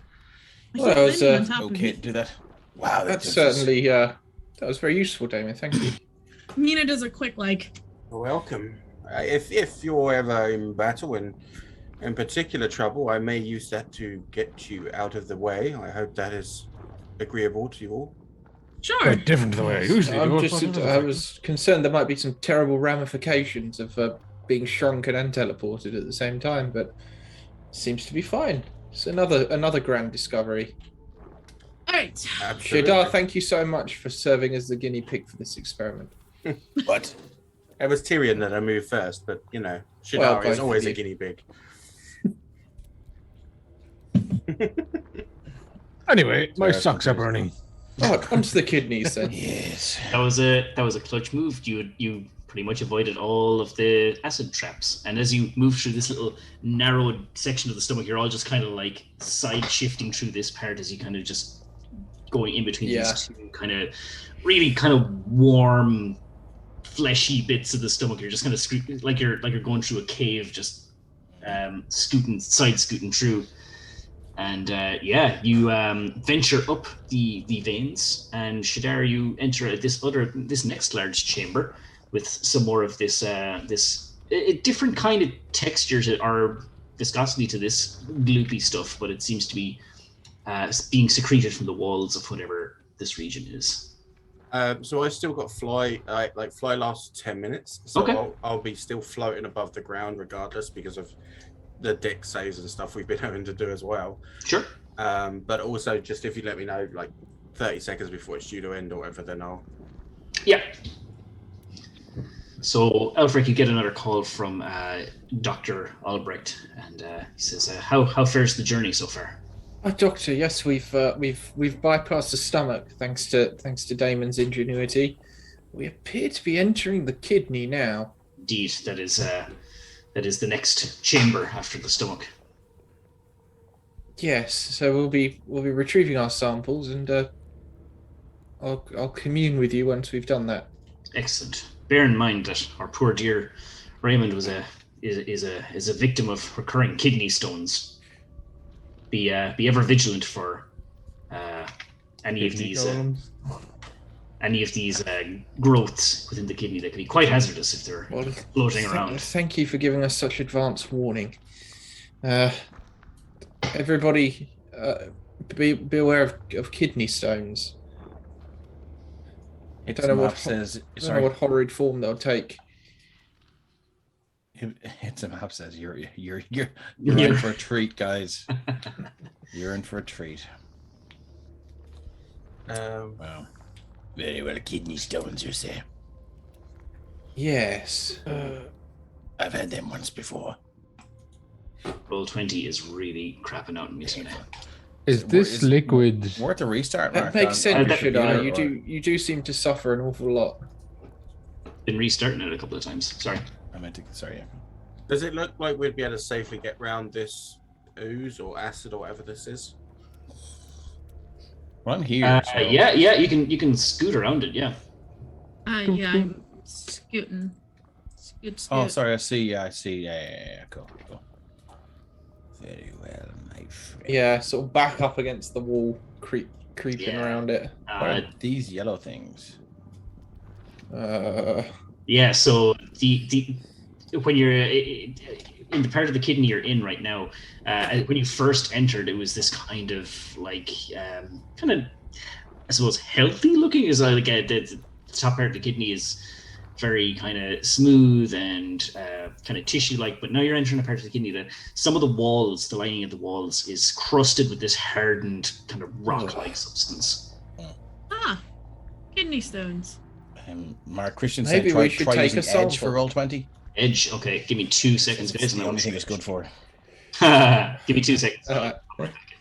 I Well, keep it was, landing on top of Okay you. to do that. Wow, That's certainly that was very useful, Damien. Thank you. Mina does a quick like, Welcome. If you're ever in battle and in particular trouble, I may use that to get you out of the way. I hope that is agreeable to you all. Sure. Quite different to the way I usually do it. I was concerned there might be some terrible ramifications of being shrunken and teleported at the same time, but seems to be fine. It's another grand discovery. All right. Absolutely. Shadar, thank you so much for serving as the guinea pig for this experiment. What? It was Tyrion that I moved first, but you know, Shadar Well, is both always of a you. guinea pig. Anyway, my Sorry, socks are burning. Oh, onto the kidneys then. Yes. That was a clutch move. You pretty much avoided all of the acid traps, and as you move through this little narrowed section of the stomach, you're all just kind of like side shifting through this part as you kind of just going in between these two kind of really kind of warm, fleshy bits of the stomach. You're just kind of like you're going through a cave, just scooting through. And you venture up the veins, and Shadar, you enter this next large chamber with some more of this different kind of texture or viscosity to this gloopy stuff, but it seems to be being secreted from the walls of whatever this region is. So I still got fly. Fly lasts 10 minutes, so Okay. I'll be still floating above the ground regardless because of the deck saves and stuff we've been having to do as well. Sure. But also, just if you let me know, like 30 seconds before it's due to end or whatever, then I'll. Yeah. So, Elfric, you get another call from Dr. Albrecht, and he says, "How fares the journey so far?" Oh, Doctor, yes, we've bypassed the stomach thanks to Damon's ingenuity. We appear to be entering the kidney now. Indeed, that is the next chamber after the stomach. Yes, so we'll be retrieving our samples, and I'll commune with you once we've done that. Excellent. Bear in mind that our poor dear Raymond is a victim of recurring kidney stones. Be ever vigilant for any of these growths within the kidney that can be quite hazardous if they're floating around. Thank you for giving us such advance warning. Everybody, be aware of kidney stones. I don't know what horrid form they'll take. It's a map says you're in for a treat, guys. You're in for a treat. Wow. Very well, kidney stones, you say? Yes. I've had them once before. Roll 20 is really crapping out in me today. Is this liquid? Worth a restart, That Mark? makes sense, that- Shadar. yeah. You do seem to suffer an awful lot. Been restarting it a couple of times. Sorry. I meant to. Sorry. Does it look like we'd be able to safely get round this ooze or acid or whatever this is? Well, I'm here. So... Yeah, you can scoot around it. Yeah. Yeah, I'm scooting. Scoot. Oh, sorry. I see. Yeah. Cool. Very well, my friend. Yeah, sort of back up against the wall, creeping Yeah. around it. What are these yellow things? Yeah. So the when you're in the part of the kidney you're in right now, when you first entered, it was this kind of like I suppose healthy looking. Is like the top part of the kidney is very kind of smooth and kind of tissue-like, but now you're entering a part of the kidney that some of the walls, the lining of the walls, is crusted with this hardened kind of rock-like substance. Kidney stones. Mark Christian Maybe said we try should take using a sample. Edge for roll 20. Edge, okay, give me 2 seconds, guys. It's the only thing it's good for. Give me 2 seconds.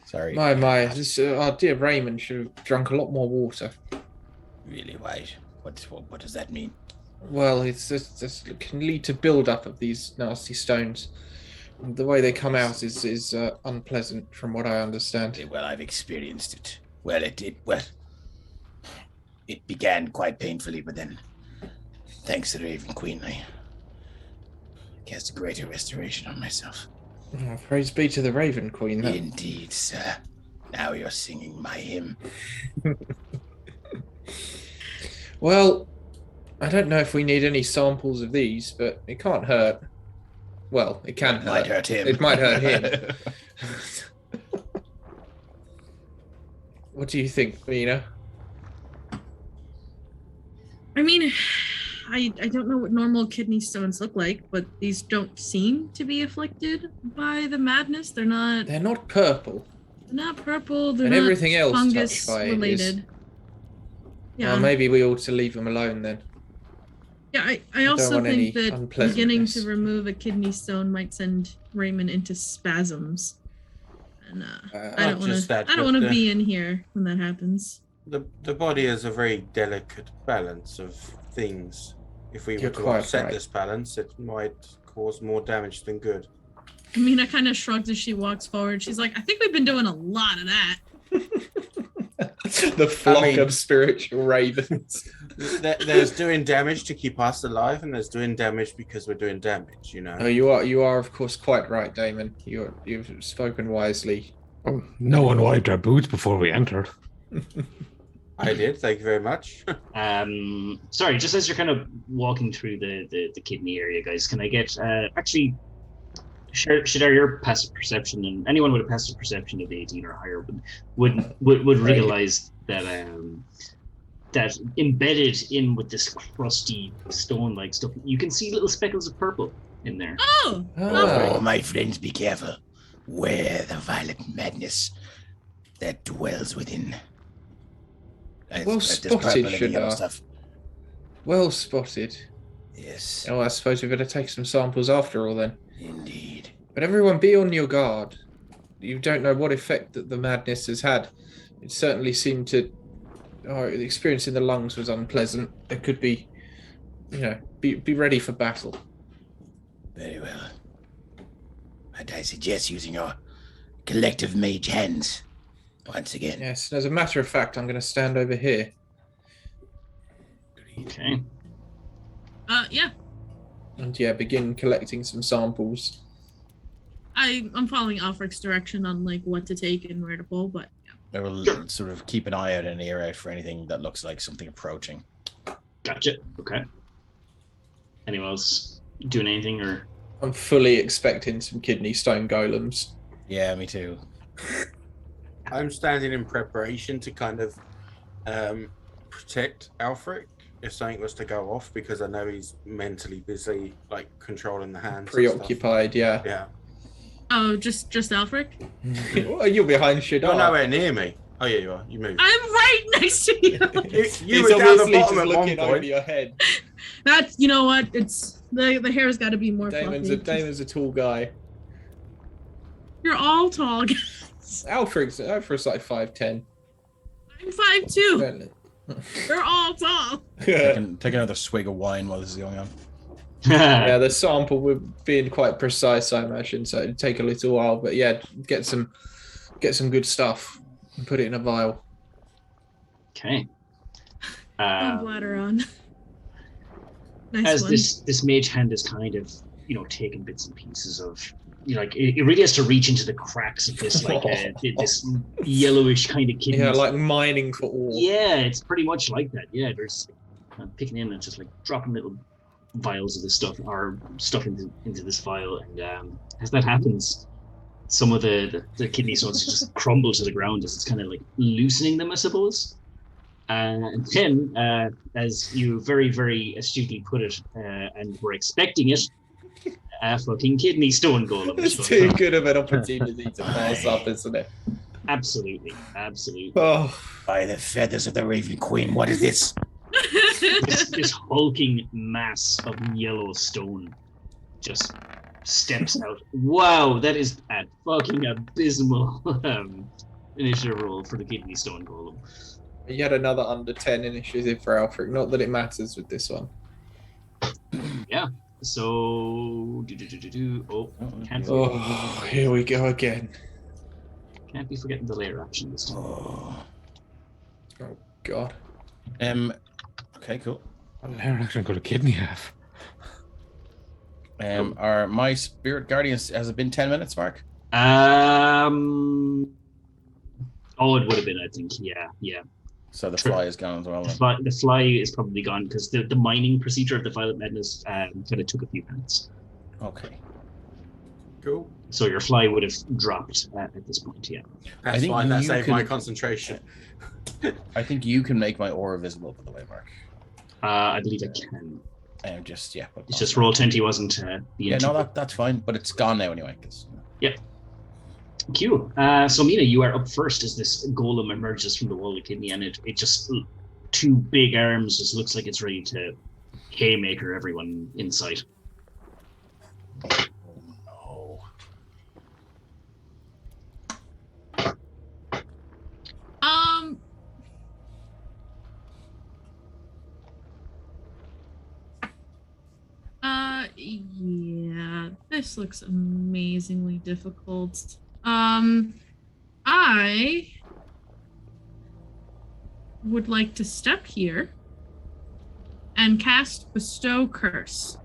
Sorry. My, this, our dear Raymond should have drunk a lot more water. Really wide. What does that mean? Well, it can lead to build-up of these nasty stones. The way they come out is unpleasant, from what I understand. Well, I've experienced it. Well, it began quite painfully, but then, thanks to the Raven Queen, I cast a greater restoration on myself. Oh, praise be to the Raven Queen. Indeed, sir. Now you're singing my hymn. Well, I don't know if we need any samples of these, but it can't hurt. Well, it can It might hurt him. It might hurt him. What do you think, Mina? I mean, I don't know what normal kidney stones look like, but these don't seem to be afflicted by the madness. They're not purple. They're not purple. They're And not everything else fungus touched by it is. related. Yeah. Well, maybe we ought to leave them alone then. Yeah, I also think that beginning to unpleasantness. remove a kidney stone might send Raymond into spasms. And I don't just that, want but to be in here when that happens. the body is a very delicate balance of things. If we were You're to quite upset right. this balance, it might cause more damage than good. Mina kind of shrugs as she walks forward. She's like, I think we've been doing a lot of that. The flock I mean- of spiritual ravens. There's doing damage to keep us alive, and there's doing damage because we're doing damage. You know. Oh, you are of course quite right, Damon. You've spoken wisely. Oh, no one wiped our boots before we entered. I did. Thank you very much. Sorry, just as you're kind of walking through the kidney area, guys, can I get actually share your passive perception, and anyone with a passive perception of 18 or higher would realize that that embedded in with this crusty stone-like stuff, you can see little speckles of purple in there. Oh, Oh, my friends, be careful. Where the violent madness that dwells within. Well There's spotted, purple and Shadar. yellow stuff. Well spotted. Yes, Oh, I suppose we better take some samples after all then. indeed. But everyone be on your guard. You don't know what effect that the madness has had. It certainly seemed to... Oh, the experience in the lungs was unpleasant. There could be... be ready for battle. Very well. And I suggest using your collective mage hands once again. Yes, and as a matter of fact, I'm going to stand over here. Okay. yeah. And begin collecting some samples. I'm following Alfred's direction on like what to take and where to pull, but I will sort of keep an eye out and ear out for anything that looks like something approaching. Gotcha. Okay. Anyone else doing anything or? I'm fully expecting some kidney stone golems. Yeah, me too. I'm standing in preparation to kind of protect Alfred if something was to go off, because I know he's mentally busy, like controlling the hands. and stuff. Preoccupied, yeah. Yeah. oh, just Alfred. Well, you're behind Shadar. You're nowhere near me. Oh yeah, you are. You moved. I'm right next to you. You It's were down the obviously bottom just at one looking over point. your head. That's you know what? It's the hair's got to be more Damon's fluffy. a tall guy. You're all tall. guys. Alfred's like 5'10". I'm 5'2". We're all tall. Take another swig of wine while this is going on. Yeah, the sample would being quite precise, I imagine, so it'd take a little while. But yeah, get some good stuff and put it in a vial. Okay. Bladder on. Nice As one. this mage hand is kind of taking bits and pieces of like it really has to reach into the cracks of this like this yellowish kind of kidney. Yeah, like mining for ore. Yeah, it's pretty much like that. Yeah, there's picking in and just like dropping little vials of this stuff or stuff into this vial, and as that happens, some of the kidney stones just crumble to the ground as it's kind of like loosening them, I suppose. And then, as you very, very astutely put it, and were expecting it, a fucking kidney stone golem. It's too good of an opportunity to pass up, isn't it? Absolutely. Oh, By the feathers of the Raven Queen, what is this? This hulking mass of yellow stone just steps out. Wow, that is a fucking abysmal initiative roll for the kidney stone golem. yet another under 10 initiative for Alfred. Not that it matters with this one. Yeah. So can't Oh, here we go again. can't be forgetting the layer action this time. Oh. Oh God. Okay, cool. What an action could a kidney have? Are my spirit guardians, has it been 10 minutes, Mark? Oh, it would have been, I think. Yeah. So the True. fly is gone as well. The fly is probably gone because the mining procedure of the Violet Madness kind of took a few minutes. Okay. Cool. So your fly would have dropped at this point, yeah. That's think fine. That you saved can- my concentration. I think you can make my aura visible, by the way, Mark. I believe I can. Just yeah. But It's just Roll20 wasn't the Yeah, no, that's fine, but it's gone now anyway. Q. So Mina, you are up first as this golem emerges from the wall of kidney, and it just 2 big arms just looks like it's ready to haymaker everyone in sight. Oh. Yeah, this looks amazingly difficult. I would like to step here and cast Bestow Curse.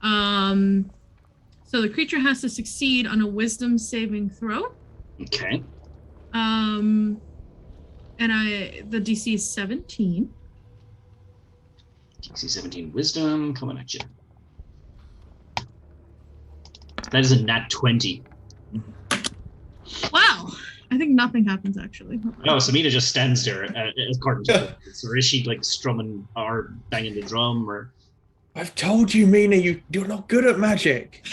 So the creature has to succeed on a Wisdom saving throw. Okay. And the DC is 17. DC 17 Wisdom coming at you. That is a nat 20. Wow. I think nothing happens actually. No, so Mina just stands there according to the or is she like strumming or banging the drum or? I've told you, Mina, you're not good at magic.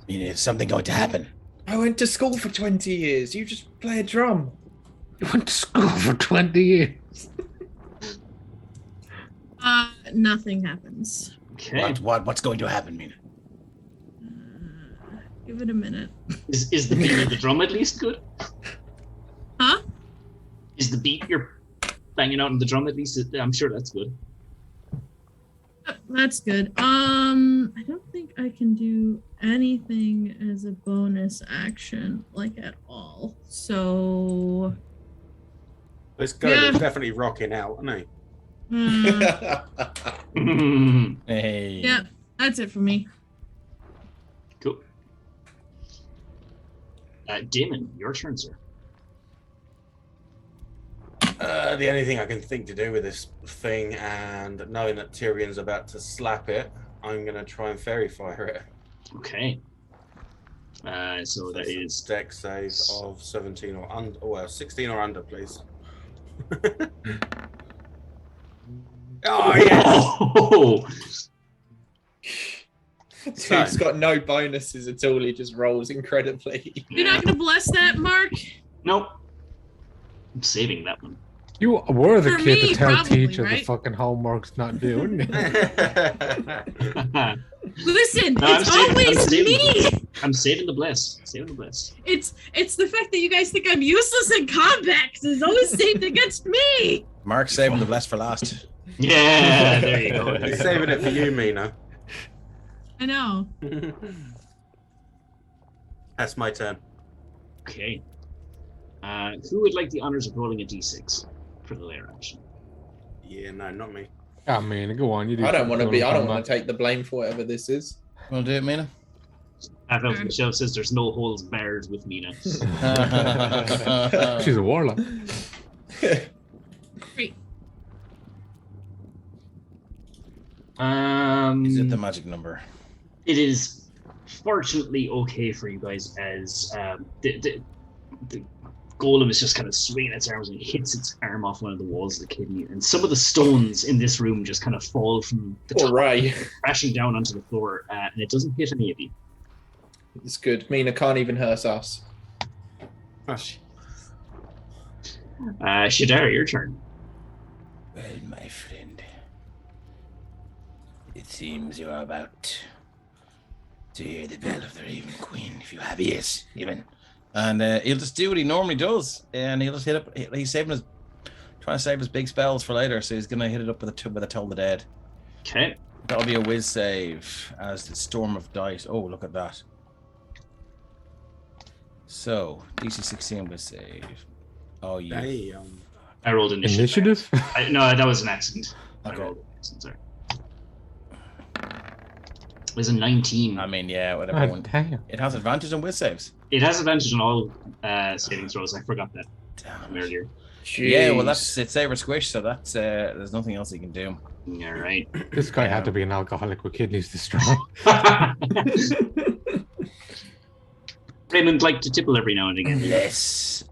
Is something going to happen? I went to school for 20 years. You just play a drum. You went to school for 20 years. Nothing happens. Okay. What's going to happen, Mina? Give it a minute. Is the beat of the drum at least good? Huh? Is the beat you're banging out on the drum at least? I'm sure that's good. That's good. I don't think I can do anything as a bonus action, like at all. So. This golem's definitely rocking out, isn't he? Hey. Yeah, that's it for me. Cool. Damon, your turn, sir. The only thing I can think to do with this thing, and knowing that Tyrion's about to slap it, I'm going to try and fairy fire it. Okay. So that That's a is dex save of 17 or under. Well, 16 or under, please. Oh yes! Oh, Dude's got no bonuses at all. He just rolls incredibly. You're not gonna bless that, Mark? nope. I'm saving that one. You were the For kid me, to tell probably, teacher right? the fucking homework's not due. Listen, No, it's always me. I'm saving the bless. Saving the bless. It's the fact that you guys think I'm useless in combat because it's always saved against me. Mark's saving the bless for last. Yeah, there you go. He's saving it for you, Mina. I know. That's my turn. Okay. Who would like the honors of rolling a d6 for the layer action? Yeah, no, not me. I mean, go on. You do. I don't want to take the blame for whatever this is. Want to do it, Mina? Half Elf Michelle says there's no holes barred with Mina. She's a warlock. Great. Is it the magic number? It is fortunately okay for you guys as the golem is just kind of swinging its arms and hits its arm off one of the walls of the kidney, and some of the stones in this room just kind of fall from the top, Right. crashing down onto the floor, and it doesn't hit any of you. It's good. Mina can't even hurt us. Shadara, your turn. Well, my friend, it seems you are about to hear the bell of the Raven Queen, if you have ears, even. And he'll just do what he normally does, and he'll just hit up. He's trying to save his big spells for later, so he's gonna hit it up with a Toll the Dead. Okay. That'll be a whiz save as the storm of dice. Oh, look at that. So DC 16 whiz save. Oh, you. Damn. I rolled initiative. Initiative? No, that was an accident. I Okay. rolled an accident, sorry. It was a 19. I mean, yeah, whatever. God damn. It has advantage on whiz saves. It has advantage on all saving throws. I forgot that. Damn. earlier. Yeah, well, Jeez. it's Saber Squish, so that's there's nothing else he can do. All right. This guy had to be an alcoholic with kidneys this strong. Raymond like to tipple every now and again. Less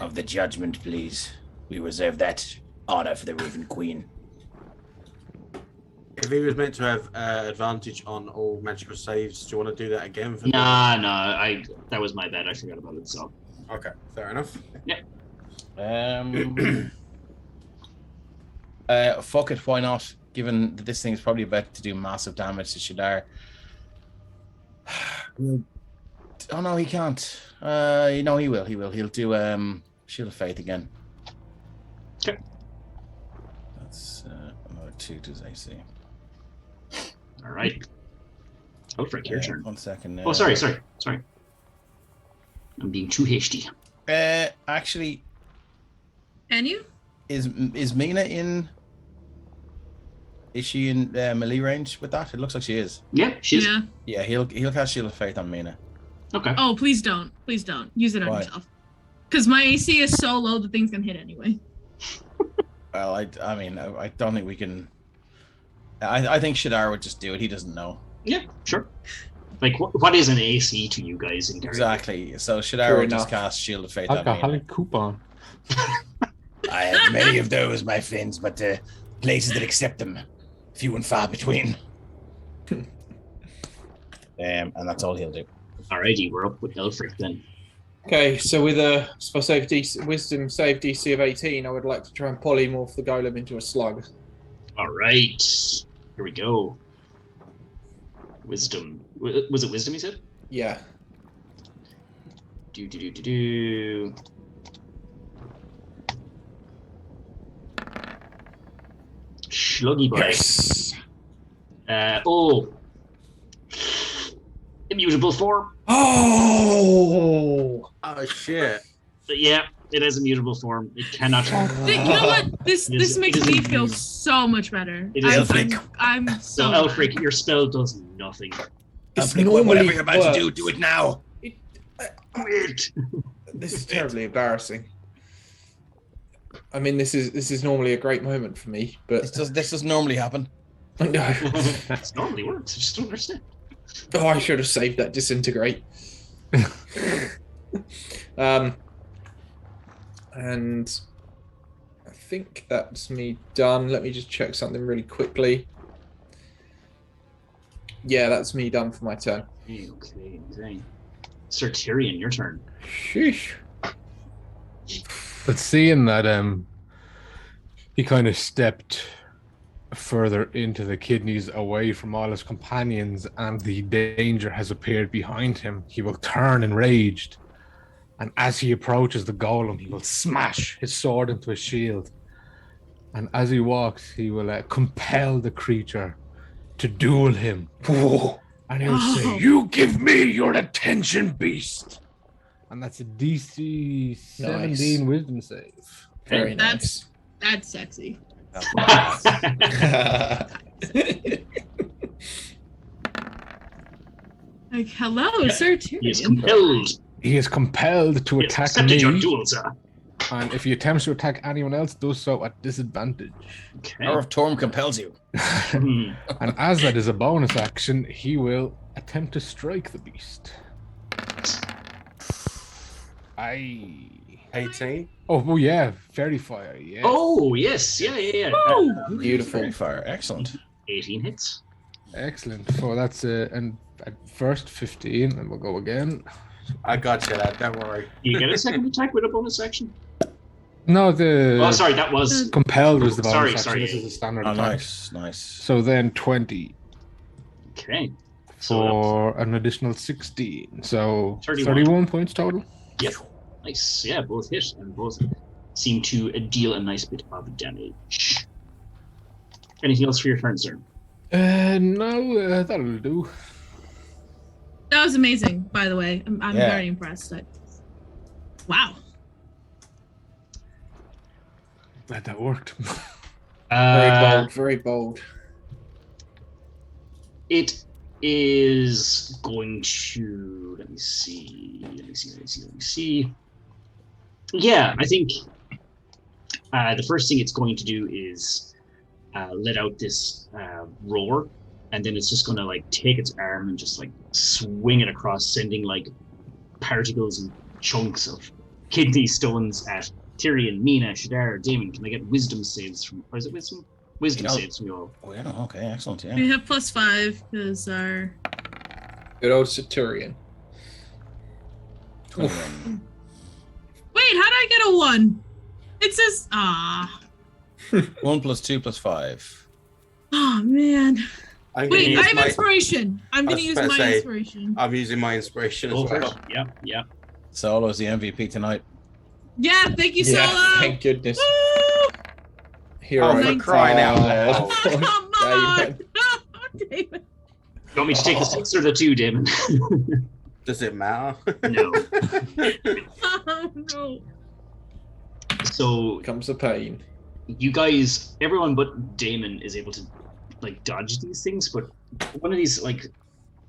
of the judgment, please. We reserve that honor for the Raven Queen. If he was meant to have advantage on all magical saves, do you want to do that again? For Nah, that was my bad. I forgot about it. So Okay, fair enough. Fuck it, why not? Given that this thing's probably about to do massive damage to Shadar. Oh no, he can't. No, he will. He'll do Shield of Faith again. Okay. That's another 2 to his AC. all right. Alfred, your turn. 1 second. Oh, sorry. I'm being too hasty. Actually, Can you? is Mina in? Is she in melee range with that? It looks like she is. Yeah, she's Yeah. Yeah, he'll cast Shield of Faith on Mina. okay. Oh, please don't. Please don't. Use it on Why? yourself. Because my AC is so low the thing's gonna hit anyway. Well, I mean, I don't think we can. I think Shadar would just do it. He doesn't know. Yeah, sure. Like, what is an AC to you guys in Gary? Exactly. So Shadar Fair would just enough. cast Shield of Faith on Mina. Alcoholic coupon. I have many of those, my friends, but places that accept them, few and far between. And that's all he'll do. Alrighty, we're up with Elfric then. Okay, so with a wisdom save DC of 18, I would like to try and polymorph the golem into a slug. All right, here we go. Wisdom. Was it wisdom? You said. Yeah. Do. Sluggy boy. Yes. Immutable form. Oh. Oh shit! But yeah, it is immutable form. It cannot. You know what? This It is- makes it is me a- feel so much better. It is I'm So so Elfric, your spell does nothing. It's Whatever normally you're about to works. do it now. Quit. This is terribly embarrassing. I mean, this is normally a great moment for me, but This doesn't normally happen. It normally works. I just don't understand. oh, I should have saved that disintegrate. And I think that's me done. Let me just check something really quickly. Yeah, that's me done for my turn. Okay. Sir Tyrion, your turn. Sheesh. But seeing that he kind of stepped further into the kidneys away from all his companions and the danger has appeared behind him, he will turn enraged. And as he approaches the golem, he will smash his sword into his shield. And as he walks, he will compel the creature to duel him. And he'll say, "You give me your attention, beast." And that's a DC 17 wisdom save. Very That's- nice. That's sexy. Like, hello, Sir Tyrion. He is compelled. He is compelled to He has attack accepted your me, duel, sir. and if he attempts to attack anyone else, does so at disadvantage. Okay. Power of Torm compels you. Hmm. And as that is a bonus action, he will attempt to strike the beast. 18. Oh yeah, fairy fire. Yeah. Oh, yes. Yeah. Beautiful. Very far. Excellent. 18 hits. Excellent. So that's and at first 15, and we'll go again. I got you, lad. Don't worry. You get a second attack with a bonus action? No, the Oh, sorry, that was... compelled was the bonus Sorry, action. sorry. This is a standard Oh, attack. nice. So then 20 Okay. So that was- for an additional 16. So 31. 31 points total. Yep. Nice. Yeah, both hit and both seem to deal a nice bit of damage. Anything else for your turn, sir? No, that'll do. That was amazing, by the way. I'm Yeah. very impressed. Wow. Glad that worked. Very bold. Very bold. It is going to... Let me see. Yeah, I think the first thing it's going to do is let out this roar, and then it's just going to like take its arm and just like swing it across, sending like particles and chunks of kidney stones at Tyrion, Mina, Shadar, Damon. Can I get wisdom saves from? Or is it wisdom? Wisdom saves from you all. Oh, yeah. Okay. Excellent. Yeah. We have +5 because our Good old Centurion. 21. wait. How did I get a 1? It says 1 + 2 + 5. Oh man. I'm gonna Wait, use I have my- inspiration. I'm I gonna was use about to my say, inspiration. I'm using my inspiration Go as for well. it. Yeah, yeah. Solo's the MVP tonight. Yeah, thank you, Yeah, Solo. thank goodness. Woo! Hero. Oh, for 19. crying out loud. Come on. Damon. Damon. You want me to take the 6 or the 2, Damon? Does it matter? No. Oh, no. So Comes the pain. you guys, everyone but Damon is able to like dodge these things, but one of these like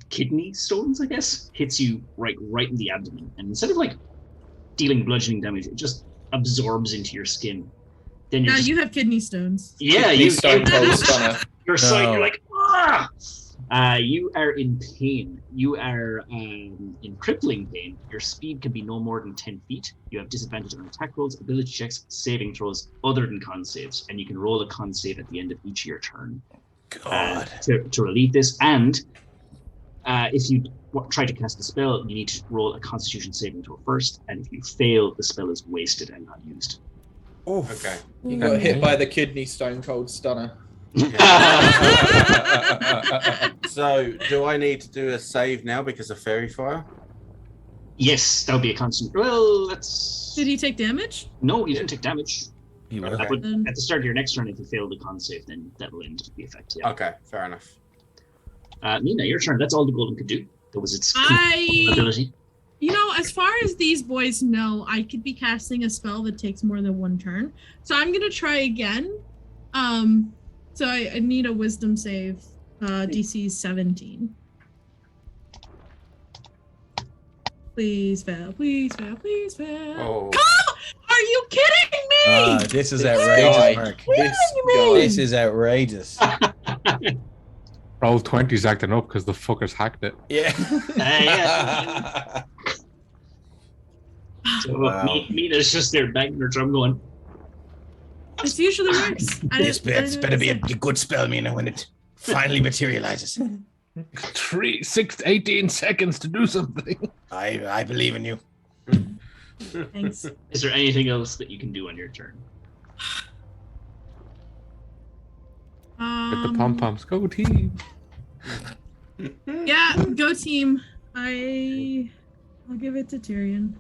kidney stones, I guess, hits you right in the abdomen, and instead of like dealing bludgeoning damage, it just absorbs into your skin. Then you're Now just, you have kidney stones. yeah, Kidney you stone cold stunner. your sight, No. you're like, ah! You are in pain. You are in crippling pain. Your speed can be no more than 10 feet. You have disadvantage on attack rolls, ability checks, saving throws, other than con saves, and you can roll a con save at the end of each of your turn God. to relieve this. And if you try to cast a spell, you need to roll a Constitution saving throw first, and if you fail, the spell is wasted and not used. Okay. You got hit by the kidney stone cold stunner. So, do I need to do a save now because of fairy fire? Yes, that would be a constant. Well, that's Did he take damage? no, you didn't take damage. You were. Okay. That would, at the start of your next turn, if you fail the con save, then that will end the effect. Yeah. Okay, fair enough. Nina, your turn. That's all the golem could do. That was its I, ability. you know, as far as these boys know, I could be casting a spell that takes more than one turn. So I'm gonna try again. So I need a wisdom save. DC 17. Please fail. Please fail. Please fail. Oh, Are you kidding me? This is Guy. outrageous, Mark. This Kidding me? guy. This is outrageous. Roll 20's acting up because the fuckers hacked it. Yeah. Yeah. So Wow. Mina's just there banging her drum, going, This usually works. This better be a good spell, Mina, when it finally materializes. 3, 6, 18 seconds to do something. I believe in you. Thanks. "Is there anything else that you can do on your turn?" With the pom poms. Go team. Yeah, go team. I'll give it to Tyrion.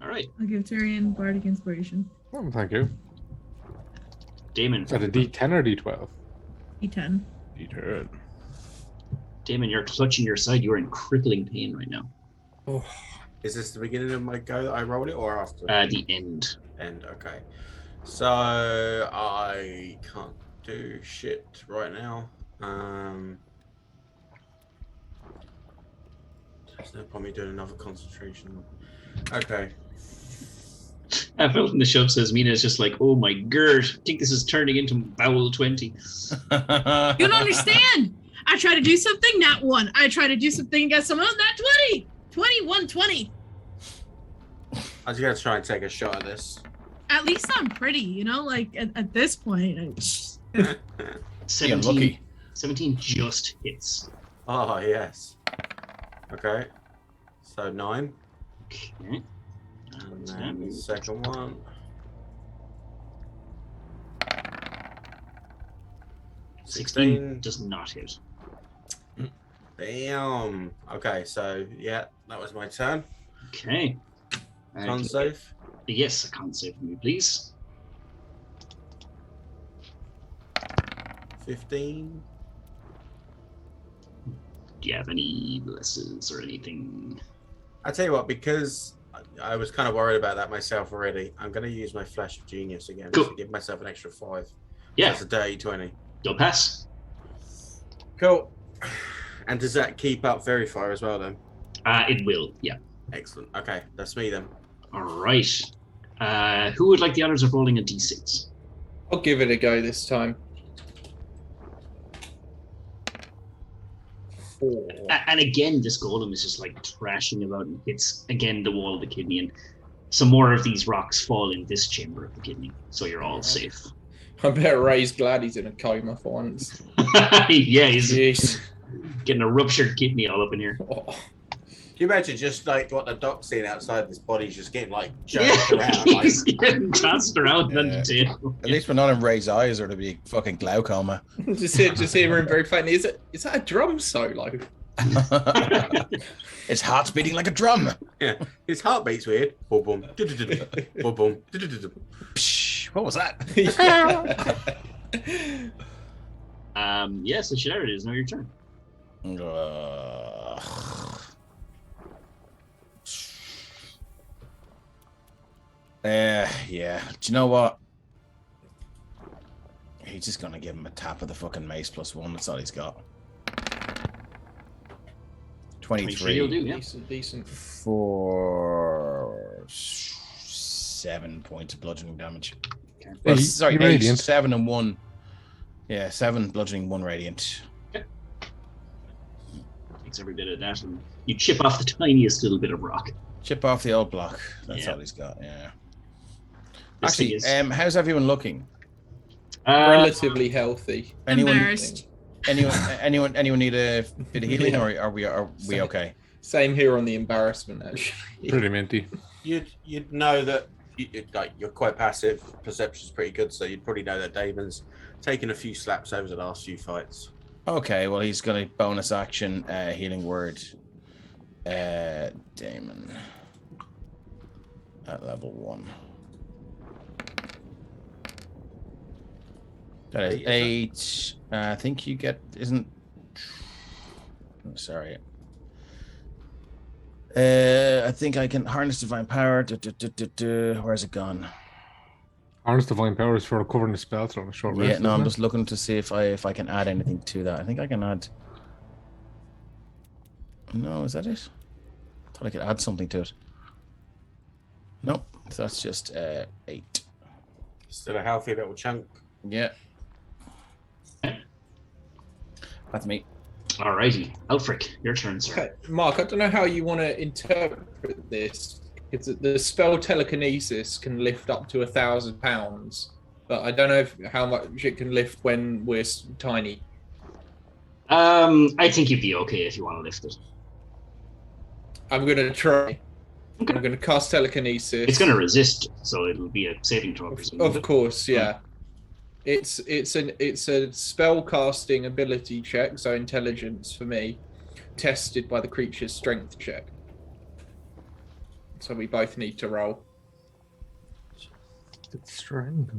All right, I'll give Tyrion Bardic Inspiration. Oh, thank you. Damon. Is that a D10 or D12? E10. D10. Damon, you're clutching your side. You are in crippling pain right now. is this the beginning of my go that I rolled it or after? The end. End, okay. So, I can't do shit right now. There's no point me doing another concentration. Okay. I felt in the shop says Mina's just like, oh my god, I think this is turning into Bowel 20. You don't understand. I try to do something, not one. I try to do something and get someone else, not 20. 21, 20. I was going to try and take a shot at this. At least I'm pretty, you know, like at this point. You're 17, lucky. 17 just hits. Oh, yes. Okay. So 9. Okay. And then the second one. 16 does not hit. Damn. Okay, so yeah, that was my turn. Okay. Con save. Yes, a con save from you, please. 15. Do you have any blesses or anything? I tell you what, because I was kind of worried about that myself already, I'm going to use my Flash of Genius again Cool. to give myself an extra 5. Yeah, That's a dirty 20. you'll pass. Cool. And does that keep up Fairy Fire as well then? It will, yeah. Excellent. Okay, that's me then. All right. Who would like the honors of rolling a d6? I'll give it a go this time. 4. And again, this golem is just like thrashing about and hits again the wall of the kidney, and some more of these rocks fall in this chamber of the kidney, so you're all safe. I bet Ray's glad he's in a coma for once. Yeah, he's Jeez. getting a ruptured kidney all up in here. Oh. Can you imagine just like what the doc's seeing outside this body's just getting like jerked around? Like, He's getting tossed around on the table. At least we're not in Ray's eyes, or to be fucking glaucoma. just hear him very faintly. Is that a drum solo? His heart's beating like a drum. yeah, his heartbeat's weird. Boom, boom, boom, boom. Psh, what was that? Yeah, so Shadar, it is now your turn. Yeah. Do you know what? He's just gonna give him a tap of the fucking mace +1. That's all he's got. 23. You'll do, yeah. Decent. For 7 points of bludgeoning damage. Okay. Well, Hey, sorry, you're 8, radiant. 7 and 1. Yeah, 7 bludgeoning, 1 radiant. Takes every bit of that, and you chip off the tiniest little bit of rock. Chip off the old block. That's Yeah. all he's got. Yeah. This thing Actually, is- how's everyone looking? Relatively healthy. Anyone? Embarrassed. Anyone need a bit of healing, or are we okay? Same here on the embarrassment, actually. Pretty minty. You'd know that like you're quite passive. Perception's pretty good, so you'd probably know that Damon's taken a few slaps over the last few fights. Okay, well, he's got a bonus action healing word. Damon. At level 1. That is 8. I think you get... Isn't... Oh, sorry. I think I can harness divine power. Where's it gone? Harness divine powers for recovering the spell throw on a short rest. Yeah, no, I'm isn't it? just looking to see if I can add anything to that. I think I can add... No, is that it? I thought I could add something to it. Nope, so that's just 8. Still a healthy little chunk. Yeah. That's me. Alrighty, Alfric, your turn, sir. Okay, Mark, I don't know how you want to interpret this. Because the spell telekinesis can lift up to 1,000 pounds, but I don't know how much it can lift when we're tiny. I think you'd be okay if you want to lift it. I'm going to try. Okay. I'm going to cast telekinesis. It's going to resist, so it'll be a saving throw. Of course, yeah. It's a spell casting ability check, so intelligence for me, tested by the creature's strength check. So we both need to roll. It's strength.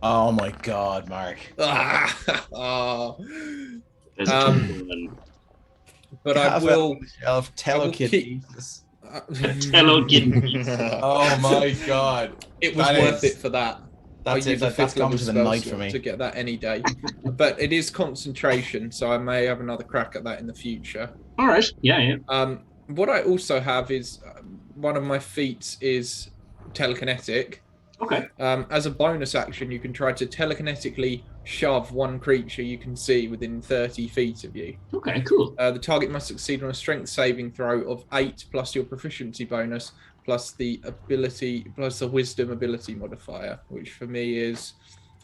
Oh my god, Mark. Ah! There's a Um, 21. But I will. Of telekinesis. Hello, kidney. Oh my god. It was That worth is- it for that. That's I it. use a That's fifth gone level to the spell night for slot me. to get that any day. But it is concentration, so I may have another crack at that in the future. All right, yeah. What I also have is one of my feats is telekinetic. Okay. As a bonus action, you can try to telekinetically shove one creature you can see within 30 feet of you. Okay, cool. The target must succeed on a strength saving throw of 8 plus your proficiency bonus plus the ability plus the wisdom ability modifier, which for me is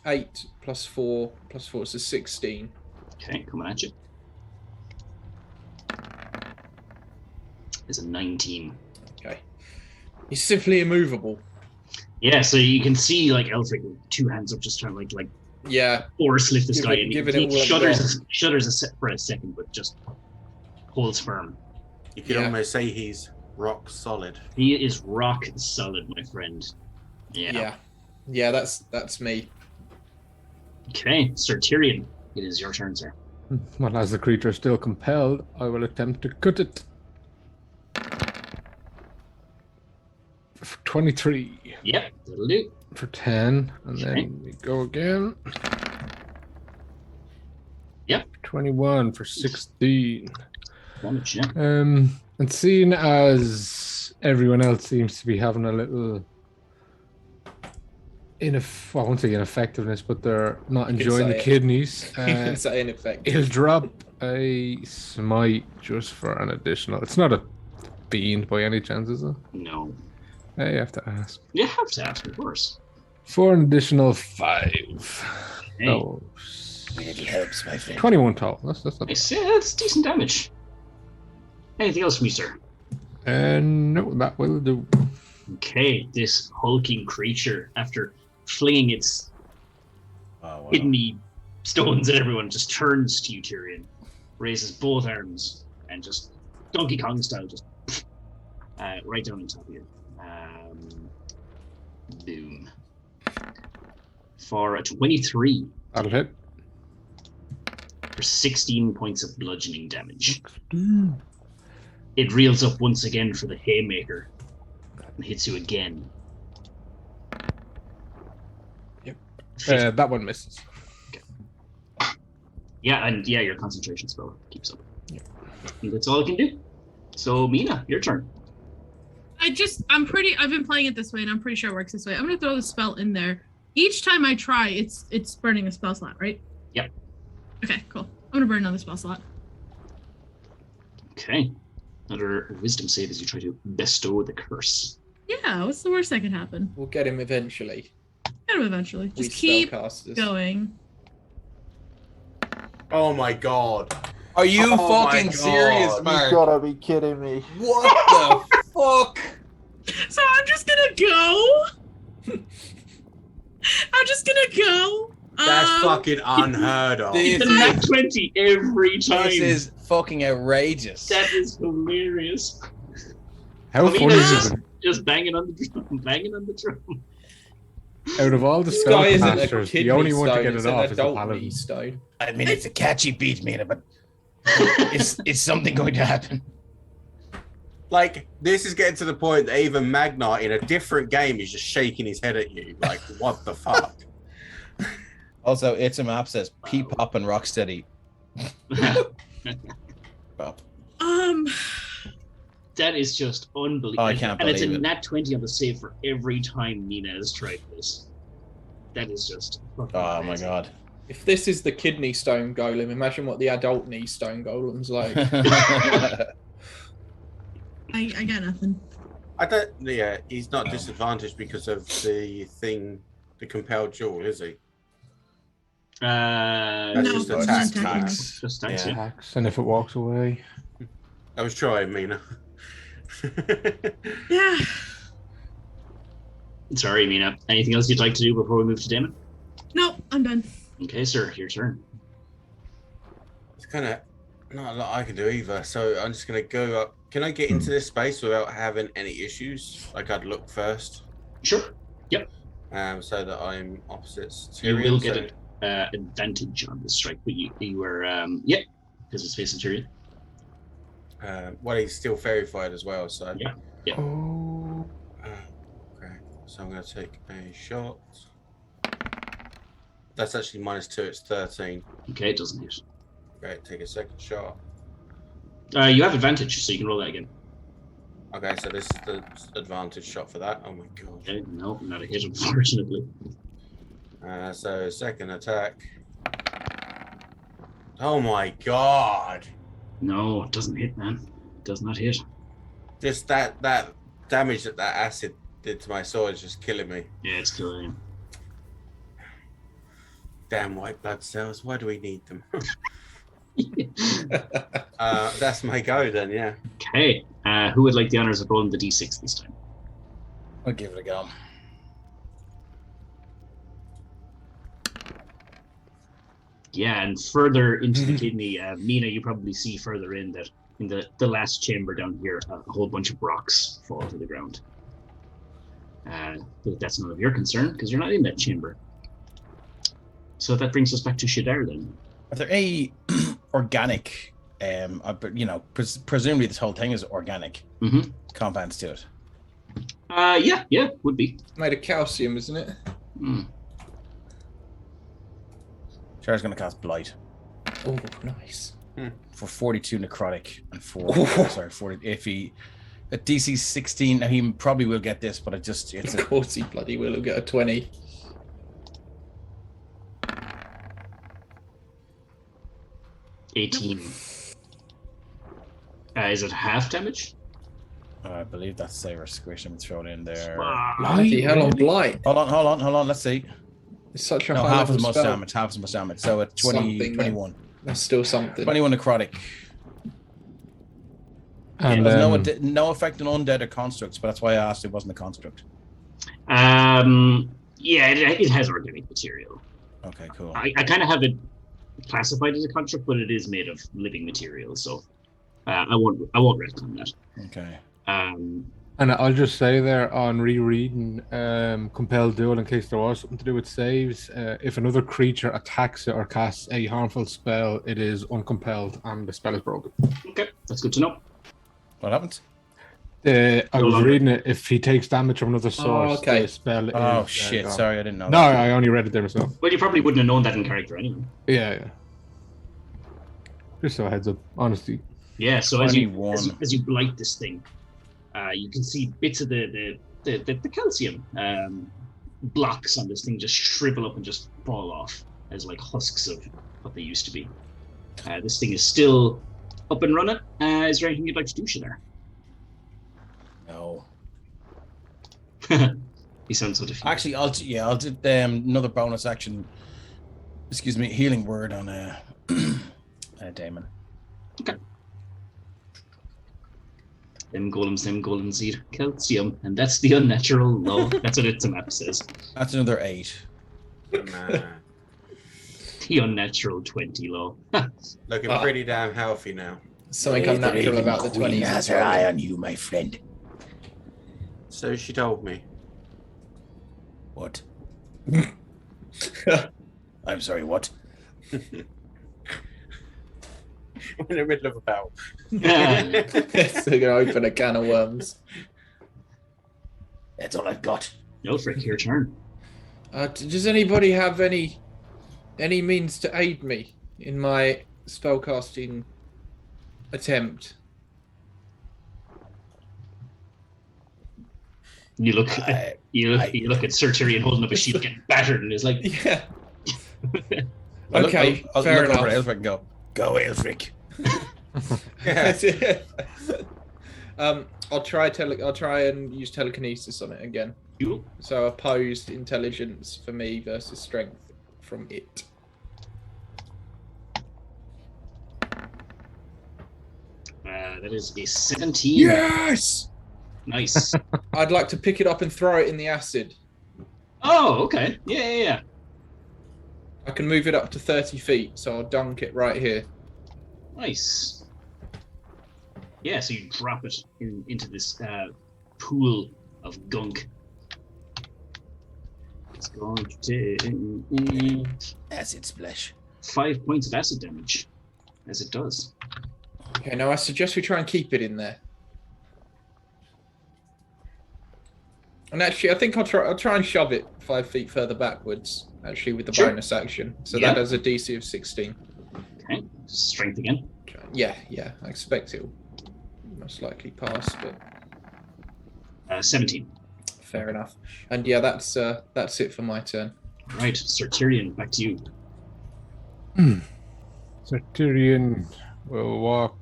8 plus 4 plus 4, so 16. Okay, coming at you. It's a 19. Okay. He's simply immovable. Yeah, so you can see like Elfric with 2 hands up, just trying to like Yeah. force lift this guy, and Give it he all up shudders for a second, but just holds firm. You could Yeah. almost say he's rock solid. He is rock solid, my friend. Yeah, that's me. Okay, Sir Tyrion, it is your turn, sir. Well, as the creature is still compelled, I will attempt to cut it. For 23. Yep, that'll do. For 10. And Okay. then we go again. Yep. 21 for 16. damage, yeah. And seeing as everyone else seems to be having a little I won't say ineffectiveness, but they're not You can enjoying the say it. kidneys. You can say ineffective. He'll drop a smite just for an additional. It's not a fiend by any chance, is it? No. I have to ask. You have to ask, of course. For an additional 5. Hey. Oh, Really helps, my friend. 21 total. That's not bad. Nice. Yeah, that's decent damage. Anything else from you, sir? No, that will do. Okay, this hulking creature, after flinging its Oh, wow. kidney stones at everyone, just turns to you, Tyrion, raises both arms, and just Donkey Kong style, just right down on top of you. Boom. For a 23. That'll hit. For 16 points of bludgeoning damage. It reels up once again for the haymaker and hits you again. Yep. That one misses. Yeah, and yeah, your concentration spell keeps up. Yeah. And that's all it can do. So, Mina, your turn. I've been playing it this way, and I'm pretty sure it works this way. I'm gonna throw the spell in there. Each time I try, it's burning a spell slot, right? Yep. Okay, cool. I'm gonna burn another spell slot. Okay. Another wisdom save as you try to bestow the curse. Yeah, what's the worst that could happen? We'll get him eventually. Get him eventually. We Just keep spellcasters. going. Oh my god. Are you Oh my fucking God. serious, You Mark? gotta be kidding me. What the fuck? So I'm just gonna go. I'm just gonna go. That's fucking unheard of. This It's a nat 20 every time. This is fucking outrageous. That is hilarious. How Mina funny is is it? just banging on the drum, banging on the drum. Out of all the This guy isn't a spellcasters, kidney the only one to stone, get it's it an off is the adult paladin. knee stone. I mean, it's a catchy beat, Mina, but is something going to happen? Like, this is getting to the point that even Magnar in a different game is just shaking his head at you. Like, what the fuck? Also, It's a Map says P-Pop and Rocksteady. Pop. That is just unbelievable. Oh, I can't and it's a believe it. nat 20 on the save for every time Mina has tried this. That is just fucking Oh my amazing. god. If this is the kidney stone golem, imagine what the adult knee stone golem's like. I got nothing. I don't. Yeah, he's not disadvantaged because of the thing, the compelled jewel, is he? That's No, just it's attacks. not attacking. Attacks. Just thanks, yeah. Attacks, and if it walks away. I was trying, Mina. Yeah. Sorry, Mina. Anything else you'd like to do before we move to Damon? No, I'm done. Okay, sir, your turn. It's kind of not a lot I can do either. So I'm just gonna go up. Can I get into this space without having any issues? Like I'd look first, Sure. so that I'm opposite You Tyrion. will so- get an advantage on this strike, but you were, yeah, because it's facing Tyrion. well, he's still verified as well. So Yeah. Oh. okay. So I'm gonna take a shot. That's actually -2. It's 13. Okay, it doesn't hit. Great. Take a second shot. You have advantage, so you can roll that again. Okay, so this is the advantage shot for that. Oh my god. Okay, no, not a hit, unfortunately. So second attack. Oh my god. No, it doesn't hit, man. It does not hit. Just that damage that acid did to my sword is just killing me. Yeah, it's killing him. Damn white blood cells. Why do we need them? That's my go then, yeah. Okay, who would like the honors of rolling the d6 this time? I'll give it a go. Yeah, and further into the kidney, Mina, you probably see further in that in the last chamber down here, a whole bunch of rocks fall to the ground. But that's none of your concern because you're not in that chamber. So that brings us back to Shadar then. Are there any organic, presumably this whole thing is organic Mm-hmm. compounds to it? Yeah, would be. Made of calcium, isn't it? Mm. Char's going to cast Blight. Oh, nice. for 42 necrotic and 40. If he at DC 16, now he probably will get this, but it's Of course he bloody will. He'll get a 20. 18. Is it half damage? I believe that's Saber Squish. I'm thrown in there. Bloody hell on blight. Hold on. Let's see. It's such a No, high half as level much spell. damage. Half as much damage. So at 20, Something then. 21. That's still something. 21 necrotic. And There's no effect on undead or constructs, but that's why I asked it wasn't a construct. Yeah, it has organic material. Okay, cool. I kind of have it classified as a construct, but it is made of living material, so I won't retcon that. Okay. and I'll just say there on rereading Compelled Duel, in case there was something to do with saves, if another creature attacks it or casts a harmful spell, it is uncompelled and the spell is broken. Okay, that's good to know. What happened? I No was longer. reading it. If he takes damage from another source, okay. the spell is. Oh shit! gone. Sorry, I didn't know. No, that. I only read it there myself. Well, you probably wouldn't have known that in character anyway. Yeah. Just so a heads up, honestly. Yeah, so as you 21. as you blight this thing, you can see bits of the calcium blocks on this thing just shrivel up and just fall off as like husks of what they used to be. This thing is still up and running. Is there anything you'd like to do, Shadar? No. He sounds so defeated. Actually, I'll do another bonus action. Excuse me, healing word on Damon. Them golems eat calcium, and that's the unnatural law. That's what its map says. That's another 8. Man, The unnatural 20 law. looking pretty damn healthy now. Something unnatural about the 20s. has her eye on you, my friend. So she told me. What? I'm sorry. What? I'm in the middle of a battle. So they're going to open a can of worms. That's all I've got. No, Frick, your turn. Does anybody have any means to aid me in my spellcasting attempt? You look, you look at Sir Tyrion holding up a sheet, getting battered, and is like, Yeah. I'll Okay, I'll fair look over enough. at Aelfric and go, Aelfric. I'll try and use telekinesis on it again. you. So opposed intelligence for me versus strength from it. That is a 17. Yes. Nice. I'd like to pick it up and throw it in the acid. Oh, okay. Yeah. I can move it up to 30 feet, so I'll dunk it right here. Nice. Yeah, so you drop it into this pool of gunk. It's going to take Acid splash. 5 points of acid damage, as it does. Okay, now I suggest we try and keep it in there. And actually, I think I'll try and shove it 5 feet further backwards. Actually, with the Sure. bonus action, so Yeah. that has a DC of 16. Okay, strength again. Yeah, I expect it'll most likely pass, but 17. fair enough. And yeah, that's it for my turn. Right, Sir Tyrion, back to you. So Tyrion will walk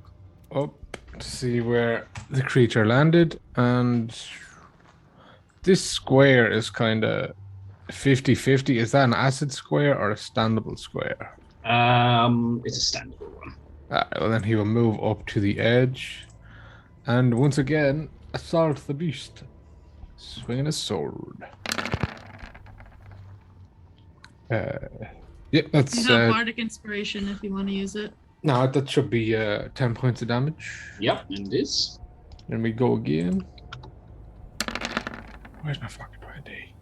up to see where the creature landed, and this square is kind of 50-50. Is that an acid square or a standable square? It's a standable one. Well, then he will move up to the edge, and once again, assault the beast, swinging a sword. Yep, that's You have Bardic Inspiration if you want to use it. no, that should be 10 points of damage. Yep, and it is. Then we go again. Where's my fucking 20?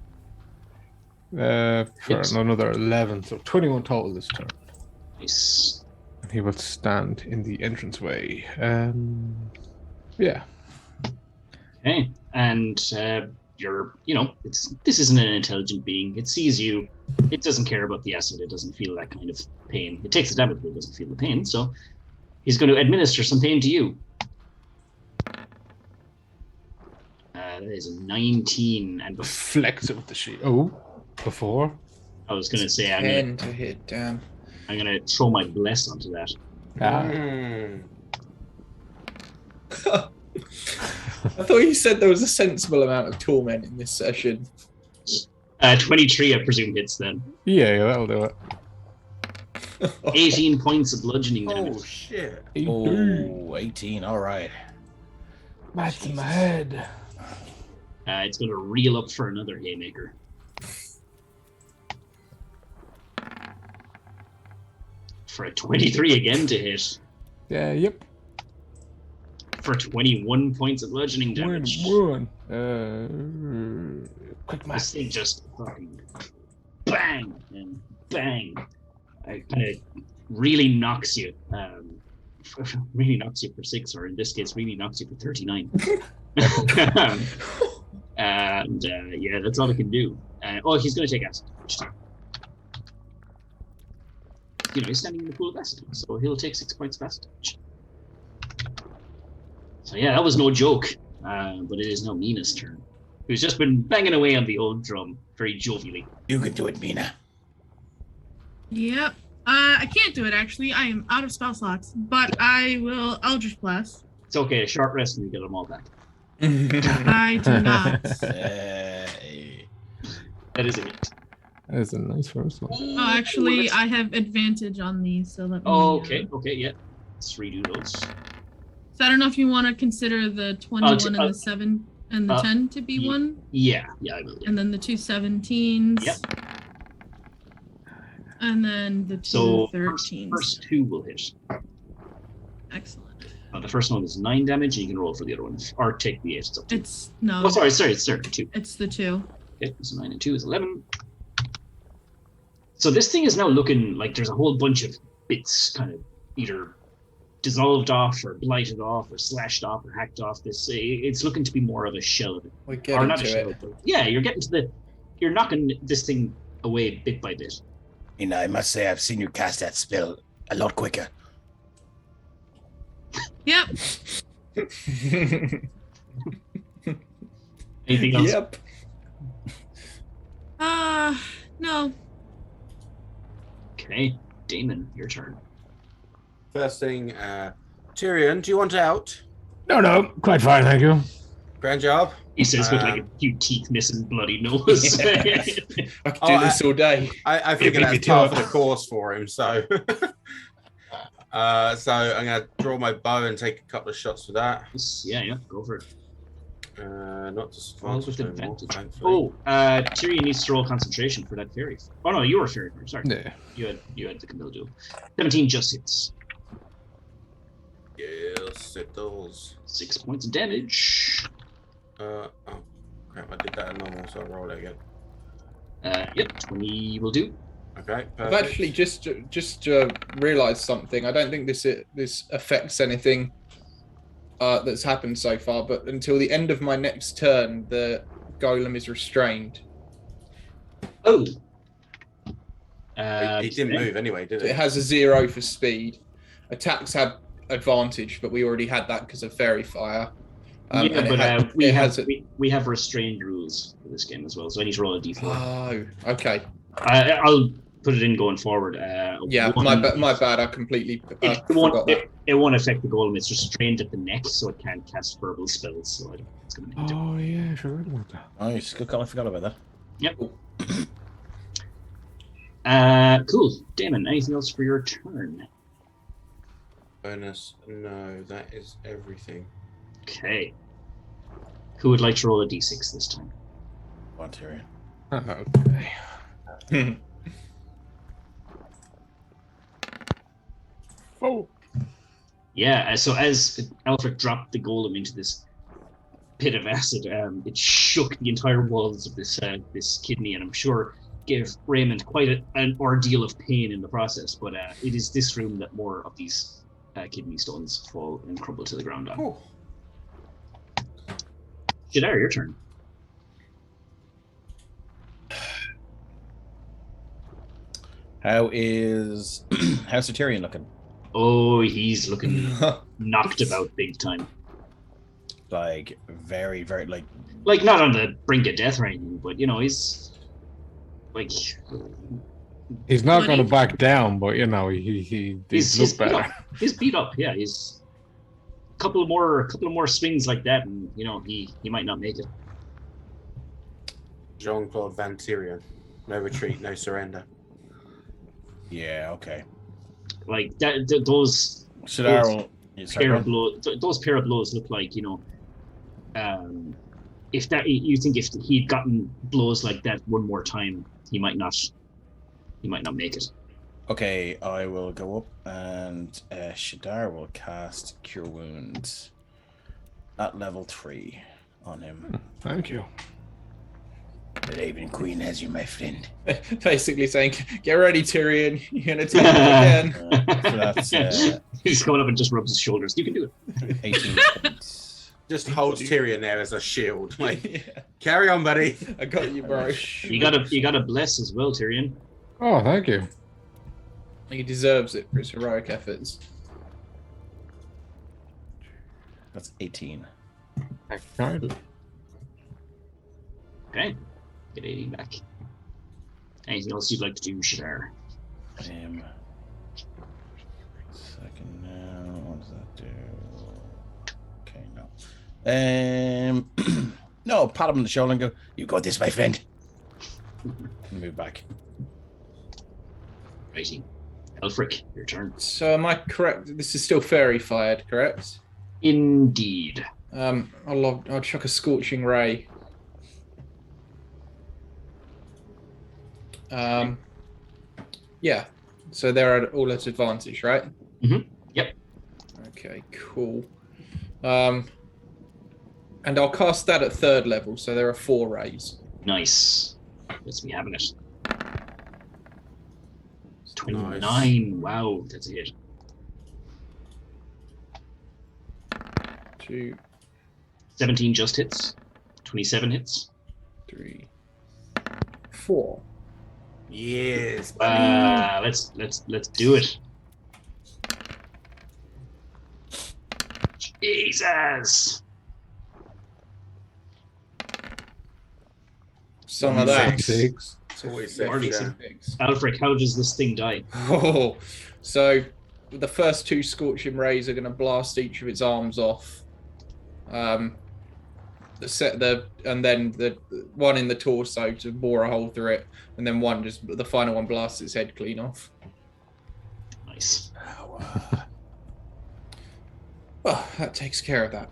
For Yes. another 11, so 21 total this turn. Nice. And he will stand in the entranceway. Yeah. Okay, and this isn't an intelligent being. It sees you. It doesn't care about the acid. It doesn't feel that kind of pain. It takes the damage, but it doesn't feel the pain. So He's going to administer some pain to you. That is a 19 and Flex it with the sheet. Oh, before. I was going to say I'm 10 going to hit, damn. to throw my bless onto that. Ah. I thought you said there was a sensible amount of torment in this session. 23, I presume, hits then. Yeah, that'll do it. 18 points of bludgeoning damage. Oh shit! Oh, 18. All right. That's in my head. It's going to reel up for another haymaker. For a 23 again to hit. Yeah, yep. For 21 points of bludgeoning damage. One. Quick This math. thing just fucking bang and bang. It kind of really knocks you. Really knocks you for 6, or in this case, really knocks you for 39. And yeah, that's all it can do. He's going to take acid. You know, he's standing in the pool of acid, so he'll take 6 points of acid damage. So yeah, that was no joke, but it is now Mina's turn, who's just been banging away on the old drum very jovially. You can do it, Mina. Yep. I can't do it, actually. I am out of spell slots, but I will Eldritch Blast. It's okay, a short rest and we get them all back. I do not. That is it. That is a nice first one. Oh, actually, I have advantage on these, so let me... Okay, yeah. Let's redo those. So I don't know if you want to consider the 21 and the 7 and the 10 to be one, Yeah, I will. Yeah. and then the 2 17s. Yep. And then the 2 So 13s. first 2 will hit. Excellent. The first one is 9 damage, and you can roll for the other one, or take the 8. It's up to you. It's no. Oh, sorry, it's 2. It's the 2. Okay, so 9 and 2 is 11. So this thing is now looking like there's a whole bunch of bits kind of either dissolved off or blighted off or slashed off or hacked off. It's looking to be more of a shell of it. We're Or getting not a to shell, it. but yeah, you're knocking this thing away bit by bit. Mina, I must say I've seen you cast that spell a lot quicker. Yep. Anything else? Yep. No. Okay, Damon, your turn. First thing, Tyrion, do you want out? No, quite fine, thank you. Grand job. He says with like a few teeth missing, bloody nose. I could do this all day. I figure beat me that's to part it. of the course for him, so. So I'm going to draw my bow and take a couple of shots with that. yeah, go for it. Not just Roll with advantage no more, advantage. thankfully. Tyrion needs to roll concentration for that fairy. Oh no, you were a fairy. Sorry, Yeah. you had the Camille duel. 17 just hits. Yes, it does. 6 points of damage. Oh crap! I did that at normal, so I'll roll it again. Yep, 20 will do. Okay, perfect. I've actually just realised something. I don't think this affects anything that's happened so far, but until the end of my next turn, the golem is restrained. Oh. He didn't move anyway, did So he? it has a 0 for speed. Attacks have advantage, but we already had that because of fairy fire. Yeah, and but we it have restrained rules for this game as well, so I need to roll a d4. Oh, okay. I'll put it in going forward. Yeah, one- my bad. I completely It forgot won't, that. it won't affect the golem. It's restrained at the neck, so it can't cast verbal spells. So I don't think it's going to make a difference. Oh, yeah, sure. I about that. Nice. Good call. I forgot about that. Yep. Cool. Damon, anything else for your turn? Bonus? No, that is everything. Okay. Who would like to roll a d6 this time? Go on, Tyrion. Okay. Oh. Yeah, so as Alfred dropped the golem into this pit of acid, it shook the entire walls of this kidney, and I'm sure gave Raymond quite an ordeal of pain in the process. But it is this room that more of these kidney stones fall and crumble to the ground on. Oh. Shadar, your turn. How's the Tyrion looking? Oh, he's looking knocked about big time. Like very, very like. Like not on the brink of death or anything, but you know, he's like He's not going to Bloody? back down, but you know, he's looked beat better. up. He's beat up. Yeah, he's a couple of more swings like that, and you know, he might not make it. Jean-Claude Van Tyrion. No retreat, no surrender. Yeah. Okay. Like that, those Shadar will. pair of blows. Those pair of blows look like, you know, if that you think if he'd gotten blows like that one more time, he might not make it. Okay, I will go up and Shadar will cast Cure Wounds at level 3 on him. Thank you. The Raven Queen has you, my friend. Basically saying, get ready, Tyrion. You're going to take it again. So that's He's coming up and just rubs his shoulders. You can do it. 18 points. Just holds Tyrion there as a shield. Like, Yeah, carry on, buddy. I got you, bro. You gotta bless as well, Tyrion. Oh, thank you. He deserves it for his heroic efforts. That's 18. Kind. Okay, get 18 back. Anything else you'd like to do, Shadar? Second now. What does that do? Okay, no. No, pat him on the shoulder and go, you got this, my friend. And move back. Righty. Elfric, your turn. So am I correct? This is still fairy fired, correct? Indeed. I'll chuck a scorching ray. Yeah. So they're all at advantage, right? Mm-hmm. Yep. Okay, cool. And I'll cast that at 3rd level, so there are 4 rays. Nice. Let's be having it. 29. Nice. Wow, that's a hit. 2, 17 just hits. 27 hits. 3, 4. Yes, buddy. Let's do it. Jesus. Some of that. 6. It's always Marty, safe, Alfric, how does this thing die? Oh, so the first 2 scorching rays are going to blast each of its arms off. And then the one in the torso to bore a hole through it, and then the final one blasts its head clean off. Nice. Oh, that takes care of that.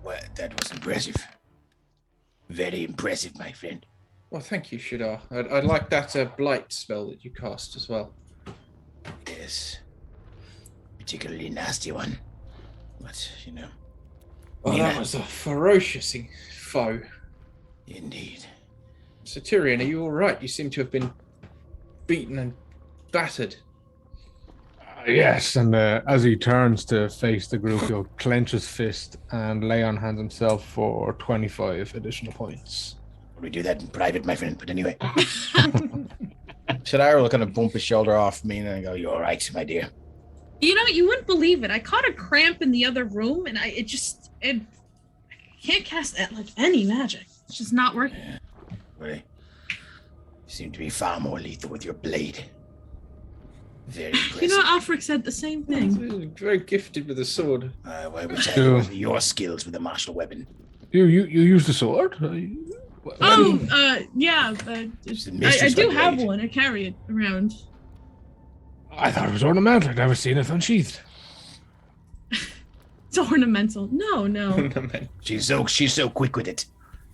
Well, that was impressive. Very impressive, my friend. Well, thank you, Shadar. I'd like that blight spell that you cast as well. Yes. Particularly nasty one. But, you know. Oh, Yeah. that was a ferocious foe. Indeed. So, Tyrion, are you all right? You seem to have been beaten and battered. Yes, and as he turns to face the group, he'll clench his fist and lay on hands himself for 25 additional points. We do that in private, my friend. But anyway. Shadar will kind of bump his shoulder off me and go, "You're all right, my dear." You know, you wouldn't believe it. I caught a cramp in the other room, and I can't cast like any magic. It's just not working. Yeah. Well, you seem to be far more lethal with your blade. Very impressive. You know, Alfric said the same thing. Very gifted with a sword. I wish I had your skills with a martial weapon. You used the sword? Yeah. I do have one. I carry it around. I thought it was ornamental. I'd never seen it unsheathed. It's ornamental. No. She's so quick with it.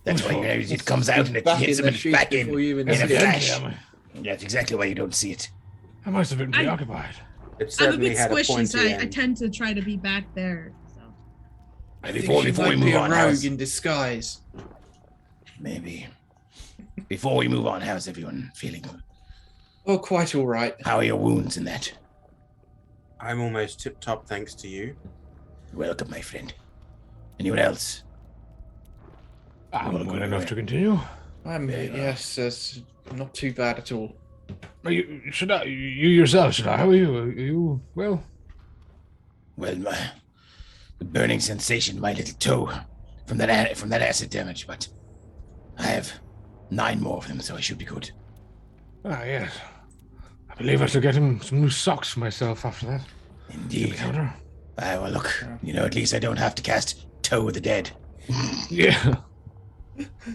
That's why it comes out and it back hits in him the sheath back in before you even a see it. flash. That's exactly why you don't see it. I must have been preoccupied. It I'm a certainly bit had a squishy, pointy so I end. tend to try to be back there. So. I Before think she we might move be a on, rogue how's- in disguise. Maybe. Before we move on, how's everyone feeling? Oh, quite all right. How are your wounds in that? I'm almost tip-top thanks to you. Welcome, my friend. Anyone else? I'm well enough to continue. I'm Very well. yes, it's not too bad at all. You yourself, should I? How are you? Are you well? Well, the burning sensation in my little toe from that acid damage, but I have 9 more of them, so I should be good. Ah, yes. I believe I should get him some new socks for myself after that. Indeed. Counter. Well, look, at least I don't have to cast Toe of the Dead. Yeah.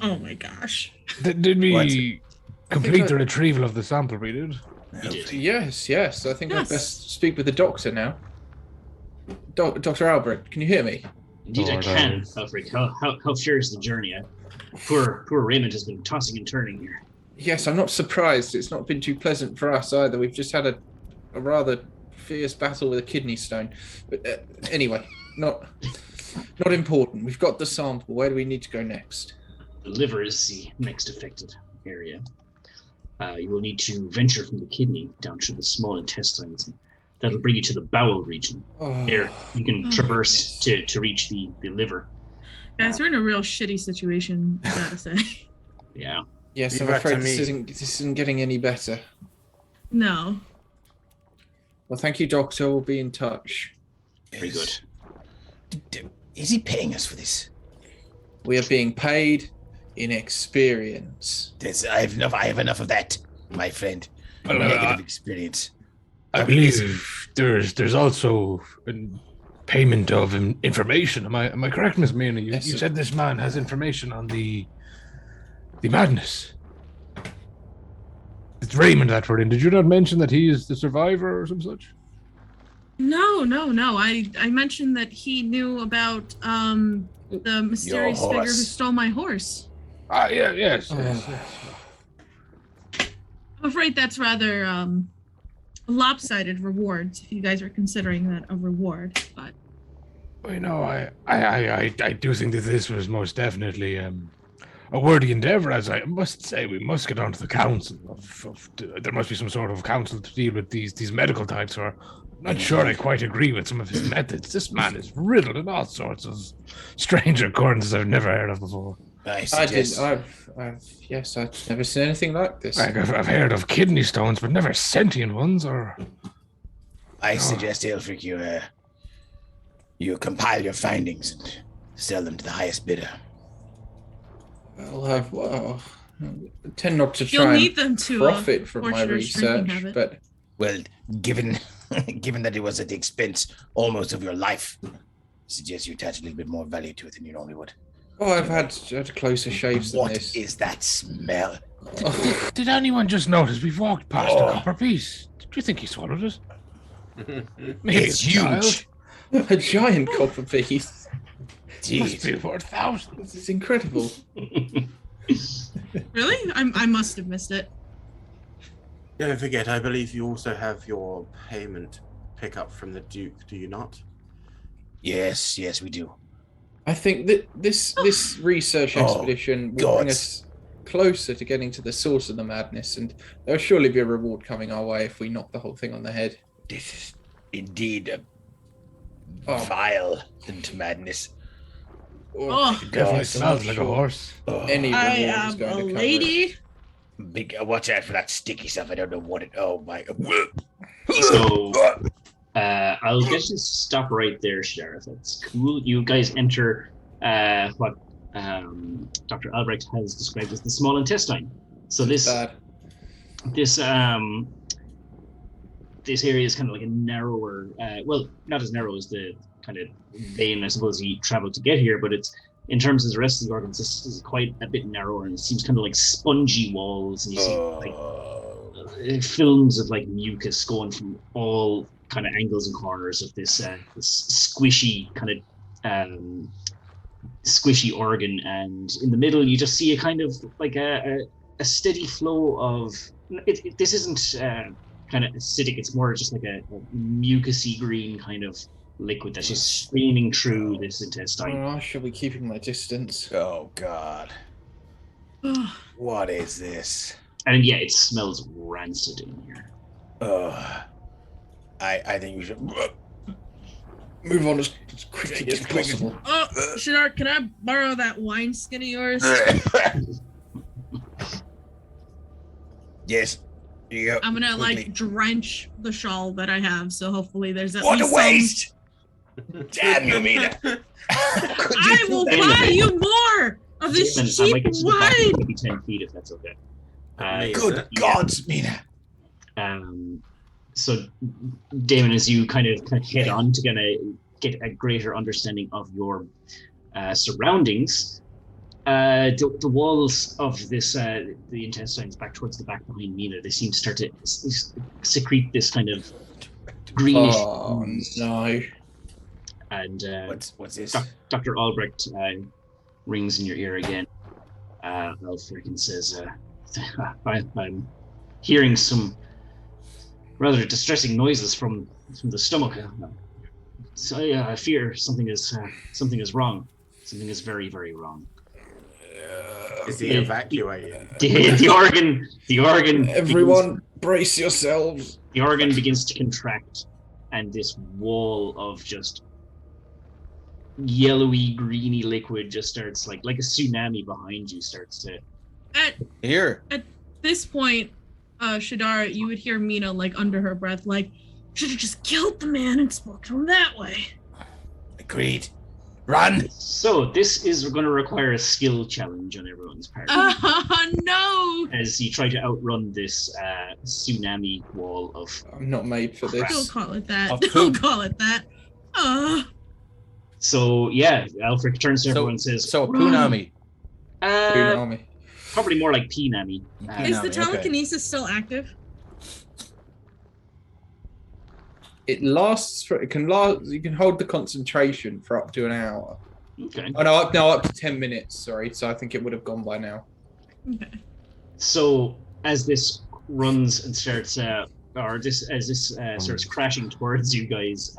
Oh my gosh. Did we complete the retrieval of the sample, we did? Yes. I think Yes. I'd best speak with the doctor now. Dr. Albert, can you hear me? Indeed, I can, Alfred. How fair is the journey? Poor Raymond has been tossing and turning here. Yes, I'm not surprised. It's not been too pleasant for us either. We've just had a rather fierce battle with a kidney stone. But anyway, not important. We've got the sample. Where do we need to go next? The liver is the next affected area. You will need to venture from the kidney down to the small intestines. That'll bring you to the bowel region. There, you can traverse to reach the liver. Guys, we're in a real shitty situation, I gotta say. Yeah. Yes, I'm afraid this isn't getting any better. No. Well, thank you, Doctor. We'll be in touch. Very good. Is he paying us for this? We are being paid in experience. I have enough of that, my friend. Negative experience. I believe there's also a payment of information. Am I correct, Miss Mina? You said this man has information on the madness. It's Raymond that we're in. Did you not mention that he is the survivor or some such? No. I mentioned that he knew about the mysterious figure who stole my horse. Ah, yes. I'm afraid that's rather lopsided rewards if you guys are considering that a reward, but you know, I do think that this was most definitely a worthy endeavor. As I must say, we must get onto the council. There must be some sort of council to deal with these medical types. Or I'm not sure I quite agree with some of his methods. This man is riddled in all sorts of strange occurrences I've never heard of before. I've never seen anything like this. I've heard of kidney stones, but never sentient ones. I suggest, Elfric, you compile your findings and sell them to the highest bidder. I tend not to try need them to profit from my research, but given that it was at the expense almost of your life, I suggest you attach a little bit more value to it than you normally would. Oh, I've had closer shaves than this. What is that smell? Did anyone just notice we've walked past a copper piece? Do you think he swallowed it? Maybe it's huge. A giant copper piece. Jeez. Must be worth thousands. It's incredible. Really? I must have missed it. Don't forget, I believe you also have your payment pickup from the Duke, do you not? Yes, we do. I think that this research expedition will bring us closer to getting to the source of the madness, and there'll surely be a reward coming our way if we knock the whole thing on the head. This is indeed a vile into madness. Oh, definitely smells like a horse. Any reward I is am going a to cover lady. Big, watch out for that sticky stuff. I don't know what it. Oh my. So I'll get you to stop right there, Sheriff. That's cool. You guys enter what Dr. Albrecht has described as the small intestine. So this area is kind of like a narrower, well, not as narrow as the kind of vein, I suppose, he traveled to get here, but it's, in terms of the rest of the organs, this is quite a bit narrower, and it seems kind of like spongy walls, and you see like films of like mucus going from all kind of angles and corners of this squishy kind of squishy organ, and in the middle you just see a kind of like a steady flow of this isn't kind of acidic, it's more just like a mucousy green kind of liquid that's just streaming through this intestine. I shall be keeping my distance. Oh God. What is this? And yeah, it smells rancid in here. I think we should move on as quickly as possible. Oh, Shadar, can I borrow that wine skin of yours? Yes, I'm gonna like drench the shawl that I have, so hopefully there's at What a least waste! Damn you, Mina! I will buy you more of this Damon, I cheap might get to the back wine. maybe 10 feet if that's okay. Good gods, Mina! So, Damon, as you kind of head on to get a greater understanding of your surroundings, the walls of this, the intestines back towards the back behind Mina, they seem to start to secrete this kind of greenish. Oh no! And what's this? Dr. Albrecht rings in your ear again. Alfred and says, I'm hearing some rather distressing noises from the stomach. So I fear something is wrong. Something is very, very wrong. Is he evacuating? The organ. Everyone, brace yourselves. The organ begins to contract, and this wall of just yellowy, greeny liquid just starts like a tsunami behind you starts to. At this point, Shadara, you would hear Mina like under her breath, like, should have just killed the man and spoke to him that way. Agreed. Run! So this is going to require a skill challenge on everyone's part. No! As you try to outrun this tsunami wall of. I'm not made for this. Don't call it that. Of Don't poop. call it that. So yeah, Alfred turns to everyone and says, So Punami. Tsunami. Probably more like P-Nami. Is the okay. telekinesis still active? It lasts for. It can last. You can hold the concentration for up to an hour. Okay. Oh no, up to 10 minutes. Sorry, so I think it would have gone by now. Okay. So as this runs and starts, starts crashing towards you guys,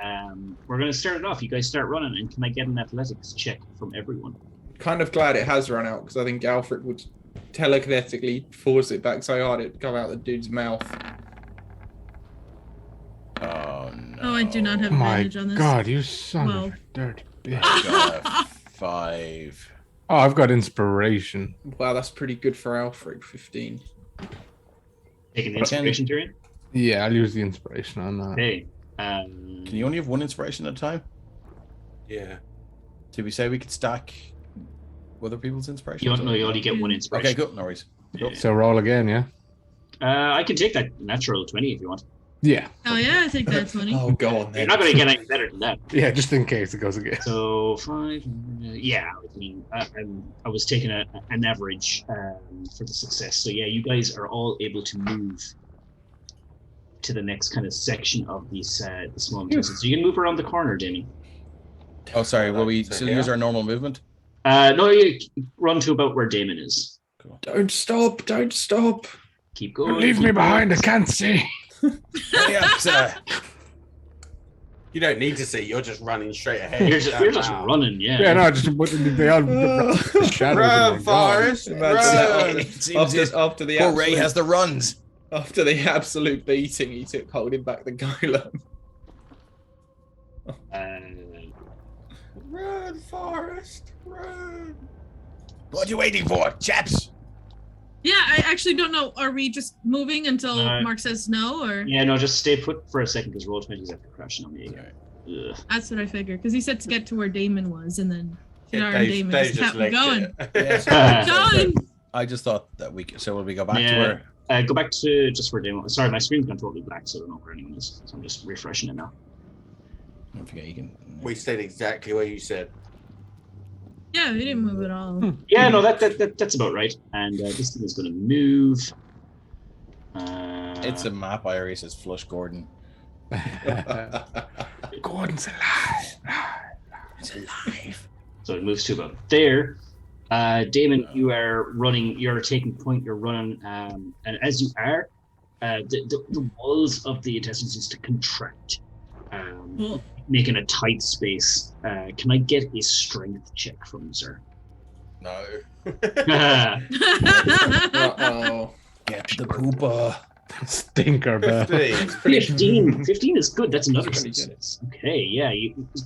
we're going to start it off. You guys start running, and can I get an athletics check from everyone? Kind of glad it has run out because I think Alfred would telekinetically force it back so hard it'd come out the dude's mouth. Oh no. Oh, I do not have My advantage on this. God, you son Well. of a dirty bitch. I got a 5. Oh, I've got inspiration. Wow, that's pretty good for Alfred. 15. Taking the inspiration, Tyrion? Yeah, I'll use the inspiration on that. Hey. Can you only have one inspiration at a time? Yeah. Did we say we could stack other people's inspiration? You don't know, you only get one inspiration. Okay, good. No worries. Cool. So roll again, yeah? I can take that natural 20 if you want. Yeah. Oh yeah, I think that's funny. Oh, go on You're then. not going to get any better than that. Yeah, just in case it goes again. So 5, yeah. I mean, I was taking an average for the success. So yeah, you guys are all able to move to the next kind of section of these the small intestines. So you can move around the corner, Damien. Oh, sorry. Will we still use our normal movement? No, you run to about where Damon is. Cool. Don't stop. Don't stop. Keep going. Don't leave me keep behind, I going. can't see. Yeah, You don't need to see. You're just running straight ahead. You're just running, yeah. Yeah, no, just they all the shadows. Run, are gone. Forrest. Imagine Run. It seems After the poor Ray absolute, has the runs. after the absolute beating he took holding back the golem. Run, Forrest. Run. What are you waiting for, chaps? Yeah, I actually don't know. Are we just moving until No. Mark says no, or Yeah, no, just stay put for a second because roll 20s after crashing on me again. Ugh. that's what I figured? Because he said to get to where Damon was, and then Shadar and Dave- Damon Dave just kept legged going. it. Yes. Going. I just thought that we could, so will we go back to Yeah. where? Go back to just where Damon. Sorry, my screen's gone totally black, so I don't know where anyone is. So I'm just refreshing it now. Don't forget you can. We stayed exactly where you said. Yeah, we didn't move at all. Yeah, no, that's about right. And this thing is going to move. It's a map. I already says Flush Gordon. Gordon's alive. It's alive. So it moves to about there. Damon, you are running. You're taking point. You're running, and as you are, the walls of the intestines seems to contract, Well, making a tight space. Can I get a strength check from you, sir? No. Uh-oh. Get the pooper. Stinker, but 15. 15 is good. That's another That's pretty success. Okay, yeah.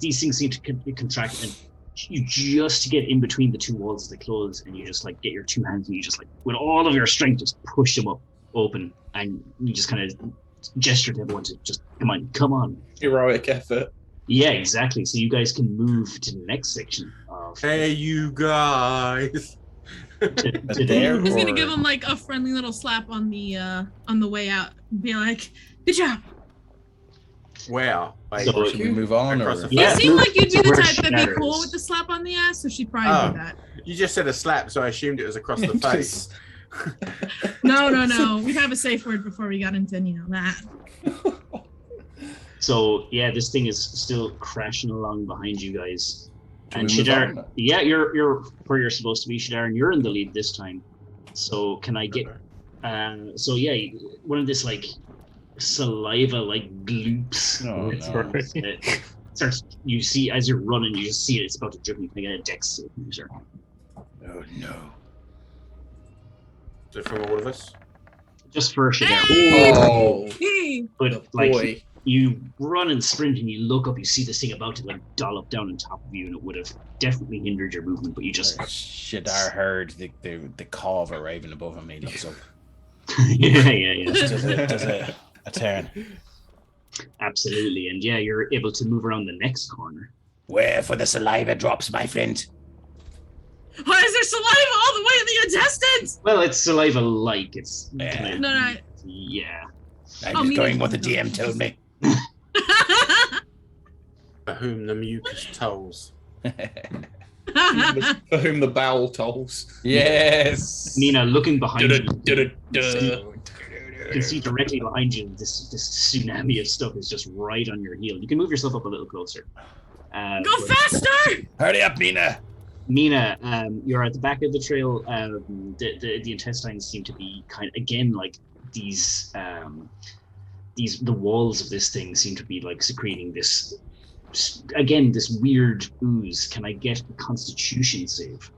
These things seem to contract, and you just get in between the two walls as they close, and you just like get your two hands, and you just like with all of your strength just push them up open, and you just kind of gesture to everyone to just come on. Heroic effort. Yeah, exactly. So you guys can move to the next section of. Hey, you guys. to there, He's gonna or- give him like a friendly little slap on the way out. Be like, "Good job." Where? Like, So- Should we move on? Across Or? the You Yeah, seem like you'd be the where type that'd be Shatter cool is. with the slap on the ass, so she'd probably Oh. do that. you just said a slap, so I assumed it was across the face. No. We'd have a safe word before we got into that. So yeah, this thing is still crashing along behind you guys. Should And we move Shadar, on? yeah, you're where you're supposed to be, Shadar, and you're in the lead this time. So can I get? So yeah, one of this like saliva like gloops. Oh, It's no. where it starts. You see as you're running, you just see it. It's about to drip. You can get a dex save, sir. Oh no. Is it from all of us? Just for Shadar. Oh, Hey! But like boy. you run and sprint and you look up, you see this thing about to like dollop down on top of you, and it would have definitely hindered your movement, but you just Shadar heard the caw of a raven above him. He looks up. yeah. Does a turn. Absolutely. And yeah, you're able to move around the next corner. Where for the saliva drops, my friend? Why is there saliva all the way in the intestines? Well, it's saliva like. It's Yeah. kinda- No. yeah. I'm Oh, just me going neither. what the DM told me. For whom the mucus tolls. For whom the bowel tolls. Yes. Nina, looking behind you, Du-du-du-du. you can see directly behind you this tsunami of stuff is just right on your heel. You can move yourself up a little closer. Go but- faster! Hurry up, Nina. Nina, you're at the back of the trail. The intestines seem to be kind of, again, like these the walls of this thing seem to be like secreting this weird ooze. Can I get a Constitution save?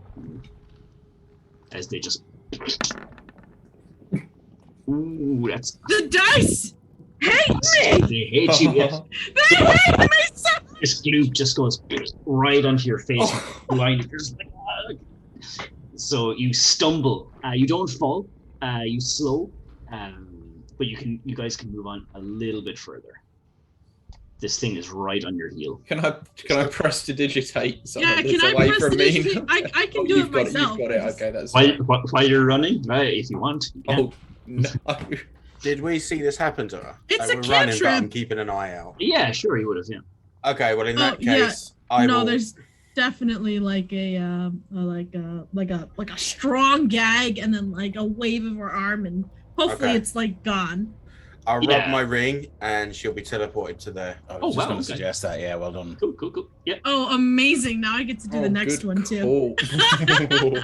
As they just. Ooh, that's. The dice hate me! They hate you. Yes. They hate me so This gloop just goes right onto your face, Oh. blind. You're just like, "Ah." So you stumble. You don't fall. You slow, but you guys can move on a little bit further. This thing is right on your heel. Can I press to digitate something Yeah, that's can I away press from the me? digitate? I can Oh, do you've it got myself. You've got it. Okay, that's While you're running, right? If you want. You can. Oh no. Did we see this happen to her? It's Like, a we're running, but cantrip. I'm keeping an eye out. Yeah, sure, you would have. Yeah. Okay, well in that Oh, yeah. case, I No, will. there's definitely like a strong gag and then like a wave of her arm and hopefully Okay. it's like gone. I'll Yeah. rub my ring, and she'll be teleported to there. I was Oh, just wow, going to okay. suggest that. Yeah, well done. Cool. Yeah. Oh, amazing! Now I get to do Oh, the next good one too. call.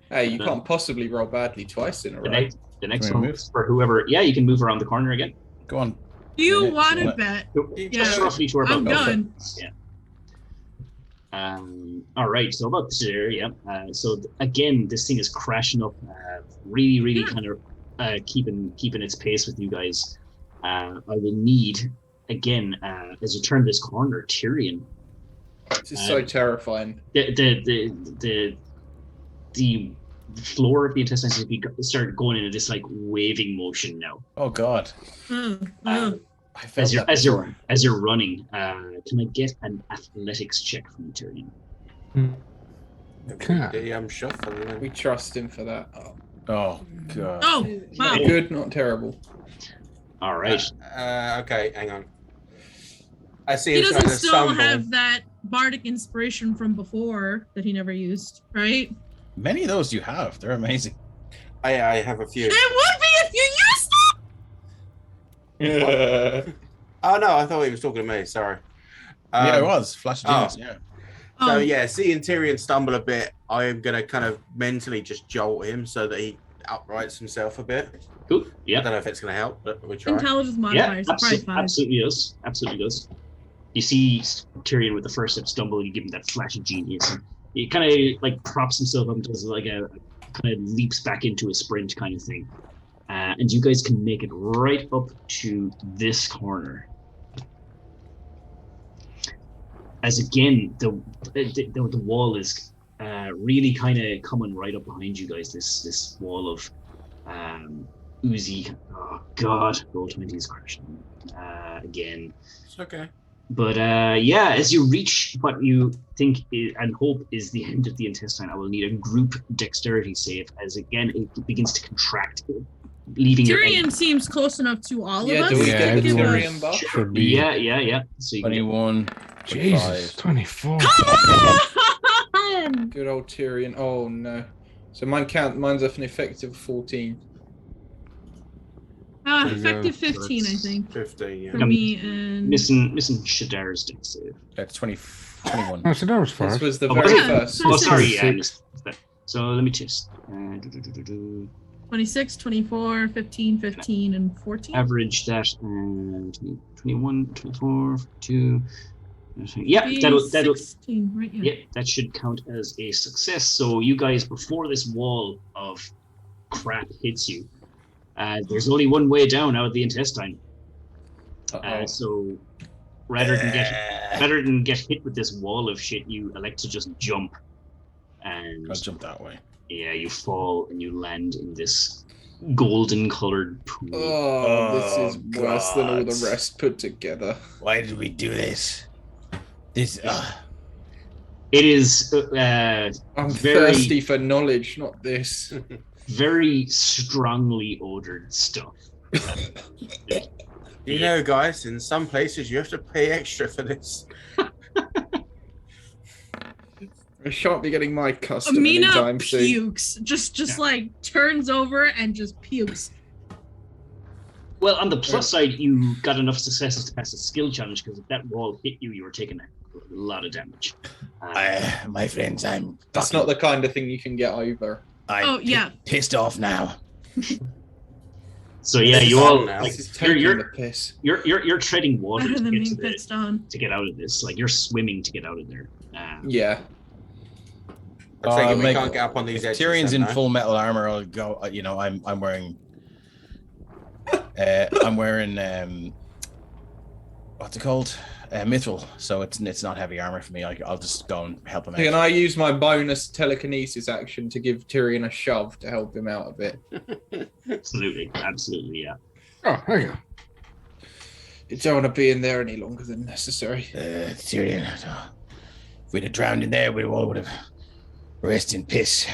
Hey, you can't possibly roll badly twice in a The row. next Can we one move? is for whoever. Yeah, you can move around the corner again. Go on. You Yeah, want to what? bet? Just Yeah. roughly to our I'm about. done. Yeah. All right. So about there, yeah. Again, this thing is crashing up, really Yeah. kind of keeping its pace with you guys. I will need again as you turn this corner, Tyrion. This is so terrifying. The floor of the intestines start going into this like waving motion now. Oh God. Oh. I felt that As before. you're running, can I get an athletics check from you, Tyrion? The shuffle. and We then- trust him for that. Oh. Oh God. Oh, wow. Good, not terrible. All right. Okay, hang on. I see He him trying doesn't to still stumble. have that bardic inspiration from before that he never used, right? Many of those you have. They're amazing. I have a few. It would be if you used them. Oh no, I thought he was talking to me. Sorry. Yeah, it was. Flash of oh. Genius. Yeah. So Oh, yeah, seeing Tyrion stumble a bit, I am gonna kind of mentally just jolt him so that he uprights himself a bit. Cool. I Yeah. don't know if it's gonna help, but we try. intelligence Yeah. modifiers, probably five. Absolutely does. Absolutely does. You see Tyrion with the first step stumble, and you give him that flash of genius, and he kind of like props himself up and does like a kind of leaps back into a sprint kind of thing. And you guys can make it right up to this corner. As again, the wall is really kind of coming right up behind you guys. This wall of oozy, God, roll 20 is crashing again. It's okay. But yeah, as you reach what you think and hope is the end of the intestine, I will need a group dexterity save as again it begins to contract, leaving your Tyrion seems close enough to all Yeah, of us. do we Yeah, get the everyone Tyrion buff? should be. Yeah. So you can get 21. Jesus, 24. Come Good old Tyrion. Oh no. So mine's an effective 14. Effective 15, I think, 15, for yeah. me and missing Shadar's dex save. That's 21. Oh, so that was This first. was the Oh, very yeah. first. Oh, sorry, yeah, I 26. missed that. So let me test. 26, 24, 15, 15, and 14. Average that 21, 24, 2. Yeah, that'll 16, right? Yeah. yeah, that should count as a success. So you guys, before this wall of crap hits you, there's only one way down out of the intestine. So rather than get hit with this wall of shit, you elect to just jump, and I'll jump that way. yeah, you fall and you land in this golden colored pool. Oh, this is worse than all the God. rest put together. Why did we do this? This. It is I'm very, thirsty for knowledge, not this. very strongly odored stuff. You know, guys, in some places you have to pay extra for this. I shan't be getting my custom Amina anytime soon. pukes. Just like turns over and just pukes. Well, on the plus side, you got enough successes to pass a skill challenge because if that wall hit you, you were taking a lot of damage. My friends, I'm. That's not the kind of thing you can get over. Oh, yeah. Pissed off now. So yeah, This you is all on now. like, This is taking the you're piss. treading water Better to than get being to, pissed on. to get out of this. Like you're swimming to get out of there. Yeah. I take it we make- can't get up on these If edges. Tyrion's then, in no? full metal armor, I'll go. I'm wearing. I'm wearing what's it called? Mithril. So it's not heavy armor for me. I'll just go and help him out. Can I use my bonus telekinesis action to give Tyrion a shove to help him out a bit? Absolutely, yeah. Oh, there you go. You don't want to be in there any longer than necessary. Tyrion, if we'd have drowned in there, we all would have rested in piss.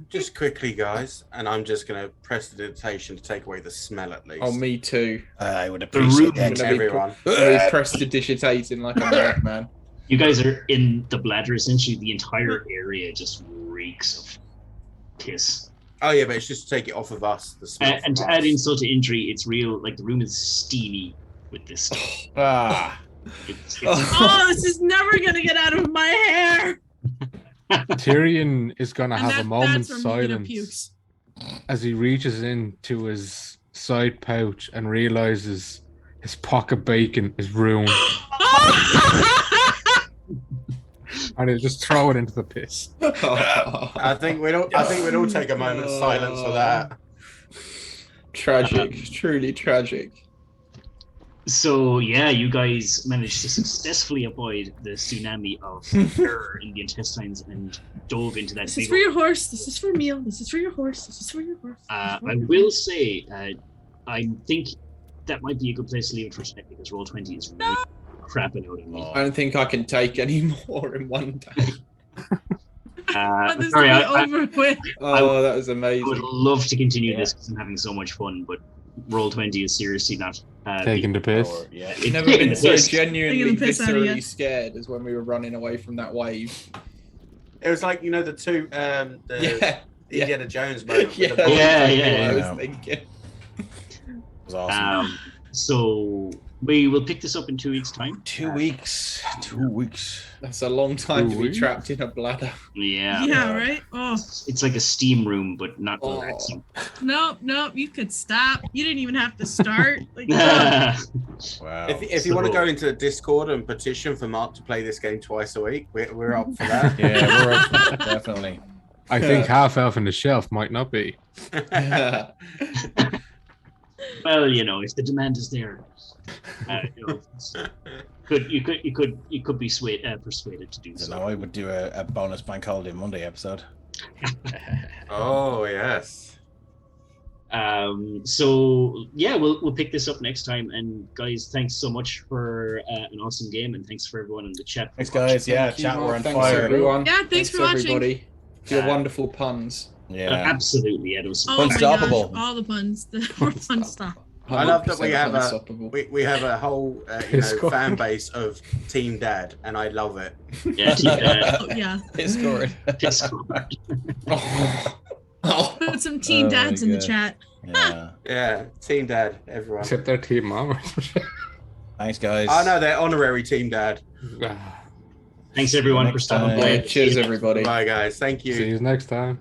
Just quickly, guys, and I'm just going to press the dictation to take away the smell at least. Oh, me too. I would room- appreciate that. Everyone. He's prestidigitating like a madman. You guys are in the bladder. Essentially, the entire area just reeks of piss. Oh yeah, but it's just to take it off of us. The smell And to from add us. insult to injury, it's real. Like the room is steamy with this stuff. Ah, It's Oh, this is never gonna get out of my hair. Tyrion is going to And have a that's moment's where Mina silence pukes. as he reaches into his side pouch and realizes his pocket bacon is ruined, and he'll just throw it into the piss. I think we'd all take a moment's silence for that. Tragic, truly tragic. So yeah, you guys managed to successfully avoid the tsunami of terror in the intestines and dove into that This big is for your horse. This is for meal. This is for your horse. This is for your horse. I will say, I think that might be a good place to leave it for tonight because Roll20 is really crapping out on me. I don't think I can take any more in one day. This Sorry, will be I over with. Oh, that was would amazing. love to continue this because I'm having so much fun, but Roll20 is seriously not Taking the piss. yeah. it's Never taking been the so piss. genuinely Taking the piss out of viscerally you. scared as when we were running away from that wave. It was like the two Yeah, Indiana Jones moment. yeah, with that's the Yeah, exactly yeah, what I yeah. was thinking. It was awesome. So we will pick this up in 2 weeks' time. 2 weeks. 2 weeks. That's a long time to be Ooh-wee. trapped in a bladder. Yeah, Yeah, right? Oh, it's like a steam room, but not Oh. relaxing. nope. You could stop. You didn't even have to start. Like, oh. Wow. If you want to So- go into the Discord and petition for Mark to play this game twice a week, we're up for that. Yeah, we're up, definitely. I think half elf on the shelf might not be. Well, if the demand is there, you could be persuaded to do So so. now I would do a bonus Bank Holiday Monday episode. Oh yes. So yeah, we'll pick this up next time. And guys, thanks so much for an awesome game, and thanks for everyone in the chat. Thanks, guys. Yeah, Thank you, chat, we're Mark. on Thanks, fire. Everyone. Yeah, thanks for watching. everybody for your Yeah. wonderful puns. Yeah. Absolutely, yeah, there was some Oh my Unstoppable. gosh, all the puns. The fun stuff. I love that we 100% have unstoppable. we have a whole Discord. fan base of Team Dad, and I love it. Yeah, Oh, yeah. Discord. Discord. Oh, Put some teen Oh dads my in the God. chat. Yeah. Yeah, Team Dad, everyone. Except their team mom. Thanks, guys. Oh no, they're honorary Team Dad. Thanks everyone for Next stopping time. by. yeah, cheers, everybody. Bye guys, thank you. See you next time.